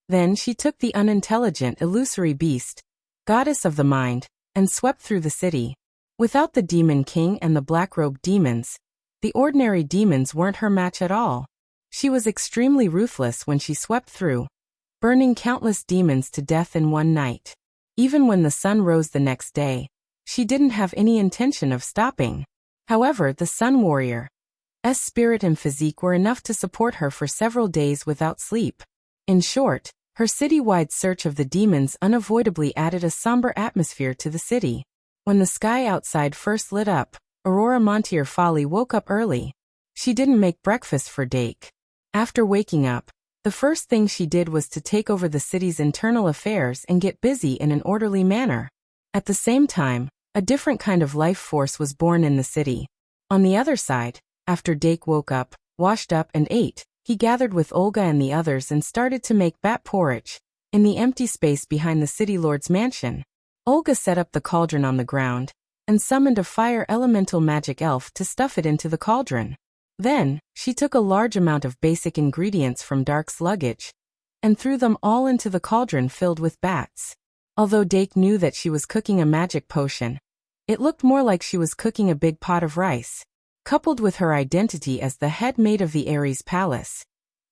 Then she took the unintelligent illusory beast, goddess of the mind, and swept through the city. Without the Demon King and the black-robed demons, the ordinary demons weren't her match at all. She was extremely ruthless when she swept through, burning countless demons to death in one night. Even when the sun rose the next day, she didn't have any intention of stopping. However, the Sun Warrior's spirit and physique were enough to support her for several days without sleep. In short, her city-wide search of the demons unavoidably added a somber atmosphere to the city. When the sky outside first lit up, Aurora Montier Folly woke up early. She didn't make breakfast for Dake. After waking up, the first thing she did was to take over the city's internal affairs and get busy in an orderly manner. At the same time, a different kind of life force was born in the city. On the other side, after Dake woke up, washed up and ate, he gathered with Olga and the others and started to make bat porridge in the empty space behind the city lord's mansion. Olga set up the cauldron on the ground and summoned a fire elemental magic elf to stuff it into the cauldron. Then, she took a large amount of basic ingredients from Dark's luggage and threw them all into the cauldron filled with bats. Although Dake knew that she was cooking a magic potion, it looked more like she was cooking a big pot of rice. Coupled with her identity as the head maid of the Ares Palace,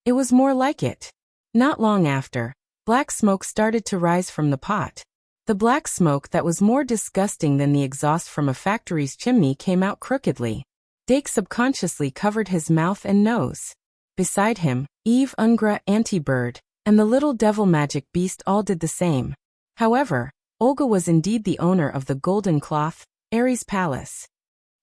it was more like it. Not long after, black smoke started to rise from the pot. The black smoke that was more disgusting than the exhaust from a factory's chimney came out crookedly. Dake subconsciously covered his mouth and nose. Beside him, Eve, Ungra, Auntie Bird, and the little devil magic beast all did the same. However, Olga was indeed the owner of the golden cloth Aries Palace.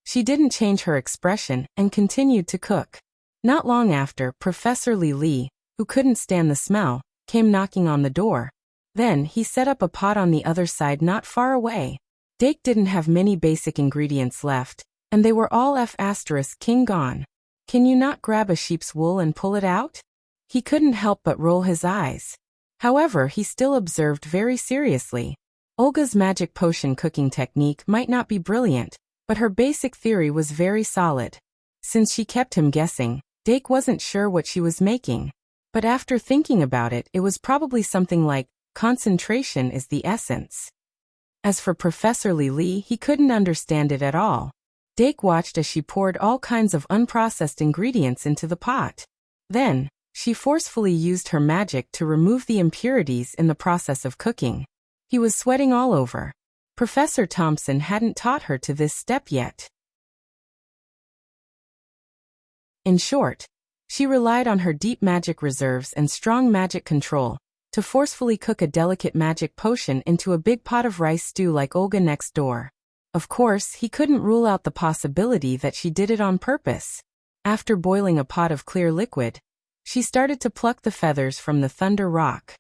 She didn't change her expression and continued to cook. Not long after, Professor Li, who couldn't stand the smell, came knocking on the door. Then, he set up a pot on the other side not far away. Dake didn't have many basic ingredients left, and they were all F*** gone. Can you not grab a sheep's wool and pull it out? He couldn't help but roll his eyes. However, he still observed very seriously. Olga's magic potion cooking technique might not be brilliant, but her basic theory was very solid. Since she kept him guessing, Dake wasn't sure what she was making. But after thinking about it, it was probably something like, concentration is the essence. As for Professor Li, he couldn't understand it at all. Dake watched as she poured all kinds of unprocessed ingredients into the pot. Then, she forcefully used her magic to remove the impurities in the process of cooking. He was sweating all over. Professor Thompson hadn't taught her to this step yet. In short, she relied on her deep magic reserves and strong magic control to forcefully cook a delicate magic potion into a big pot of rice stew like Olga next door. Of course, he couldn't rule out the possibility that she did it on purpose. After boiling a pot of clear liquid, she started to pluck the feathers from the thunder rock.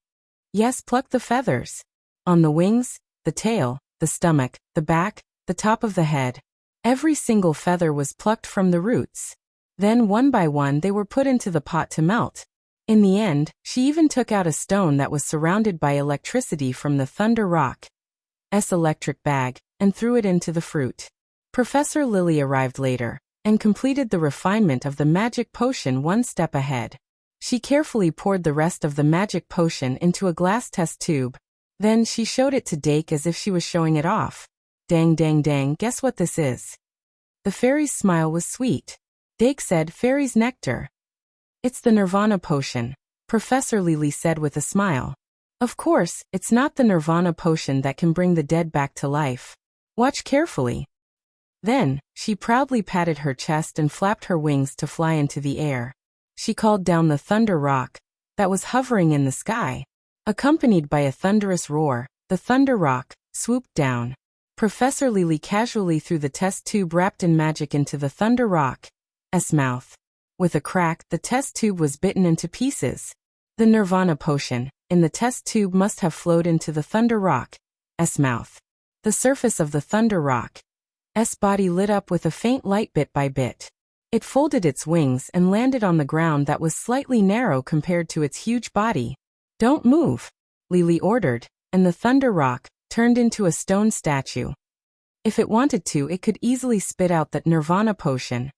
Yes, pluck the feathers. On the wings, the tail, the stomach, the back, the top of the head. Every single feather was plucked from the roots. Then one by one they were put into the pot to melt. In the end, she even took out a stone that was surrounded by electricity from the thunder rock's electric bag, and threw it into the fruit. Professor Lily arrived later, and completed the refinement of the magic potion one step ahead. She carefully poured the rest of the magic potion into a glass test tube. Then she showed it to Dake as if she was showing it off. Dang dang dang, guess what this is? The fairy's smile was sweet. Dake said, fairy's nectar. It's the Nirvana potion, Professor Lily said with a smile. Of course, it's not the Nirvana potion that can bring the dead back to life. Watch carefully. Then, she proudly patted her chest and flapped her wings to fly into the air. She called down the thunder rock that was hovering in the sky. Accompanied by a thunderous roar, the thunder rock swooped down. Professor Lily casually threw the test tube wrapped in magic into the thunder rock's mouth. With a crack, the test tube was bitten into pieces. The Nirvana potion in the test tube must have flowed into the thunder rock's mouth. The surface of the thunder rock's body lit up with a faint light bit by bit. It folded its wings and landed on the ground that was slightly narrow compared to its huge body. Don't move, Lily ordered, and the thunder rock turned into a stone statue. If it wanted to, it could easily spit out that Nirvana potion,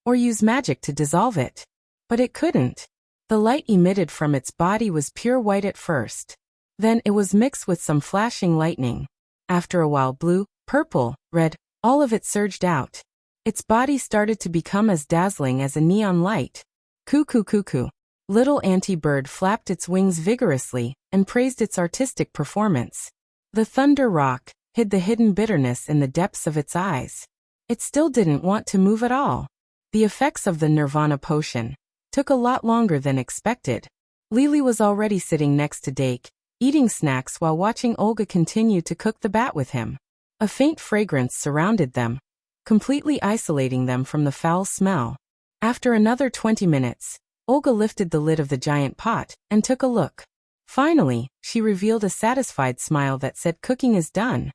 or use magic to dissolve it. But it couldn't. The light emitted from its body was pure white at first. Then it was mixed with some flashing lightning. After a while, blue, purple, red, all of it surged out. Its body started to become as dazzling as a neon light. Cuckoo cuckoo. Little anti-bird flapped its wings vigorously and praised its artistic performance. The thunder rock hid the hidden bitterness in the depths of its eyes. It still didn't want to move at all. The effects of the Nirvana potion took a lot longer than expected. Lily was already sitting next to Dake, eating snacks while watching Olga continue to cook the bat with him. A faint fragrance surrounded them, completely isolating them from the foul smell. After another 20 minutes, Olga lifted the lid of the giant pot and took a look. Finally, she revealed a satisfied smile that said cooking is done.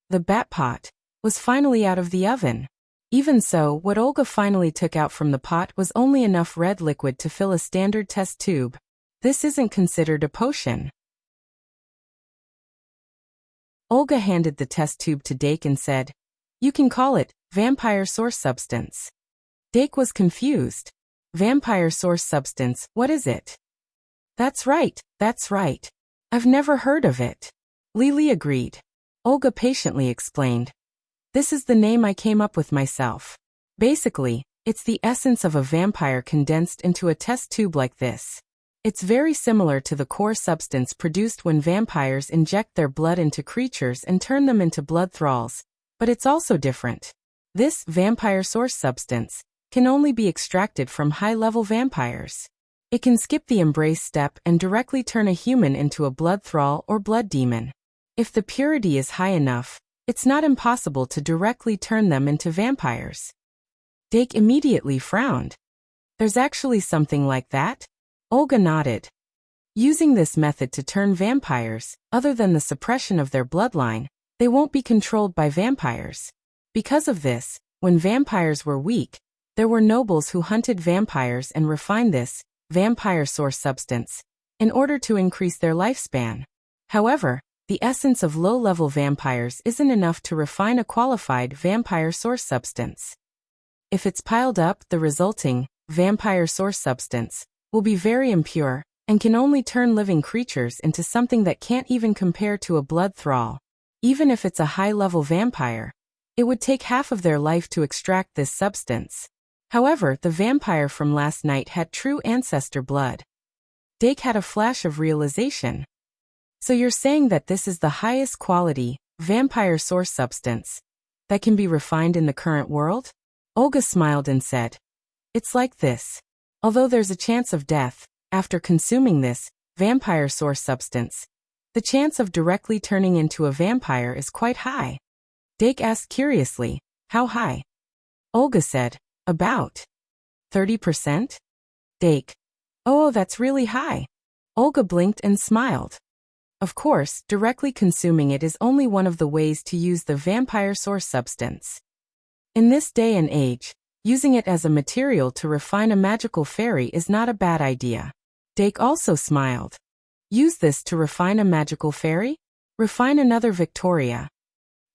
The bat pot was finally out of the oven. Even so, what Olga finally took out from the pot was only enough red liquid to fill a standard test tube. This isn't considered a potion. Olga handed the test tube to Dake and said, "You can call it vampire source substance." Dake was confused. Vampire source substance, what is it? That's right. I've never heard of it. Lily agreed. Olga patiently explained. This is the name I came up with myself. Basically, it's the essence of a vampire condensed into a test tube like this. It's very similar to the core substance produced when vampires inject their blood into creatures and turn them into blood thralls, but it's also different. This vampire source substance can only be extracted from high-level vampires. It can skip the embrace step and directly turn a human into a blood thrall or blood demon. If the purity is high enough, It's not impossible to directly turn them into vampires. Dake immediately frowned. There's actually something like that? Olga nodded. Using this method to turn vampires, other than the suppression of their bloodline, they won't be controlled by vampires. Because of this, when vampires were weak, there were nobles who hunted vampires and refined this vampire source substance in order to increase their lifespan. However, the essence of low-level vampires isn't enough to refine a qualified vampire source substance. If it's piled up, the resulting vampire source substance will be very impure and can only turn living creatures into something that can't even compare to a blood thrall. Even if it's a high-level vampire, it would take half of their life to extract this substance. However, the vampire from last night had true ancestor blood. Dake had a flash of realization. So you're saying that this is the highest quality vampire source substance that can be refined in the current world? Olga smiled and said, "It's like this. Although there's a chance of death after consuming this vampire source substance, the chance of directly turning into a vampire is quite high." Dake asked curiously, "How high?" Olga said, "About 30%? Dake, "Oh, that's really high." Olga blinked and smiled. Of course, directly consuming it is only one of the ways to use the vampire source substance. In this day and age, using it as a material to refine a magical fairy is not a bad idea. Dake also smiled. Use this to refine a magical fairy? Refine another Victoria.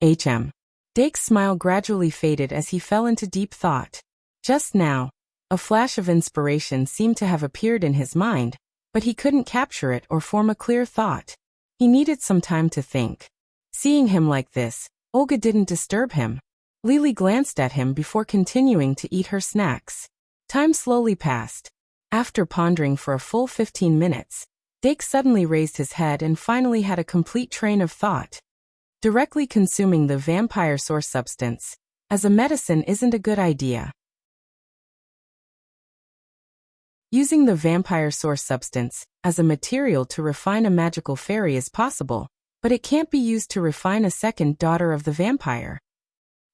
Dake's smile gradually faded as he fell into deep thought. Just now, a flash of inspiration seemed to have appeared in his mind, but he couldn't capture it or form a clear thought. He needed some time to think. Seeing him like this, Olga didn't disturb him. Lily glanced at him before continuing to eat her snacks. Time slowly passed. After pondering for a full 15 minutes, Dake suddenly raised his head and finally had a complete train of thought. Directly consuming the vampire source substance as a medicine isn't a good idea. Using the vampire source substance as a material to refine a magical fairy is possible, but it can't be used to refine a second daughter of the vampire.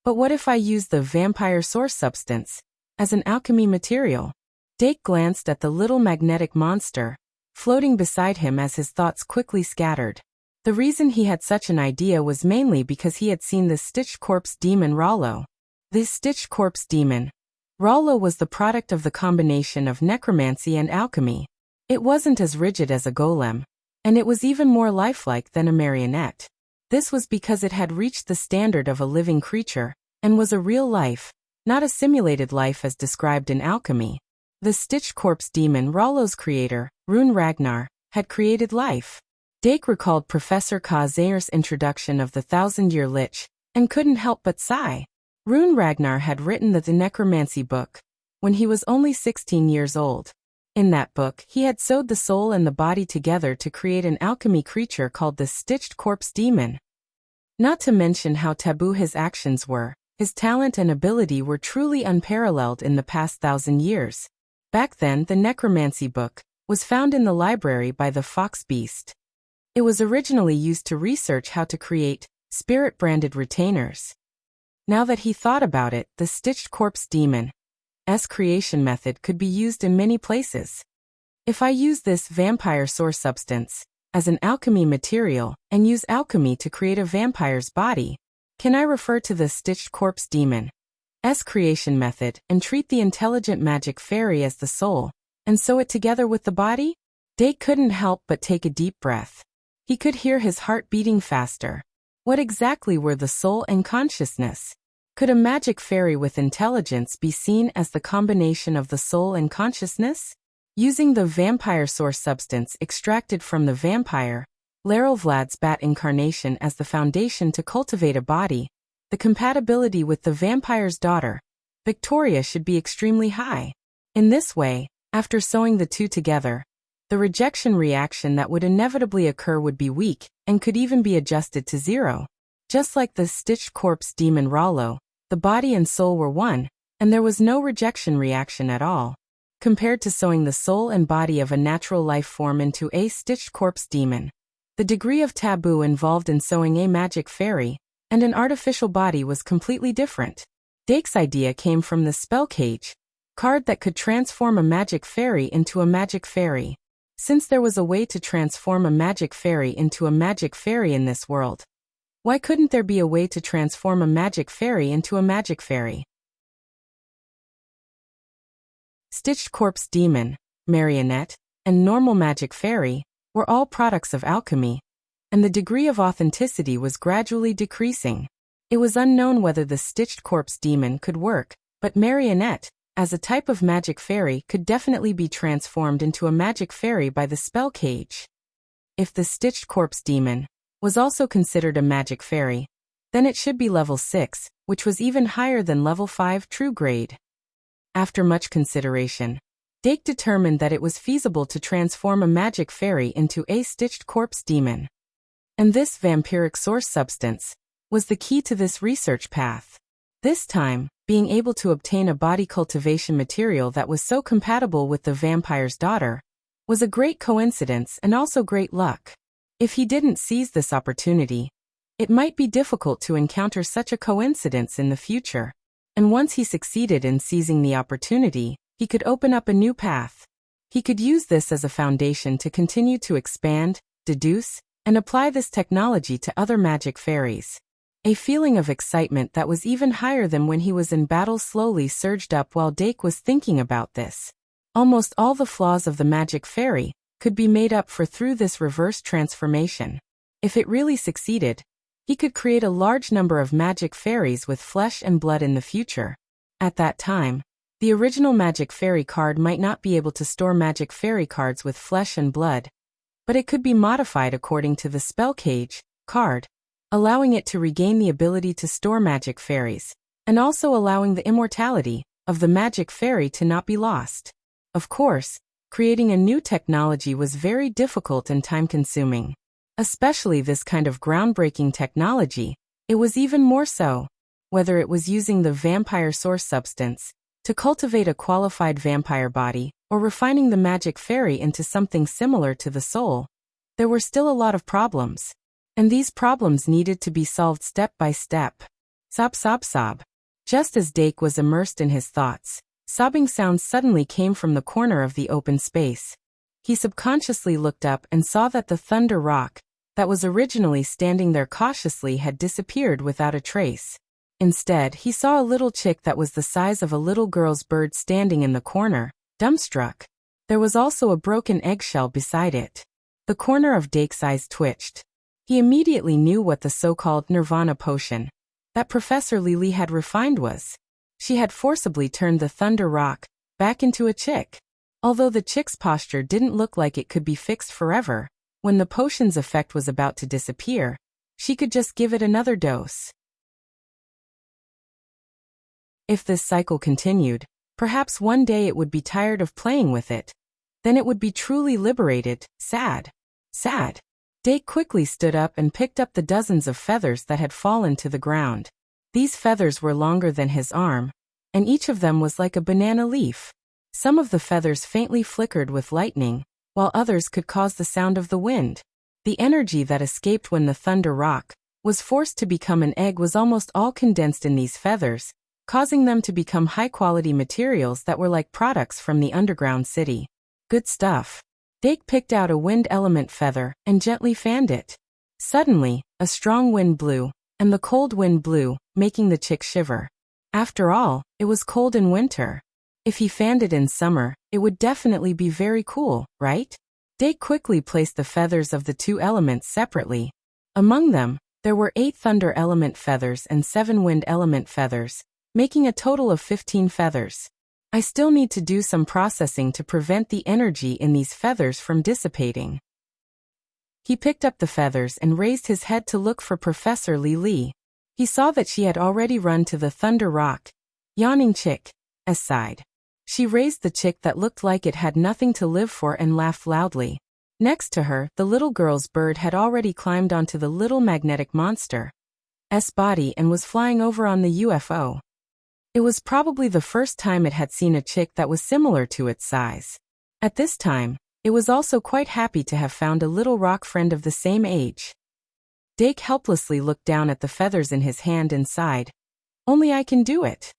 But what if I use the vampire source substance as an alchemy material? Dake glanced at the little magnetic monster floating beside him as his thoughts quickly scattered. The reason he had such an idea was mainly because he had seen the stitched corpse demon Rollo. This stitched corpse demon, Rollo, was the product of the combination of necromancy and alchemy. It wasn't as rigid as a golem, and it was even more lifelike than a marionette. This was because it had reached the standard of a living creature, and was a real life, not a simulated life as described in alchemy. The stitched corpse demon Rollo's creator, Rune Ragnar, had created life. Dake recalled Professor Kazayer's introduction of the Thousand-Year Lich, and couldn't help but sigh. Rune Ragnar had written the Necromancy book when he was only 16 years old. In that book, he had sewed the soul and the body together to create an alchemy creature called the Stitched Corpse Demon. Not to mention how taboo his actions were, his talent and ability were truly unparalleled in the past 1,000 years. Back then, the Necromancy book was found in the library by the Fox Beast. It was originally used to research how to create spirit-branded retainers. Now that he thought about it, the Stitched Corpse Demon's creation method could be used in many places. If I use this vampire source substance as an alchemy material and use alchemy to create a vampire's body, can I refer to the Stitched Corpse Demon's creation method and treat the intelligent magic fairy as the soul, and sew it together with the body? Dake couldn't help but take a deep breath. He could hear his heart beating faster. What exactly were the soul and consciousness? Could a magic fairy with intelligence be seen as the combination of the soul and consciousness? Using the vampire source substance extracted from the vampire, Lerelvlad's bat incarnation as the foundation to cultivate a body, the compatibility with the vampire's daughter, Victoria, should be extremely high. In this way, after sewing the two together, the rejection reaction that would inevitably occur would be weak, and could even be adjusted to zero. Just like the stitched corpse demon Rollo, the body and soul were one, and there was no rejection reaction at all. Compared to sewing the soul and body of a natural life form into a stitched corpse demon, the degree of taboo involved in sewing a magic fairy and an artificial body was completely different. Dake's idea came from the spell cage card that could transform a magic fairy into a magic fairy. Since there was a way to transform a magic fairy into a magic fairy in this world, why couldn't there be a way to transform a magic fairy into a magic fairy? Stitched corpse demon, marionette, and normal magic fairy were all products of alchemy, and the degree of authenticity was gradually decreasing. It was unknown whether the stitched corpse demon could work, but marionette, as a type of magic fairy, could definitely be transformed into a magic fairy by the spell cage. If the stitched corpse demon was also considered a magic fairy, then it should be level 6, which was even higher than level 5 true grade. After much consideration, Dake determined that it was feasible to transform a magic fairy into a stitched corpse demon. And this vampiric source substance was the key to this research path. This time, being able to obtain a body cultivation material that was so compatible with the vampire's daughter was a great coincidence and also great luck. If he didn't seize this opportunity, it might be difficult to encounter such a coincidence in the future. And once he succeeded in seizing the opportunity, he could open up a new path. He could use this as a foundation to continue to expand, deduce, and apply this technology to other magic fairies. A feeling of excitement that was even higher than when he was in battle slowly surged up while Dake was thinking about this. Almost all the flaws of the magic fairy could be made up for through this reverse transformation. If it really succeeded, he could create a large number of magic fairies with flesh and blood in the future. At that time, the original magic fairy card might not be able to store magic fairy cards with flesh and blood, but it could be modified according to the spell cage card, allowing it to regain the ability to store magic fairies, and also allowing the immortality of the magic fairy to not be lost. Of course, creating a new technology was very difficult and time-consuming. Especially this kind of groundbreaking technology, it was even more so. Whether it was using the vampire source substance to cultivate a qualified vampire body, or refining the magic fairy into something similar to the soul, there were still a lot of problems. And these problems needed to be solved step by step. Sob, sob, sob. Just as Dake was immersed in his thoughts, sobbing sounds suddenly came from the corner of the open space. He subconsciously looked up and saw that the thunder rock that was originally standing there cautiously had disappeared without a trace. Instead, he saw a little chick that was the size of a little girl's bird standing in the corner, dumbstruck. There was also a broken eggshell beside it. The corner of Dake's eyes twitched. He immediately knew what the so-called Nirvana potion that Professor Lily had refined was. She had forcibly turned the thunder rock back into a chick. Although the chick's posture didn't look like it could be fixed forever, when the potion's effect was about to disappear, she could just give it another dose. If this cycle continued, perhaps one day it would be tired of playing with it. Then it would be truly liberated. Sad. Sad. Dake quickly stood up and picked up the dozens of feathers that had fallen to the ground. These feathers were longer than his arm, and each of them was like a banana leaf. Some of the feathers faintly flickered with lightning, while others could cause the sound of the wind. The energy that escaped when the thunder rock was forced to become an egg was almost all condensed in these feathers, causing them to become high-quality materials that were like products from the underground city. Good stuff. Dake picked out a wind element feather and gently fanned it. Suddenly, a strong wind blew, and the cold wind blew, making the chick shiver. After all, it was cold in winter. If he fanned it in summer, it would definitely be very cool, right? Dake quickly placed the feathers of the two elements separately. Among them, there were 8 thunder element feathers and 7 wind element feathers, making a total of 15 feathers. I still need to do some processing to prevent the energy in these feathers from dissipating. He picked up the feathers and raised his head to look for Professor Lily. He saw that she had already run to the thunder rock. Yawning chick, sighed. She raised the chick that looked like it had nothing to live for and laughed loudly. Next to her, the little girl's bird had already climbed onto the little magnetic monster's body and was flying over on the UFO. It was probably the first time it had seen a chick that was similar to its size. At this time, it was also quite happy to have found a little rock friend of the same age. Dake helplessly looked down at the feathers in his hand and sighed. Only I can do it.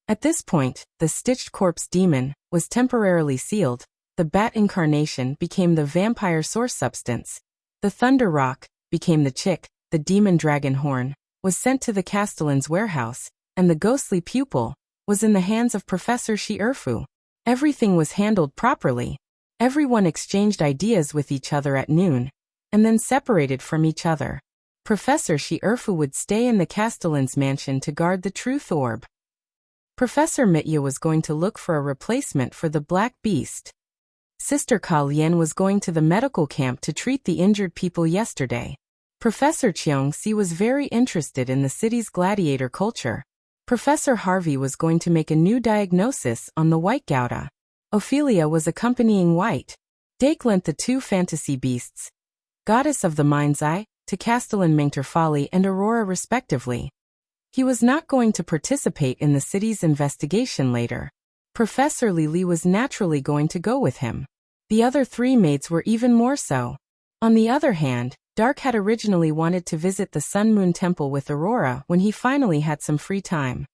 At this point, the stitched corpse demon was temporarily sealed. The bat incarnation became the vampire source substance. The thunder rock became the chick. The demon dragon horn was sent to the castellan's warehouse, and the ghostly pupil was in the hands of Professor Shi-Erfu. Everything was handled properly. Everyone exchanged ideas with each other at noon, and then separated from each other. Professor Shi-Erfu would stay in the castellan's mansion to guard the truth orb. Professor Mitya was going to look for a replacement for the Black Beast. Sister Ka Lian was going to the medical camp to treat the injured people yesterday. Professor Cheong-si was very interested in the city's gladiator culture. Professor Harvey was going to make a new diagnosis on the White Gouda. Ophelia was accompanying White. Dake lent the two fantasy beasts, Goddess of the Mind's Eye, to Castellan Mengterfali and Aurora respectively. He was not going to participate in the city's investigation later. Professor Lili was naturally going to go with him. The other three maids were even more so. On the other hand, Dark had originally wanted to visit the Sun Moon Temple with Aurora when he finally had some free time.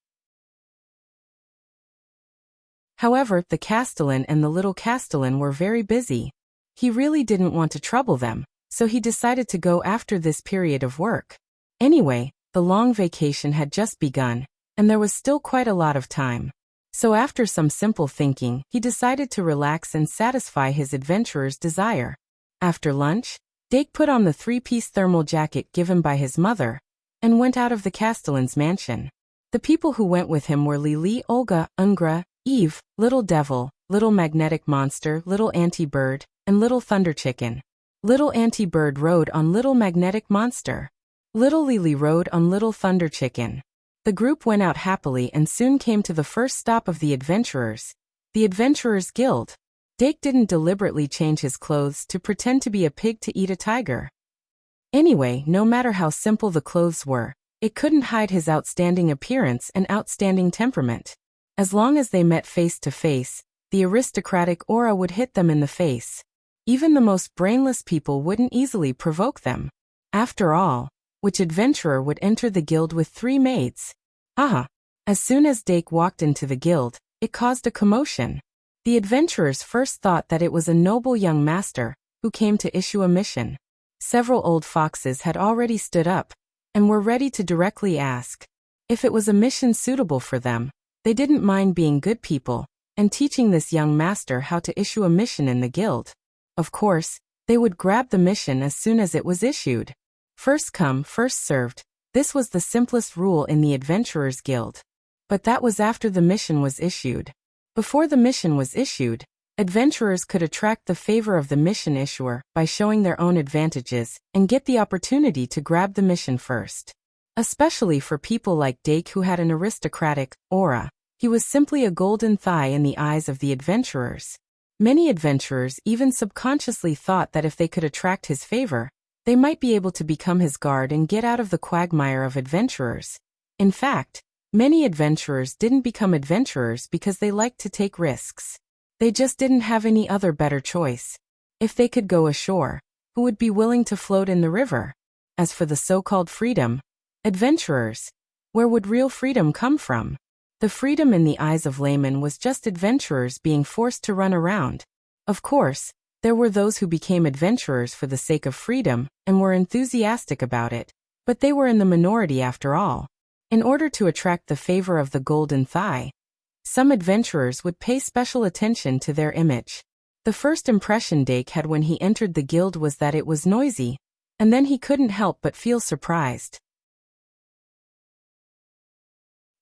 However, the Castellan and the little Castellan were very busy. He really didn't want to trouble them, so he decided to go after this period of work. Anyway, the long vacation had just begun, and there was still quite a lot of time. So after some simple thinking, he decided to relax and satisfy his adventurer's desire. After lunch, Dake put on the three-piece thermal jacket given by his mother, and went out of the Castellan's mansion. The people who went with him were Lili, Olga, Ungra, Eve, Little Devil, Little Magnetic Monster, Little Anti-Bird, and Little Thunder Chicken. Little Anti-Bird rode on Little Magnetic Monster. Little Lili rode on Little Thunder Chicken. The group went out happily and soon came to the first stop of the adventurers, the Adventurers Guild. Dake didn't deliberately change his clothes to pretend to be a pig to eat a tiger. Anyway, no matter how simple the clothes were, it couldn't hide his outstanding appearance and outstanding temperament. As long as they met face to face, the aristocratic aura would hit them in the face. Even the most brainless people wouldn't easily provoke them. After all, which adventurer would enter the guild with three maids? Aha! As soon as Dake walked into the guild, it caused a commotion. The adventurers first thought that it was a noble young master who came to issue a mission. Several old foxes had already stood up and were ready to directly ask if it was a mission suitable for them. They didn't mind being good people and teaching this young master how to issue a mission in the guild. Of course, they would grab the mission as soon as it was issued. First come, first served. This was the simplest rule in the Adventurers Guild. But that was after the mission was issued. Before the mission was issued, adventurers could attract the favor of the mission issuer by showing their own advantages and get the opportunity to grab the mission first. Especially for people like Dake who had an aristocratic aura, he was simply a golden thigh in the eyes of the adventurers. Many adventurers even subconsciously thought that if they could attract his favor, they might be able to become his guard and get out of the quagmire of adventurers. In fact, many adventurers didn't become adventurers because they liked to take risks. They just didn't have any other better choice. If they could go ashore, who would be willing to float in the river? As for the so-called freedom, adventurers, where would real freedom come from? The freedom in the eyes of laymen was just adventurers being forced to run around. Of course, there were those who became adventurers for the sake of freedom and were enthusiastic about it, but they were in the minority after all. In order to attract the favor of the golden thigh, some adventurers would pay special attention to their image. The first impression Dake had when he entered the guild was that it was noisy, and then he couldn't help but feel surprised.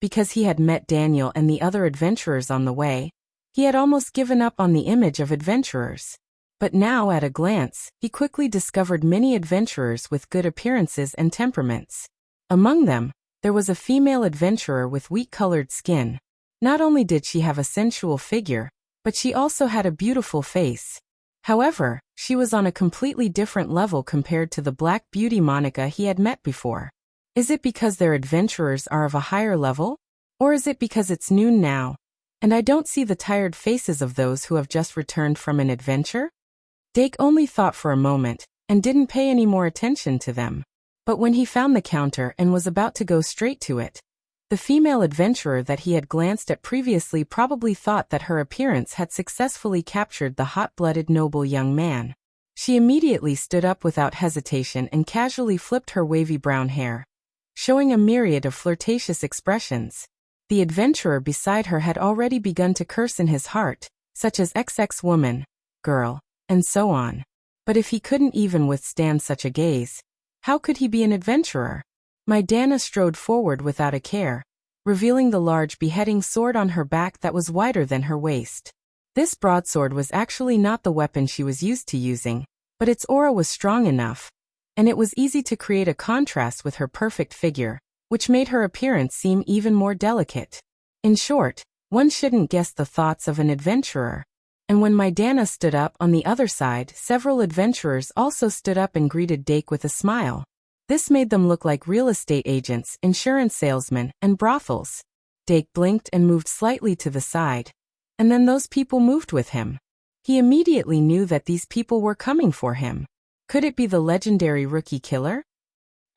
Because he had met Daniel and the other adventurers on the way, he had almost given up on the image of adventurers. But now, at a glance, he quickly discovered many adventurers with good appearances and temperaments. Among them, there was a female adventurer with wheat-colored skin. Not only did she have a sensual figure, but she also had a beautiful face. However, she was on a completely different level compared to the Black Beauty Monica he had met before. Is it because their adventurers are of a higher level? Or is it because it's noon now, and I don't see the tired faces of those who have just returned from an adventure? Dake only thought for a moment, and didn't pay any more attention to them. But when he found the counter and was about to go straight to it, the female adventurer that he had glanced at previously probably thought that her appearance had successfully captured the hot-blooded noble young man. She immediately stood up without hesitation and casually flipped her wavy brown hair, showing a myriad of flirtatious expressions. The adventurer beside her had already begun to curse in his heart, such as XX woman, girl, and so on. But if he couldn't even withstand such a gaze, how could he be an adventurer? My Dana strode forward without a care, revealing the large beheading sword on her back that was wider than her waist. This broadsword was actually not the weapon she was used to using, but its aura was strong enough, and it was easy to create a contrast with her perfect figure, which made her appearance seem even more delicate. In short, one shouldn't guess the thoughts of an adventurer. And when my Dana stood up on the other side, several adventurers also stood up and greeted Dake with a smile. This made them look like real estate agents, insurance salesmen, and brothels. Dake blinked and moved slightly to the side, and then those people moved with him. He immediately knew that these people were coming for him. Could it be the legendary rookie killer?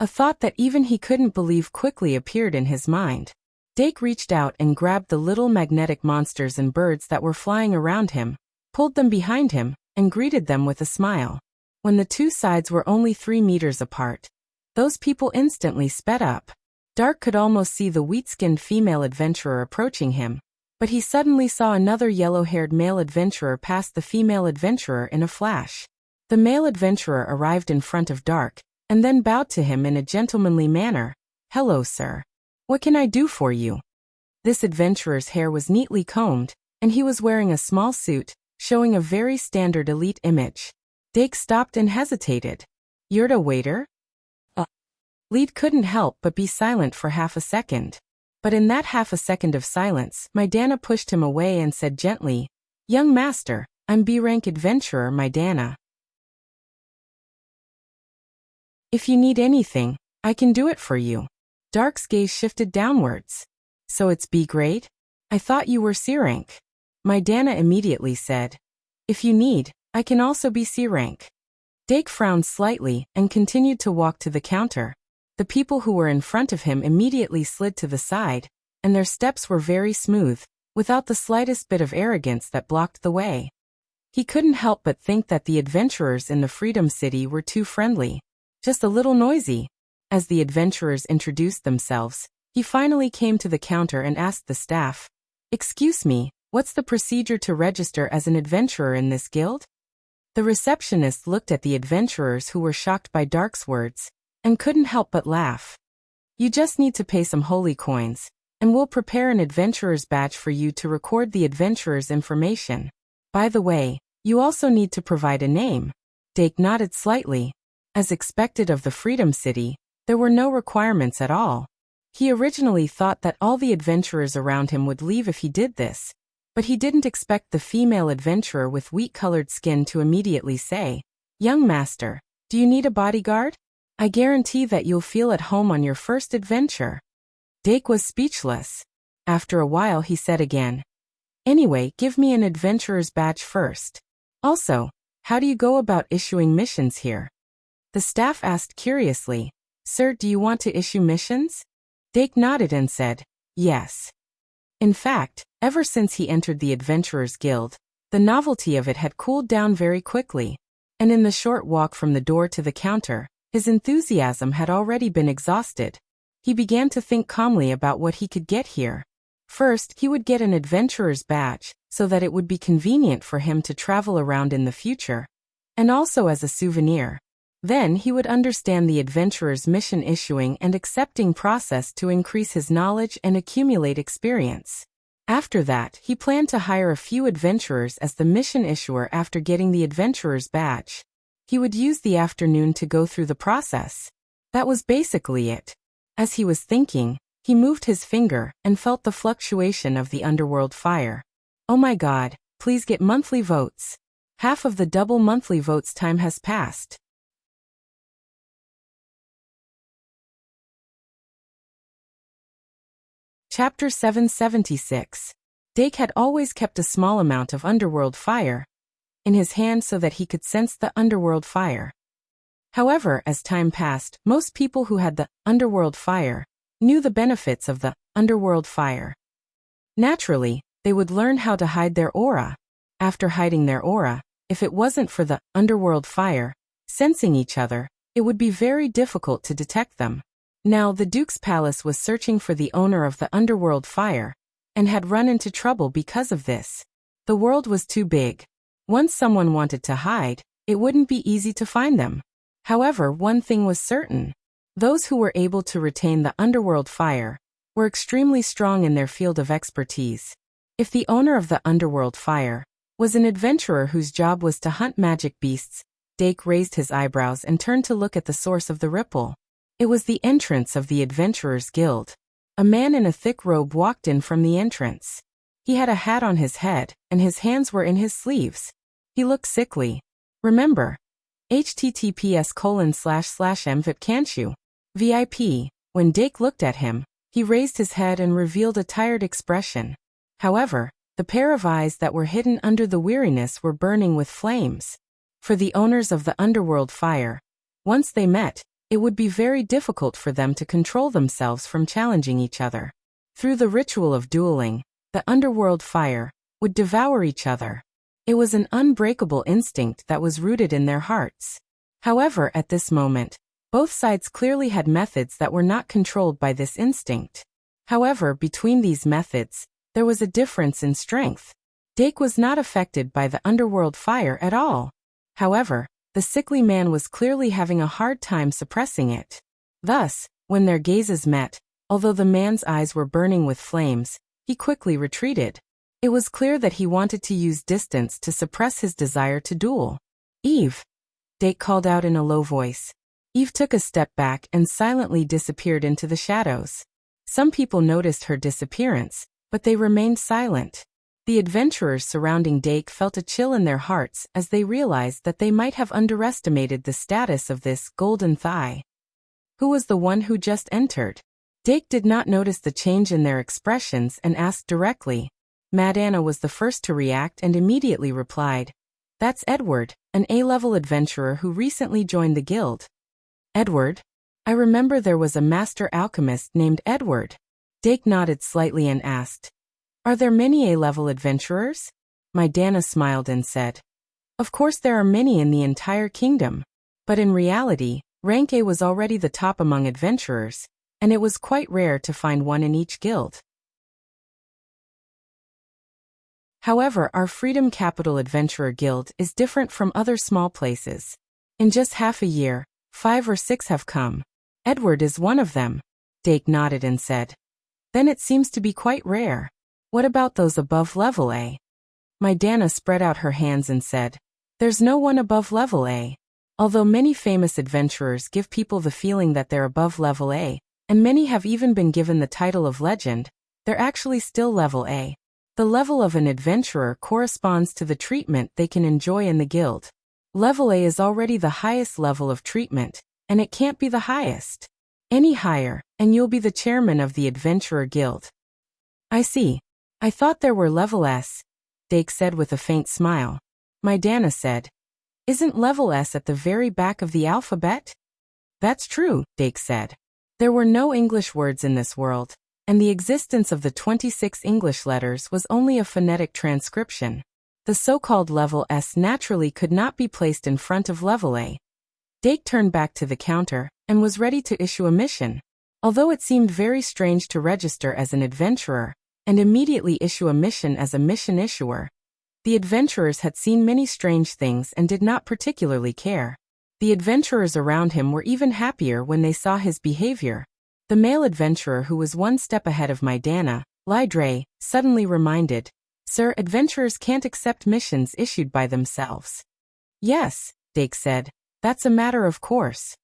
A thought that even he couldn't believe quickly appeared in his mind. Dake reached out and grabbed the little magnetic monsters and birds that were flying around him, pulled them behind him, and greeted them with a smile. When the two sides were only 3 meters apart, those people instantly sped up. Dark could almost see the wheat-skinned female adventurer approaching him, but he suddenly saw another yellow-haired male adventurer pass the female adventurer in a flash. The male adventurer arrived in front of Dark, and then bowed to him in a gentlemanly manner. "Hello, sir. What can I do for you?" This adventurer's hair was neatly combed, and he was wearing a small suit, showing a very standard elite image. Dake stopped and hesitated. "You're the waiter?" Lead couldn't help but be silent for half a second. But in that half a second of silence, my Dana pushed him away and said gently, "Young master, I'm B-rank adventurer my Dana. If you need anything, I can do it for you." Dark's gaze shifted downwards. "So it's B-grade? I thought you were C-rank." My Dana immediately said, "If you need, I can also be C-rank." Dake frowned slightly and continued to walk to the counter. The people who were in front of him immediately slid to the side, and their steps were very smooth, without the slightest bit of arrogance that blocked the way. He couldn't help but think that the adventurers in the Freedom City were too friendly, just a little noisy. As the adventurers introduced themselves, he finally came to the counter and asked the staff, "Excuse me, what's the procedure to register as an adventurer in this guild?" The receptionist looked at the adventurers who were shocked by Dark's words, and couldn't help but laugh. "You just need to pay some holy coins, and we'll prepare an adventurer's badge for you to record the adventurer's information. By the way, you also need to provide a name." Dake nodded slightly. As expected of the Freedom City, there were no requirements at all. He originally thought that all the adventurers around him would leave if he did this, but he didn't expect the female adventurer with wheat-colored skin to immediately say, "Young master, do you need a bodyguard? I guarantee that you'll feel at home on your first adventure." Dake was speechless. After a while he said again, "Anyway, give me an adventurer's badge first. Also, how do you go about issuing missions here?" The staff asked curiously, "Sir, do you want to issue missions?" Dake nodded and said, "Yes." In fact, ever since he entered the Adventurers Guild, the novelty of it had cooled down very quickly, and in the short walk from the door to the counter, his enthusiasm had already been exhausted. He began to think calmly about what he could get here. First, he would get an adventurer's badge, so that it would be convenient for him to travel around in the future, and also as a souvenir. Then he would understand the adventurer's mission issuing and accepting process to increase his knowledge and accumulate experience. After that, he planned to hire a few adventurers as the mission issuer after getting the adventurer's badge. He would use the afternoon to go through the process. That was basically it. As he was thinking, he moved his finger and felt the fluctuation of the underworld fire. "Oh my God, please get monthly votes. Half of the double monthly votes time has passed." Chapter 776. Dake had always kept a small amount of underworld fire in his hand so that he could sense the underworld fire. However, as time passed, most people who had the underworld fire knew the benefits of the underworld fire. Naturally, they would learn how to hide their aura. After hiding their aura, if it wasn't for the underworld fire sensing each other, it would be very difficult to detect them. Now, the Duke's palace was searching for the owner of the underworld fire and had run into trouble because of this. The world was too big. Once someone wanted to hide, it wouldn't be easy to find them. However, one thing was certain. Those who were able to retain the underworld fire were extremely strong in their field of expertise. If the owner of the underworld fire was an adventurer whose job was to hunt magic beasts, Dake raised his eyebrows and turned to look at the source of the ripple. It was the entrance of the Adventurers Guild. A man in a thick robe walked in from the entrance. He had a hat on his head, and his hands were in his sleeves. He looked sickly. Remember, https://mvip can't you? VIP. When Dake looked at him, he raised his head and revealed a tired expression. However, the pair of eyes that were hidden under the weariness were burning with flames. For the owners of the underworld fire, once they met, it would be very difficult for them to control themselves from challenging each other. Through the ritual of dueling, the underworld fire would devour each other. It was an unbreakable instinct that was rooted in their hearts. However, at this moment, both sides clearly had methods that were not controlled by this instinct. However, between these methods, there was a difference in strength. Dake was not affected by the underworld fire at all. However, the sickly man was clearly having a hard time suppressing it. Thus, when their gazes met, although the man's eyes were burning with flames, he quickly retreated. It was clear that he wanted to use distance to suppress his desire to duel. "Eve!" Dake called out in a low voice. Eve took a step back and silently disappeared into the shadows. Some people noticed her disappearance, but they remained silent. The adventurers surrounding Dake felt a chill in their hearts as they realized that they might have underestimated the status of this golden thigh. Who was the one who just entered? Dake did not notice the change in their expressions and asked directly. Mad Anna was the first to react and immediately replied, "That's Edward, an A-level adventurer who recently joined the guild." "Edward? I remember there was a master alchemist named Edward." Dake nodded slightly and asked, "Are there many A-level adventurers?" Mad Anna smiled and said, "Of course there are many in the entire kingdom. But in reality, rank A was already the top among adventurers, and it was quite rare to find one in each guild. However, our Freedom Capital Adventurer Guild is different from other small places. In just half a year, 5 or 6 have come. Edward is one of them." Dake nodded and said, "Then it seems to be quite rare. What about those above level A?" Mad Anna spread out her hands and said, "There's no one above level A. Although many famous adventurers give people the feeling that they're above level A, and many have even been given the title of legend, they're actually still level A. The level of an adventurer corresponds to the treatment they can enjoy in the guild. Level A is already the highest level of treatment, and it can't be the highest. Any higher, and you'll be the chairman of the Adventurer Guild." "I see. I thought there were level S," Dake said with a faint smile. Mad Anna said, "Isn't level S at the very back of the alphabet?" "That's true," Dake said. There were no English words in this world, and the existence of the 26 English letters was only a phonetic transcription. The so-called level S naturally could not be placed in front of level A. Dake turned back to the counter and was ready to issue a mission. Although it seemed very strange to register as an adventurer and immediately issue a mission as a mission issuer, the adventurers had seen many strange things and did not particularly care. The adventurers around him were even happier when they saw his behavior. The male adventurer who was one step ahead of Mad Anna, Lydre, suddenly reminded, "Sir, adventurers can't accept missions issued by themselves." "Yes," Dake said, "that's a matter of course."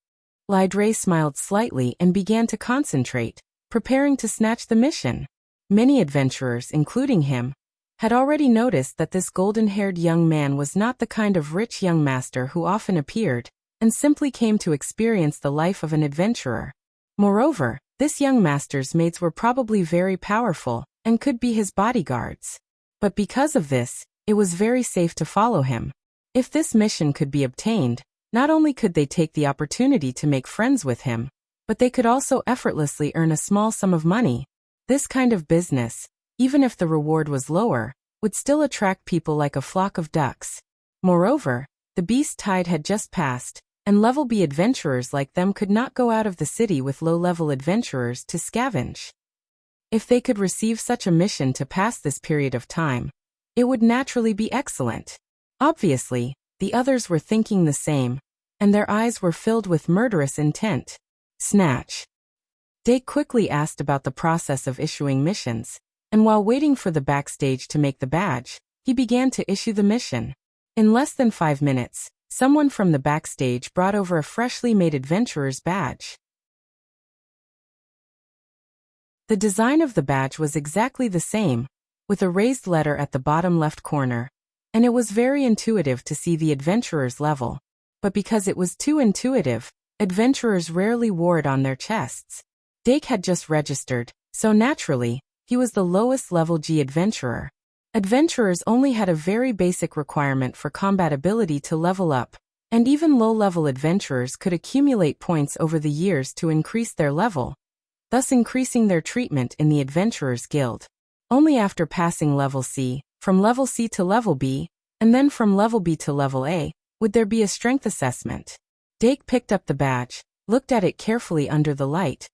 Lydre smiled slightly and began to concentrate, preparing to snatch the mission. Many adventurers, including him, had already noticed that this golden-haired young man was not the kind of rich young master who often appeared, and simply came to experience the life of an adventurer. Moreover, this young master's mates were probably very powerful, and could be his bodyguards. But because of this, it was very safe to follow him. If this mission could be obtained, Not only could they take the opportunity to make friends with him, but they could also effortlessly earn a small sum of money. This kind of business, even if the reward was lower, would still attract people like a flock of ducks. Moreover, the beast tide had just passed, and level B adventurers like them could not go out of the city with low-level adventurers to scavenge. If they could receive such a mission to pass this period of time, it would naturally be excellent. Obviously, the others were thinking the same, and their eyes were filled with murderous intent. Snatch. Dake quickly asked about the process of issuing missions, and while waiting for the backstage to make the badge, he began to issue the mission. In less than 5 minutes, someone from the backstage brought over a freshly made adventurer's badge. The design of the badge was exactly the same, with a raised letter at the bottom left corner, and it was very intuitive to see the adventurer's level. But because it was too intuitive, adventurers rarely wore it on their chests. Dake had just registered, so naturally, he was the lowest level G adventurer. Adventurers only had a very basic requirement for combat ability to level up, and even low-level adventurers could accumulate points over the years to increase their level, thus increasing their treatment in the Adventurers Guild. Only after passing level C, from level C to level B, and then from level B to level A, would there be a strength assessment. Dake picked up the badge, looked at it carefully under the light,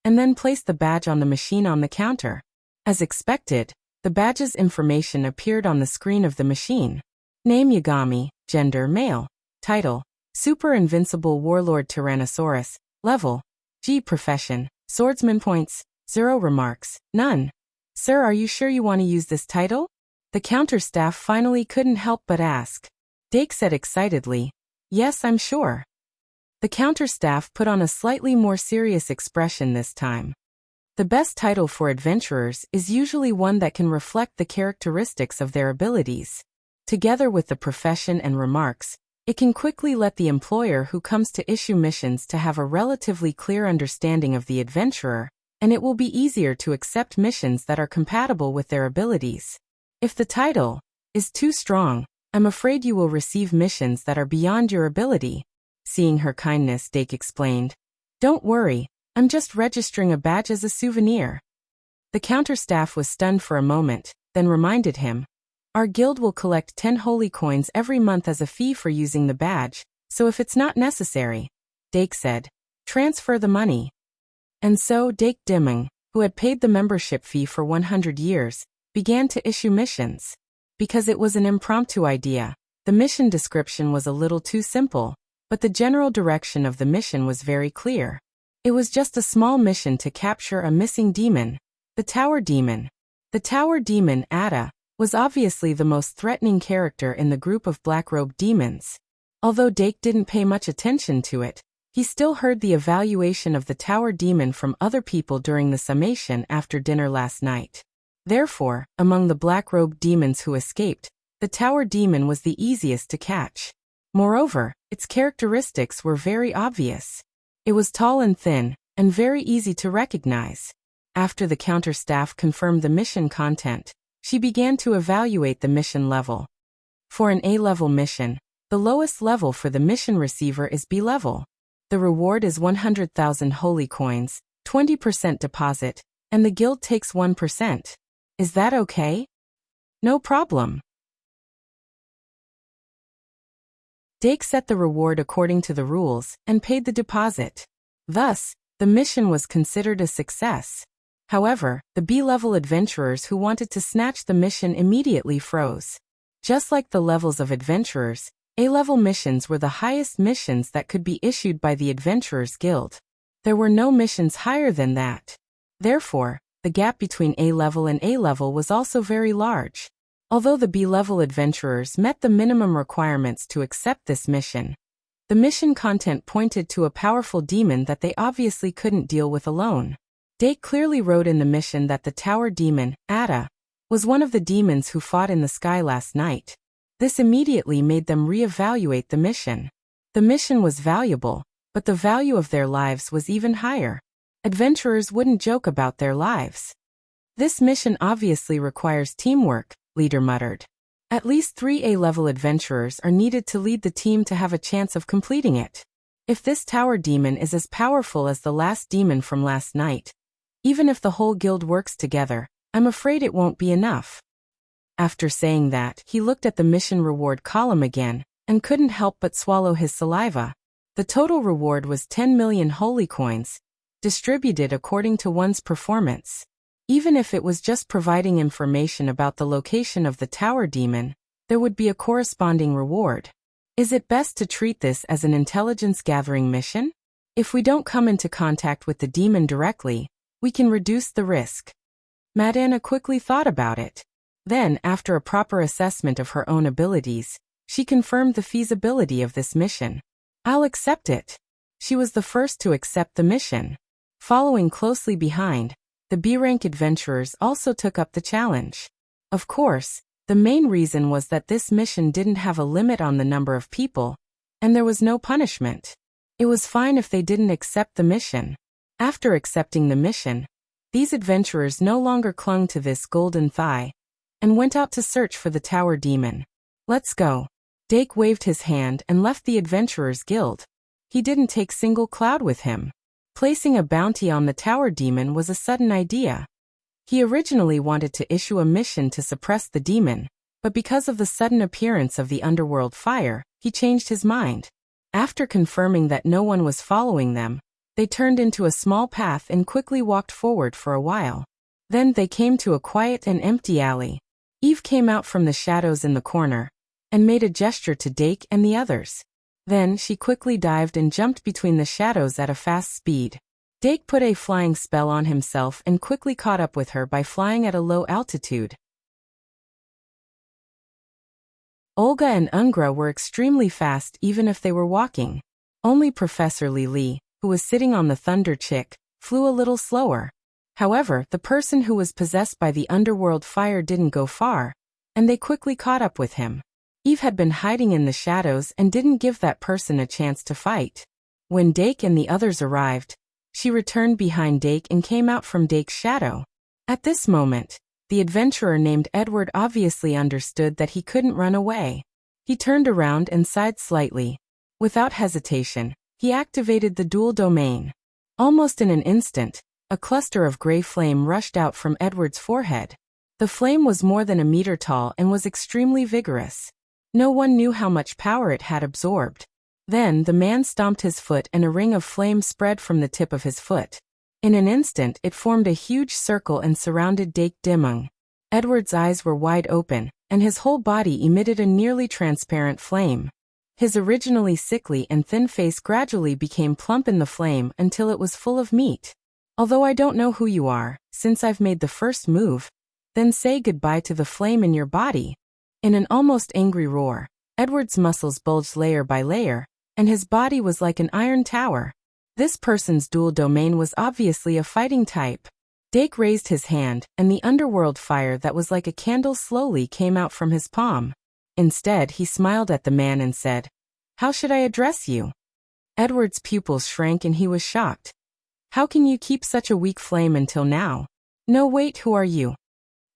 and then placed the badge on the machine on the counter. As expected, the badge's information appeared on the screen of the machine. Name Yagami, gender male. Title, Super Invincible Warlord Tyrannosaurus. Level, G. Profession, Swordsman. Points, 0 remarks, none. Sir, are you sure you want to use this title? The counter staff finally couldn't help but ask. Dake said excitedly, yes, I'm sure. The counter staff put on a slightly more serious expression this time. The best title for adventurers is usually one that can reflect the characteristics of their abilities. Together with the profession and remarks, it can quickly let the employer who comes to issue missions to have a relatively clear understanding of the adventurer, and it will be easier to accept missions that are compatible with their abilities. If the title is too strong, I'm afraid you will receive missions that are beyond your ability. Seeing her kindness, Dake explained, don't worry, I'm just registering a badge as a souvenir. The counter staff was stunned for a moment, then reminded him, our guild will collect 10 holy coins every month as a fee for using the badge, so if it's not necessary, Dake said, transfer the money. And so Dake Dimming, who had paid the membership fee for 100 years, began to issue missions. Because it was an impromptu idea, the mission description was a little too simple, but the general direction of the mission was very clear. It was just a small mission to capture a missing demon, the Tower Demon. The Tower Demon, Ada, was obviously the most threatening character in the group of black-robed demons. Although Dake didn't pay much attention to it, he still heard the evaluation of the Tower Demon from other people during the summation after dinner last night. Therefore, among the black-robed demons who escaped, the Tower Demon was the easiest to catch. Moreover, its characteristics were very obvious. It was tall and thin, and very easy to recognize. After the counter staff confirmed the mission content, she began to evaluate the mission level. For an A-level mission, the lowest level for the mission receiver is B level. The reward is 100,000 holy coins, 20% deposit, and the guild takes 1%. Is that okay? No problem. Dake set the reward according to the rules and paid the deposit. Thus, the mission was considered a success. However, the B-level adventurers who wanted to snatch the mission immediately froze. Just like the levels of adventurers, A-level missions were the highest missions that could be issued by the Adventurers Guild. There were no missions higher than that. Therefore, the gap between A-level and A-level was also very large. Although the B-level adventurers met the minimum requirements to accept this mission, the mission content pointed to a powerful demon that they obviously couldn't deal with alone. Dake clearly wrote in the mission that the Tower Demon, Ada, was one of the demons who fought in the sky last night. This immediately made them re-evaluate the mission. The mission was valuable, but the value of their lives was even higher. Adventurers wouldn't joke about their lives. This mission obviously requires teamwork, Leader muttered. At least 3 A-level adventurers are needed to lead the team to have a chance of completing it. If this tower demon is as powerful as the last demon from last night, even if the whole guild works together, I'm afraid it won't be enough. After saying that, he looked at the mission reward column again, and couldn't help but swallow his saliva. The total reward was 10 million holy coins, distributed according to one's performance. Even if it was just providing information about the location of the tower demon, there would be a corresponding reward. Is it best to treat this as an intelligence-gathering mission? If we don't come into contact with the demon directly, we can reduce the risk. Madana quickly thought about it. Then, after a proper assessment of her own abilities, she confirmed the feasibility of this mission. I'll accept it. She was the first to accept the mission. Following closely behind, the B-rank adventurers also took up the challenge. Of course, the main reason was that this mission didn't have a limit on the number of people, and there was no punishment. It was fine if they didn't accept the mission. After accepting the mission, these adventurers no longer clung to this golden thigh, and went out to search for the tower demon. Let's go. Dake waved his hand and left the Adventurers Guild. He didn't take Single Cloud with him. Placing a bounty on the tower demon was a sudden idea. He originally wanted to issue a mission to suppress the demon, but because of the sudden appearance of the underworld fire, he changed his mind. After confirming that no one was following them, they turned into a small path and quickly walked forward for a while. Then they came to a quiet and empty alley. Eve came out from the shadows in the corner, and made a gesture to Dake and the others. Then she quickly dived and jumped between the shadows at a fast speed. Dake put a flying spell on himself and quickly caught up with her by flying at a low altitude. Olga and Ungra were extremely fast even if they were walking. Only Professor Li, who was sitting on the Thunder Chick, flew a little slower. However, the person who was possessed by the underworld fire didn't go far, and they quickly caught up with him. Eve had been hiding in the shadows and didn't give that person a chance to fight. When Dake and the others arrived, she returned behind Dake and came out from Dake's shadow. At this moment, the adventurer named Edward obviously understood that he couldn't run away. He turned around and sighed slightly. Without hesitation, he activated the dual domain. Almost in an instant, a cluster of gray flame rushed out from Edward's forehead. The flame was more than a meter tall and was extremely vigorous. No one knew how much power it had absorbed. Then the man stomped his foot and a ring of flame spread from the tip of his foot. In an instant it formed a huge circle and surrounded Dake Dimung. Edward's eyes were wide open, and his whole body emitted a nearly transparent flame. His originally sickly and thin face gradually became plump in the flame until it was full of meat. Although I don't know who you are, since I've made the first move, then say goodbye to the flame in your body. In an almost angry roar, Edward's muscles bulged layer by layer, and his body was like an iron tower. This person's dual domain was obviously a fighting type. Dake raised his hand, and the underworld fire that was like a candle slowly came out from his palm. Instead, he smiled at the man and said, "How should I address you?" Edward's pupils shrank and he was shocked. "How can you keep such a weak flame until now? No, wait, who are you?"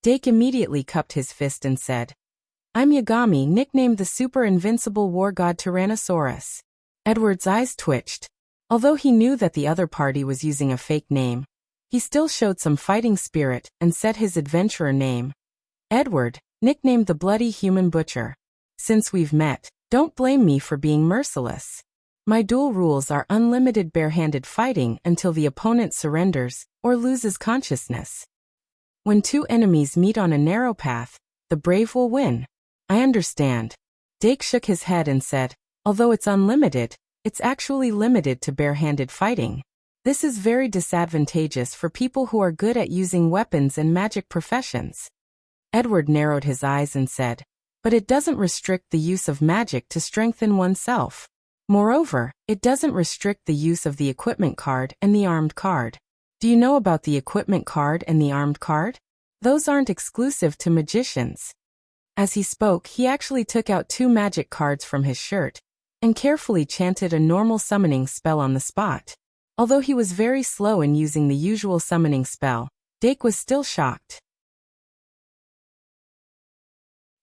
Dake immediately cupped his fist and said, "I'm Yagami, nicknamed the super invincible war god Tyrannosaurus." Edward's eyes twitched. Although he knew that the other party was using a fake name, he still showed some fighting spirit and said his adventurer name. "Edward, nicknamed the bloody human butcher. Since we've met, don't blame me for being merciless. My duel rules are unlimited bare-handed fighting until the opponent surrenders or loses consciousness. When two enemies meet on a narrow path, the brave will win." "I understand." Dake shook his head and said, "Although it's unlimited, it's actually limited to bare-handed fighting. This is very disadvantageous for people who are good at using weapons and magic professions." Edward narrowed his eyes and said, "But it doesn't restrict the use of magic to strengthen oneself. Moreover, it doesn't restrict the use of the equipment card and the armed card. Do you know about the equipment card and the armed card? Those aren't exclusive to magicians." As he spoke, he actually took out 2 magic cards from his shirt and carefully chanted a normal summoning spell on the spot. Although he was very slow in using the usual summoning spell, Dake was still shocked.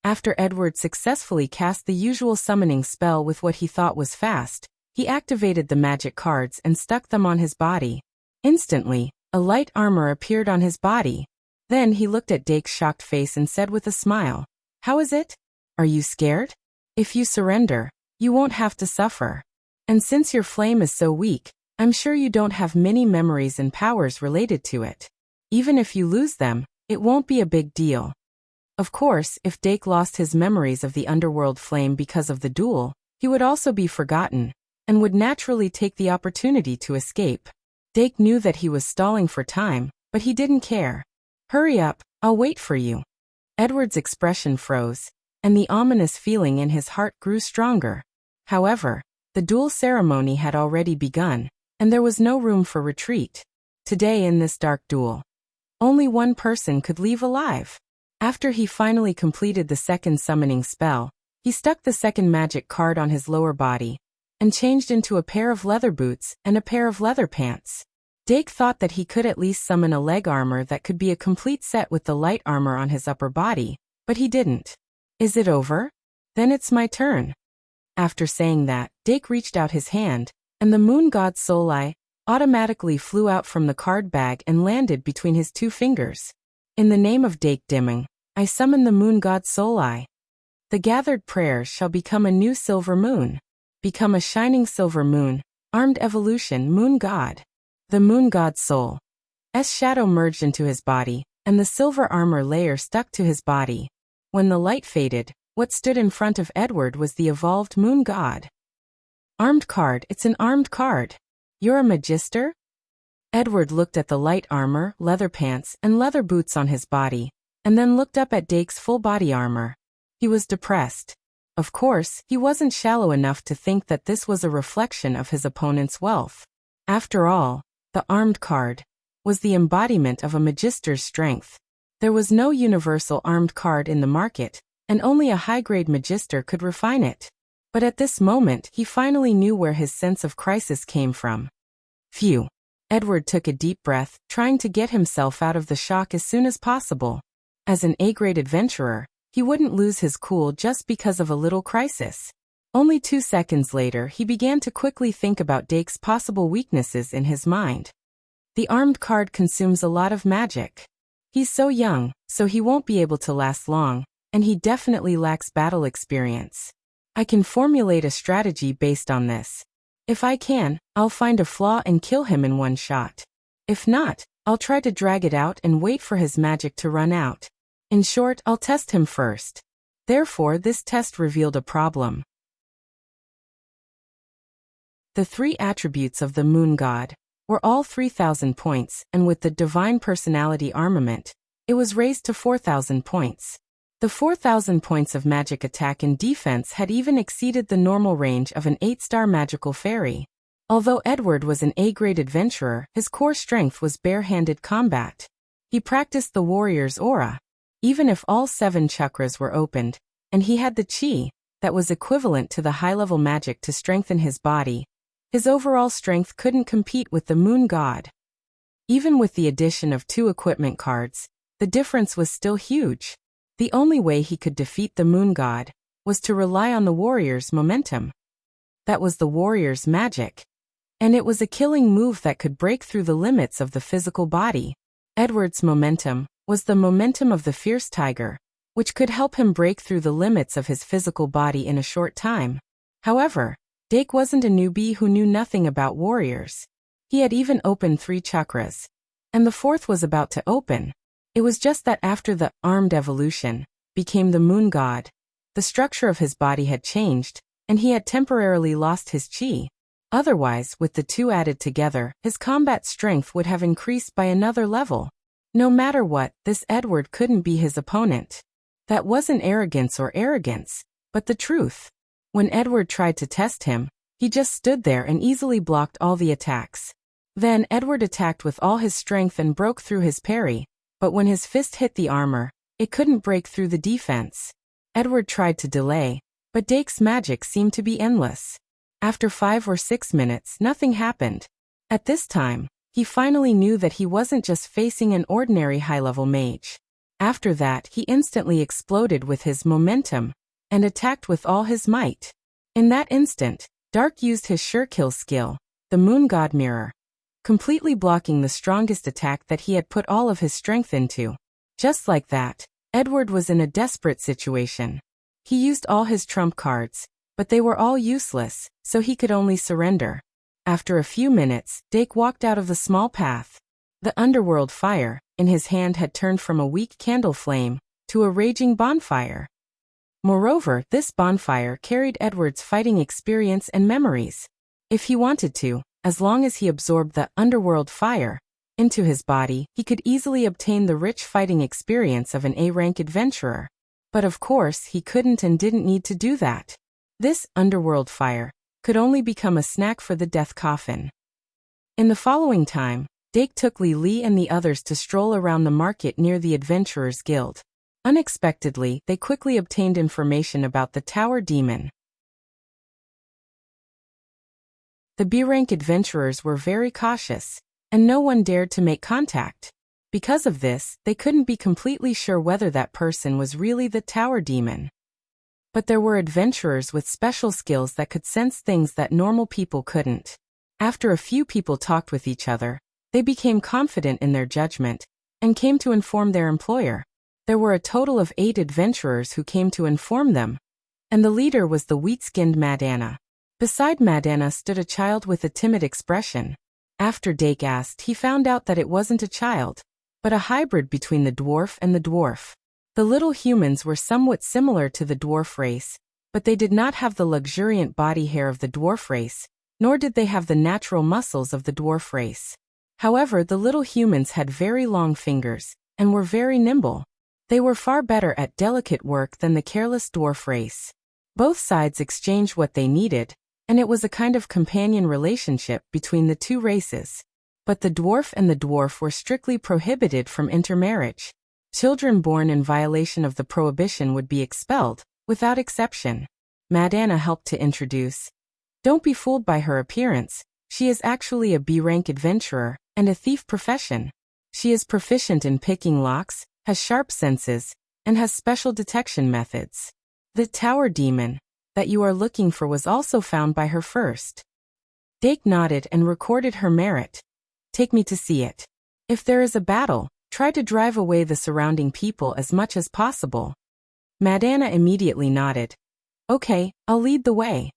After Edward successfully cast the usual summoning spell with what he thought was fast, he activated the magic cards and stuck them on his body. Instantly, a light armor appeared on his body. Then he looked at Dake's shocked face and said with a smile, "How is it? Are you scared? If you surrender, you won't have to suffer. And since your flame is so weak, I'm sure you don't have many memories and powers related to it. Even if you lose them, it won't be a big deal." Of course, if Dake lost his memories of the underworld flame because of the duel, he would also be forgotten, and would naturally take the opportunity to escape. Dake knew that he was stalling for time, but he didn't care. "Hurry up, I'll wait for you." Edward's expression froze, and the ominous feeling in his heart grew stronger. However, the duel ceremony had already begun, and there was no room for retreat. Today in this dark duel, only one person could leave alive. After he finally completed the second summoning spell, he stuck the second magic card on his lower body, and changed into a pair of leather boots and a pair of leather pants. Dake thought that he could at least summon a leg armor that could be a complete set with the light armor on his upper body, but he didn't. "Is it over? Then it's my turn." After saying that, Dake reached out his hand, and the moon god's soul eye automatically flew out from the card bag and landed between his two fingers. "In the name of Dake Dimming, I summon the moon god's soul eye. The gathered prayers shall become a new silver moon. Become a shining silver moon, armed evolution moon god." The moon god's soul's shadow merged into his body, and the silver armor layer stuck to his body. When the light faded, what stood in front of Edward was the evolved moon god. "Armed card, it's an armed card. You're a magister?" Edward looked at the light armor, leather pants, and leather boots on his body, and then looked up at Dake's full body armor. He was depressed. Of course, he wasn't shallow enough to think that this was a reflection of his opponent's wealth. After all, the armed card was the embodiment of a magister's strength. There was no universal armed card in the market, and only a high-grade magister could refine it. But at this moment he finally knew where his sense of crisis came from. Phew. Edward took a deep breath, trying to get himself out of the shock as soon as possible. As an A-grade adventurer, he wouldn't lose his cool just because of a little crisis. Only 2 seconds later he began to quickly think about Dake's possible weaknesses in his mind. The armed card consumes a lot of magic. He's so young, so he won't be able to last long, and he definitely lacks battle experience. I can formulate a strategy based on this. If I can, I'll find a flaw and kill him in one shot. If not, I'll try to drag it out and wait for his magic to run out. In short, I'll test him first. Therefore, this test revealed a problem. The 3 attributes of the moon god were all 3,000 points, and with the divine personality armament, it was raised to 4,000 points. The 4,000 points of magic attack and defense had even exceeded the normal range of an 8-star magical fairy. Although Edward was an A-grade adventurer, his core strength was bare-handed combat. He practiced the warrior's aura. Even if all 7 chakras were opened, and he had the chi that was equivalent to the high-level magic to strengthen his body, his overall strength couldn't compete with the moon god. Even with the addition of 2 equipment cards, the difference was still huge. The only way he could defeat the moon god was to rely on the warrior's momentum. That was the warrior's magic. And it was a killing move that could break through the limits of the physical body. Edward's momentum was the momentum of the fierce tiger, which could help him break through the limits of his physical body in a short time. However, Dake wasn't a newbie who knew nothing about warriors. He had even opened 3 chakras, and the 4th was about to open. It was just that after the armed evolution became the moon god, the structure of his body had changed, and he had temporarily lost his chi. Otherwise, with the 2 added together, his combat strength would have increased by another level. No matter what, this Edward couldn't be his opponent. That wasn't arrogance, but the truth. When Edward tried to test him, he just stood there and easily blocked all the attacks. Then Edward attacked with all his strength and broke through his parry, but when his fist hit the armor, it couldn't break through the defense. Edward tried to delay, but Dake's magic seemed to be endless. After 5 or 6 minutes, nothing happened. At this time, he finally knew that he wasn't just facing an ordinary high-level mage. After that, he instantly exploded with his momentum and attacked with all his might. In that instant, Dark used his Surekill skill, the Moon God Mirror, completely blocking the strongest attack that he had put all of his strength into. Just like that, Edward was in a desperate situation. He used all his trump cards, but they were all useless, so he could only surrender. After a few minutes, Dake walked out of the small path. The underworld fire in his hand had turned from a weak candle flame to a raging bonfire. Moreover, this bonfire carried Edward's fighting experience and memories. If he wanted to, as long as he absorbed the underworld fire into his body, he could easily obtain the rich fighting experience of an A-rank adventurer. But of course, he couldn't and didn't need to do that. This underworld fire could only become a snack for the death coffin. In the following time, Dake took Li and the others to stroll around the market near the Adventurers Guild. Unexpectedly, they quickly obtained information about the Tower Demon. The B-rank adventurers were very cautious, and no one dared to make contact. Because of this, they couldn't be completely sure whether that person was really the Tower Demon. But there were adventurers with special skills that could sense things that normal people couldn't. After a few people talked with each other, they became confident in their judgment and came to inform their employer. There were a total of 8 adventurers who came to inform them, and the leader was the wheat-skinned Madana. Beside Madana stood a child with a timid expression. After Dake asked, he found out that it wasn't a child, but a hybrid between the dwarf and the dwarf. The little humans were somewhat similar to the dwarf race, but they did not have the luxuriant body hair of the dwarf race, nor did they have the natural muscles of the dwarf race. However, the little humans had very long fingers, and were very nimble. They were far better at delicate work than the careless dwarf race. Both sides exchanged what they needed, and it was a kind of companion relationship between the two races. But the dwarf and the dwarf were strictly prohibited from intermarriage. Children born in violation of the prohibition would be expelled, without exception. Madana helped to introduce. Don't be fooled by her appearance. She is actually a B-rank adventurer, and a thief profession. She is proficient in picking locks, has sharp senses, and has special detection methods. The Tower Demon that you are looking for was also found by her first. Dake nodded and recorded her merit. Take me to see it. If there is a battle, try to drive away the surrounding people as much as possible. Madana immediately nodded. Okay, I'll lead the way.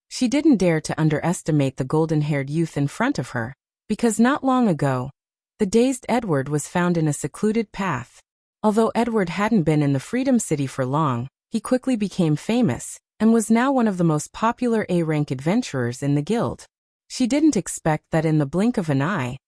She didn't dare to underestimate the golden-haired youth in front of her, because not long ago, the dazed Edward was found in a secluded path. Although Edward hadn't been in the Freedom City for long, he quickly became famous, and was now one of the most popular A-rank adventurers in the guild. She didn't expect that in the blink of an eye,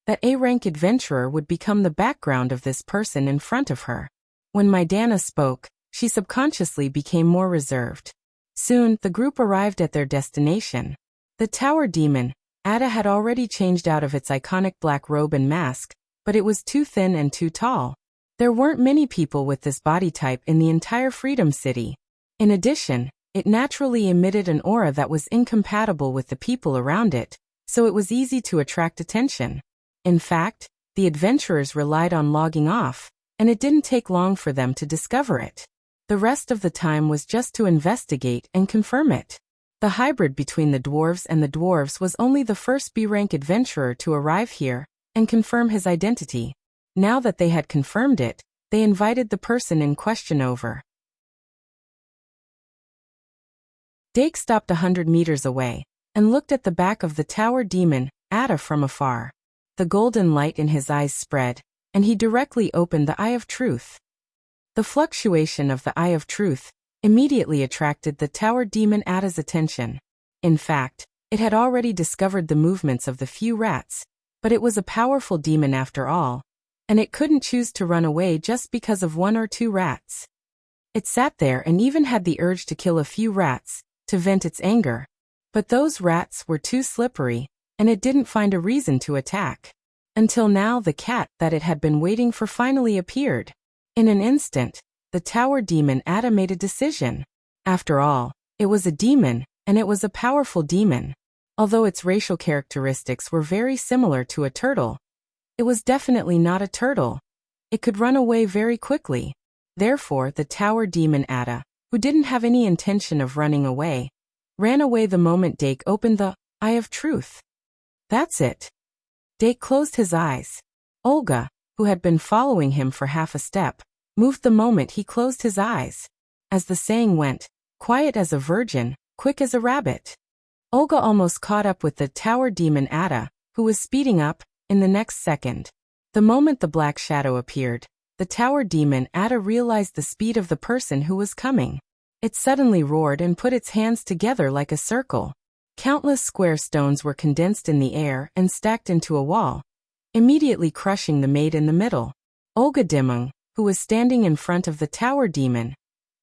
that A-rank adventurer would become the background of this person in front of her. When Madana spoke, she subconsciously became more reserved. Soon, the group arrived at their destination. The Tower Demon, Ada, had already changed out of its iconic black robe and mask, but it was too thin and too tall. There weren't many people with this body type in the entire Freedom City. In addition, it naturally emitted an aura that was incompatible with the people around it, so it was easy to attract attention. In fact, the adventurers relied on logging off, and it didn't take long for them to discover it. The rest of the time was just to investigate and confirm it. The hybrid between the dwarves and the dwarves was only the first B-rank adventurer to arrive here and confirm his identity. Now that they had confirmed it, they invited the person in question over. Dake stopped 100 meters away and looked at the back of the Tower Demon, Ada, from afar. The golden light in his eyes spread, and he directly opened the Eye of Truth. The fluctuation of the Eye of Truth immediately attracted the Tower Demon Ada's attention. In fact, it had already discovered the movements of the few rats, but it was a powerful demon after all, and it couldn't choose to run away just because of 1 or 2 rats. It sat there and even had the urge to kill a few rats to vent its anger, but those rats were too slippery, and it didn't find a reason to attack. Until now, the cat that it had been waiting for finally appeared. In an instant, the Tower Demon Ada made a decision. After all, it was a demon, and it was a powerful demon. Although its racial characteristics were very similar to a turtle, it was definitely not a turtle. It could run away very quickly. Therefore, the tower demon Ada, who didn't have any intention of running away, ran away the moment Dake opened the Eye of Truth. That's it. Dake closed his eyes. Olga, who had been following him for half a step, moved the moment he closed his eyes. As the saying went, quiet as a virgin, quick as a rabbit. Olga almost caught up with the tower demon Ada, who was speeding up, in the next second. The moment the black shadow appeared, the tower demon Ada realized the speed of the person who was coming. It suddenly roared and put its hands together like a circle. Countless square stones were condensed in the air and stacked into a wall, immediately crushing the maid in the middle. Olga Dimung, who was standing in front of the tower demon,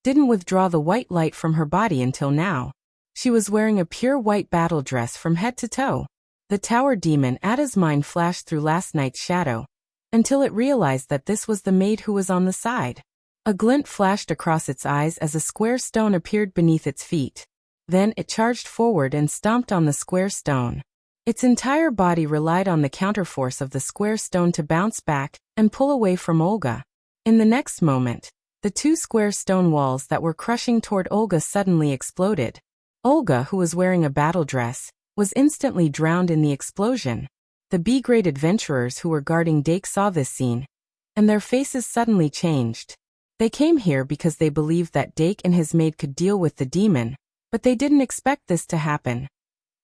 didn't withdraw the white light from her body until now. She was wearing a pure white battle dress from head to toe. The tower demon Ada's mind flashed through last night's shadow, until it realized that this was the maid who was on the side. A glint flashed across its eyes as a square stone appeared beneath its feet. Then it charged forward and stomped on the square stone. Its entire body relied on the counterforce of the square stone to bounce back and pull away from Olga. In the next moment, the two square stone walls that were crushing toward Olga suddenly exploded. Olga, who was wearing a battle dress, was instantly drowned in the explosion. The B-grade adventurers who were guarding Dake saw this scene, and their faces suddenly changed. They came here because they believed that Dake and his maid could deal with the demon, but they didn't expect this to happen.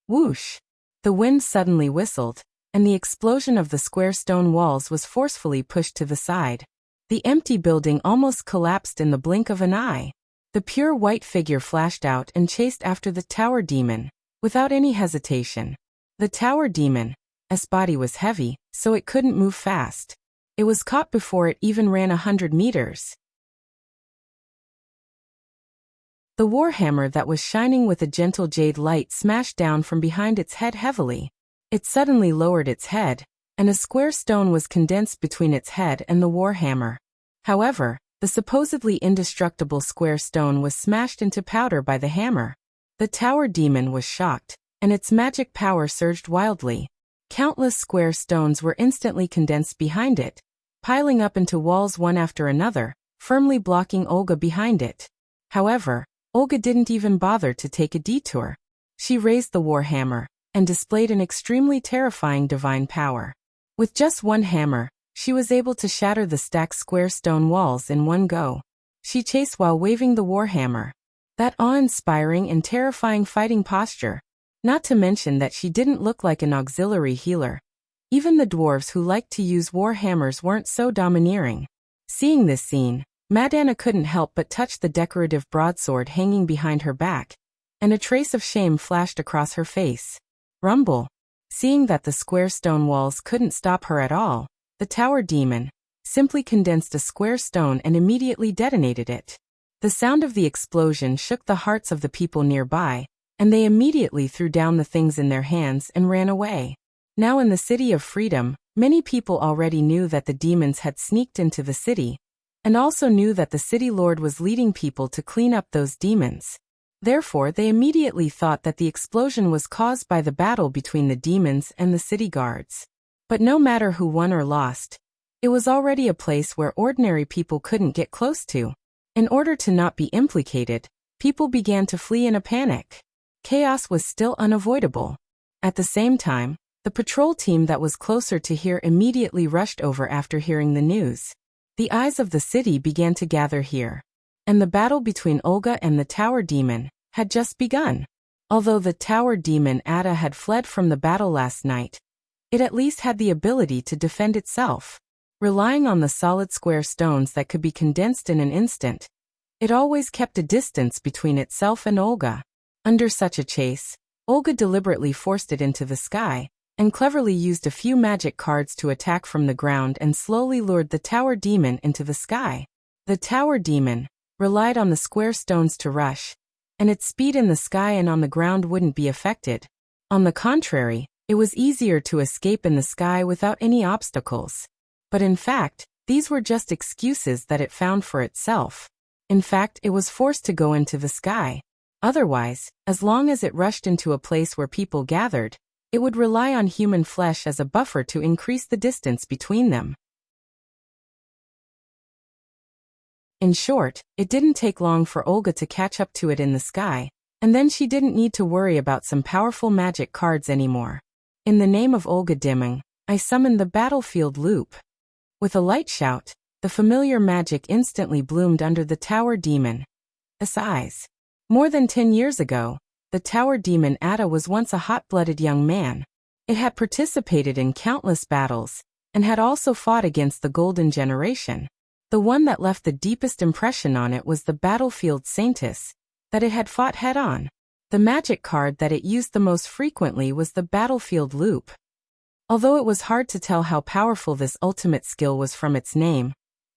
Whoosh! The wind suddenly whistled, and the explosion of the square stone walls was forcefully pushed to the side. The empty building almost collapsed in the blink of an eye. The pure white figure flashed out and chased after the tower demon, without any hesitation. The tower demon, its body was heavy, so it couldn't move fast. It was caught before it even ran 100 meters. The warhammer that was shining with a gentle jade light smashed down from behind its head heavily. It suddenly lowered its head, and a square stone was condensed between its head and the warhammer. However, the supposedly indestructible square stone was smashed into powder by the hammer. The tower demon was shocked, and its magic power surged wildly. Countless square stones were instantly condensed behind it, piling up into walls one after another, firmly blocking Olga behind it. However, Olga didn't even bother to take a detour. She raised the warhammer and displayed an extremely terrifying divine power. With just one hammer, she was able to shatter the stacked square stone walls in one go. She chased while waving the warhammer. That awe-inspiring and terrifying fighting posture. Not to mention that she didn't look like an auxiliary healer. Even the dwarves who liked to use warhammers weren't so domineering. Seeing this scene, Madana couldn't help but touch the decorative broadsword hanging behind her back, and a trace of shame flashed across her face. Rumble. Seeing that the square stone walls couldn't stop her at all, the tower demon simply condensed a square stone and immediately detonated it. The sound of the explosion shook the hearts of the people nearby, and they immediately threw down the things in their hands and ran away. Now in the City of Freedom, many people already knew that the demons had sneaked into the city, and also knew that the city lord was leading people to clean up those demons. Therefore, they immediately thought that the explosion was caused by the battle between the demons and the city guards. But no matter who won or lost, it was already a place where ordinary people couldn't get close to. In order to not be implicated, people began to flee in a panic. Chaos was still unavoidable. At the same time, the patrol team that was closer to here immediately rushed over after hearing the news. The eyes of the city began to gather here, and the battle between Olga and the tower demon had just begun. Although the tower demon Ada had fled from the battle last night, it at least had the ability to defend itself. Relying on the solid square stones that could be condensed in an instant, it always kept a distance between itself and Olga. Under such a chase, Olga deliberately forced it into the sky, and cleverly used a few magic cards to attack from the ground and slowly lured the tower demon into the sky. The tower demon relied on the square stones to rush, and its speed in the sky and on the ground wouldn't be affected. On the contrary, it was easier to escape in the sky without any obstacles. But in fact, these were just excuses that it found for itself. In fact, it was forced to go into the sky. Otherwise, as long as it rushed into a place where people gathered, it would rely on human flesh as a buffer to increase the distance between them. In short, it didn't take long for Olga to catch up to it in the sky, and then she didn't need to worry about some powerful magic cards anymore. In the name of Olga Dimming, I summoned the battlefield loop. With a light shout, the familiar magic instantly bloomed under the tower demon. Eyes. More than 10 years ago, the tower demon Ada was once a hot-blooded young man. It had participated in countless battles, and had also fought against the Golden Generation. The one that left the deepest impression on it was the battlefield Saintess, that it had fought head-on. The magic card that it used the most frequently was the battlefield loop. Although it was hard to tell how powerful this ultimate skill was from its name,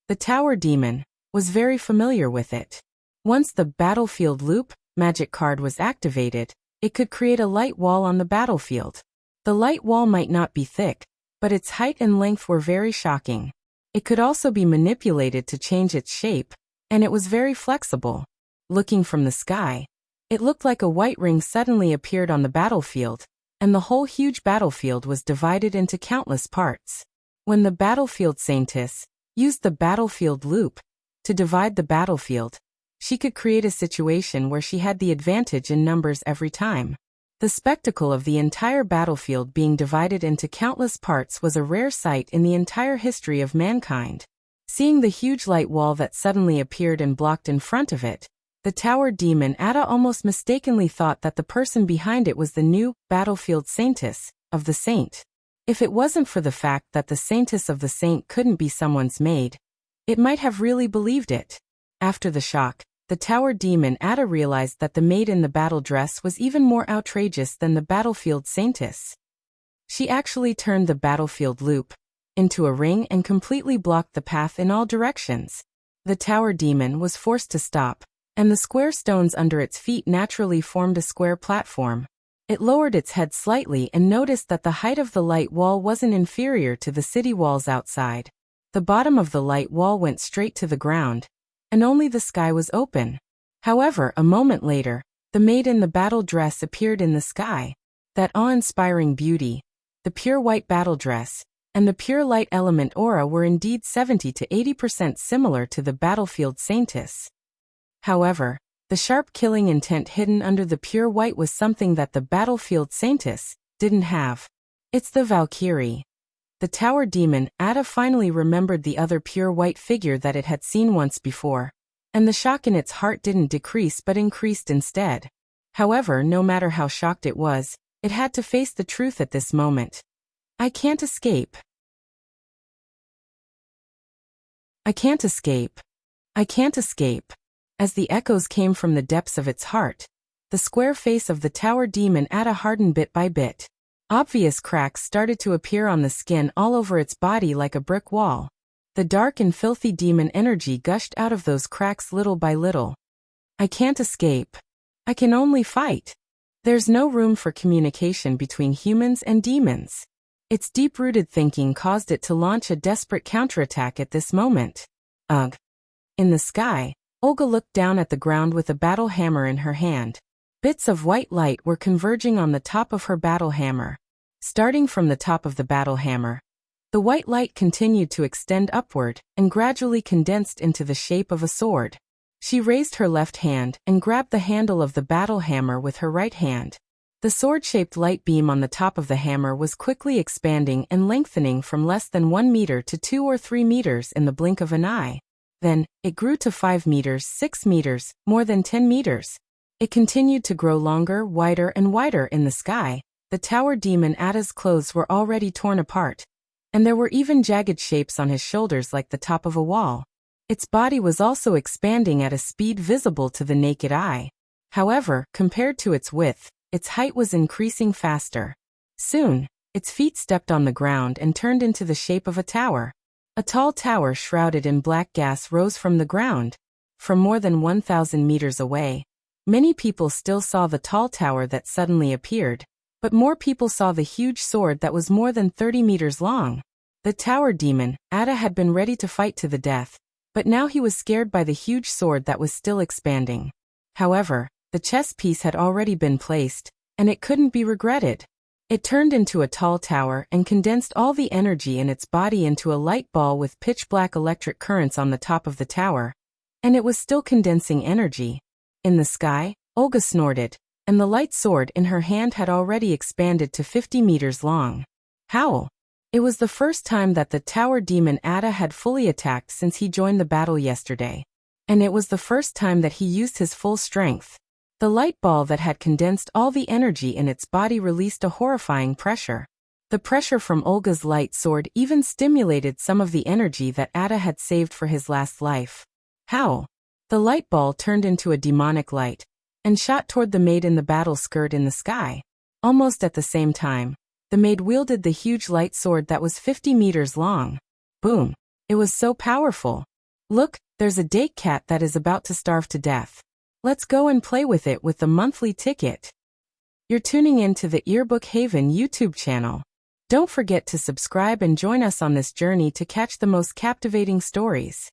the tower demon was very familiar with it. Once the battlefield loop magic card was activated, it could create a light wall on the battlefield. The light wall might not be thick, but its height and length were very shocking. It could also be manipulated to change its shape, and it was very flexible. Looking from the sky, it looked like a white ring suddenly appeared on the battlefield, and the whole huge battlefield was divided into countless parts. When the battlefield Saintess used the battlefield loop to divide the battlefield, she could create a situation where she had the advantage in numbers every time. The spectacle of the entire battlefield being divided into countless parts was a rare sight in the entire history of mankind. Seeing the huge light wall that suddenly appeared and blocked in front of it, the tower demon Ada almost mistakenly thought that the person behind it was the new battlefield Saintess of the Saint. If it wasn't for the fact that the Saintess of the Saint couldn't be someone's maid, it might have really believed it. After the shock, the tower demon Ada realized that the maid in the battle dress was even more outrageous than the battlefield Saintess. She actually turned the battlefield loop into a ring and completely blocked the path in all directions. The tower demon was forced to stop, and the square stones under its feet naturally formed a square platform. It lowered its head slightly and noticed that the height of the light wall wasn't inferior to the city walls outside. The bottom of the light wall went straight to the ground, and only the sky was open. However, a moment later, the maid in the battle dress appeared in the sky. That awe-inspiring beauty, the pure white battle dress, and the pure light element aura were indeed 70 to 80% similar to the battlefield Saintess. However, the sharp killing intent hidden under the pure white was something that the battlefield Saintess didn't have. It's the Valkyrie. The tower demon Ada finally remembered the other pure white figure that it had seen once before, and the shock in its heart didn't decrease but increased instead. However, no matter how shocked it was, it had to face the truth at this moment. I can't escape. I can't escape. I can't escape. As the echoes came from the depths of its heart, the square face of the tower demon Ada hardened bit by bit. Obvious cracks started to appear on the skin all over its body like a brick wall. The dark and filthy demon energy gushed out of those cracks little by little. I can't escape. I can only fight. There's no room for communication between humans and demons. Its deep-rooted thinking caused it to launch a desperate counterattack at this moment. Ugh. In the sky, Olga looked down at the ground with a battle hammer in her hand. Bits of white light were converging on the top of her battle hammer. Starting from the top of the battle hammer, the white light continued to extend upward and gradually condensed into the shape of a sword. She raised her left hand and grabbed the handle of the battle hammer with her right hand. The sword-shaped light beam on the top of the hammer was quickly expanding and lengthening from less than 1 meter to 2 or 3 meters in the blink of an eye. Then, it grew to 5 meters, 6 meters, more than 10 meters. It continued to grow longer, wider and wider in the sky. The tower demon Ada's clothes were already torn apart, and there were even jagged shapes on his shoulders like the top of a wall. Its body was also expanding at a speed visible to the naked eye. However, compared to its width, its height was increasing faster. Soon, its feet stepped on the ground and turned into the shape of a tower. A tall tower shrouded in black gas rose from the ground. From more than 1,000 meters away, many people still saw the tall tower that suddenly appeared, but more people saw the huge sword that was more than 30 meters long. The tower demon, Ada, had been ready to fight to the death, but now he was scared by the huge sword that was still expanding. However, the chess piece had already been placed, and it couldn't be regretted. It turned into a tall tower and condensed all the energy in its body into a light ball with pitch-black electric currents on the top of the tower. and it was still condensing energy. In the sky, Olga snorted, and the light sword in her hand had already expanded to 50 meters long. Howl! It was the first time that the tower demon Ada had fully attacked since he joined the battle yesterday. And it was the first time that he used his full strength. The light ball that had condensed all the energy in its body released a horrifying pressure. The pressure from Olga's light sword even stimulated some of the energy that Ada had saved for his last life. Howl! The light ball turned into a demonic light and shot toward the maid in the battle skirt in the sky. Almost at the same time, the maid wielded the huge light sword that was 50 meters long. Boom! It was so powerful. Look, there's a date cat that is about to starve to death. Let's go and play with it with the monthly ticket. You're tuning in to the Earbook Haven YouTube channel. Don't forget to subscribe and join us on this journey to catch the most captivating stories.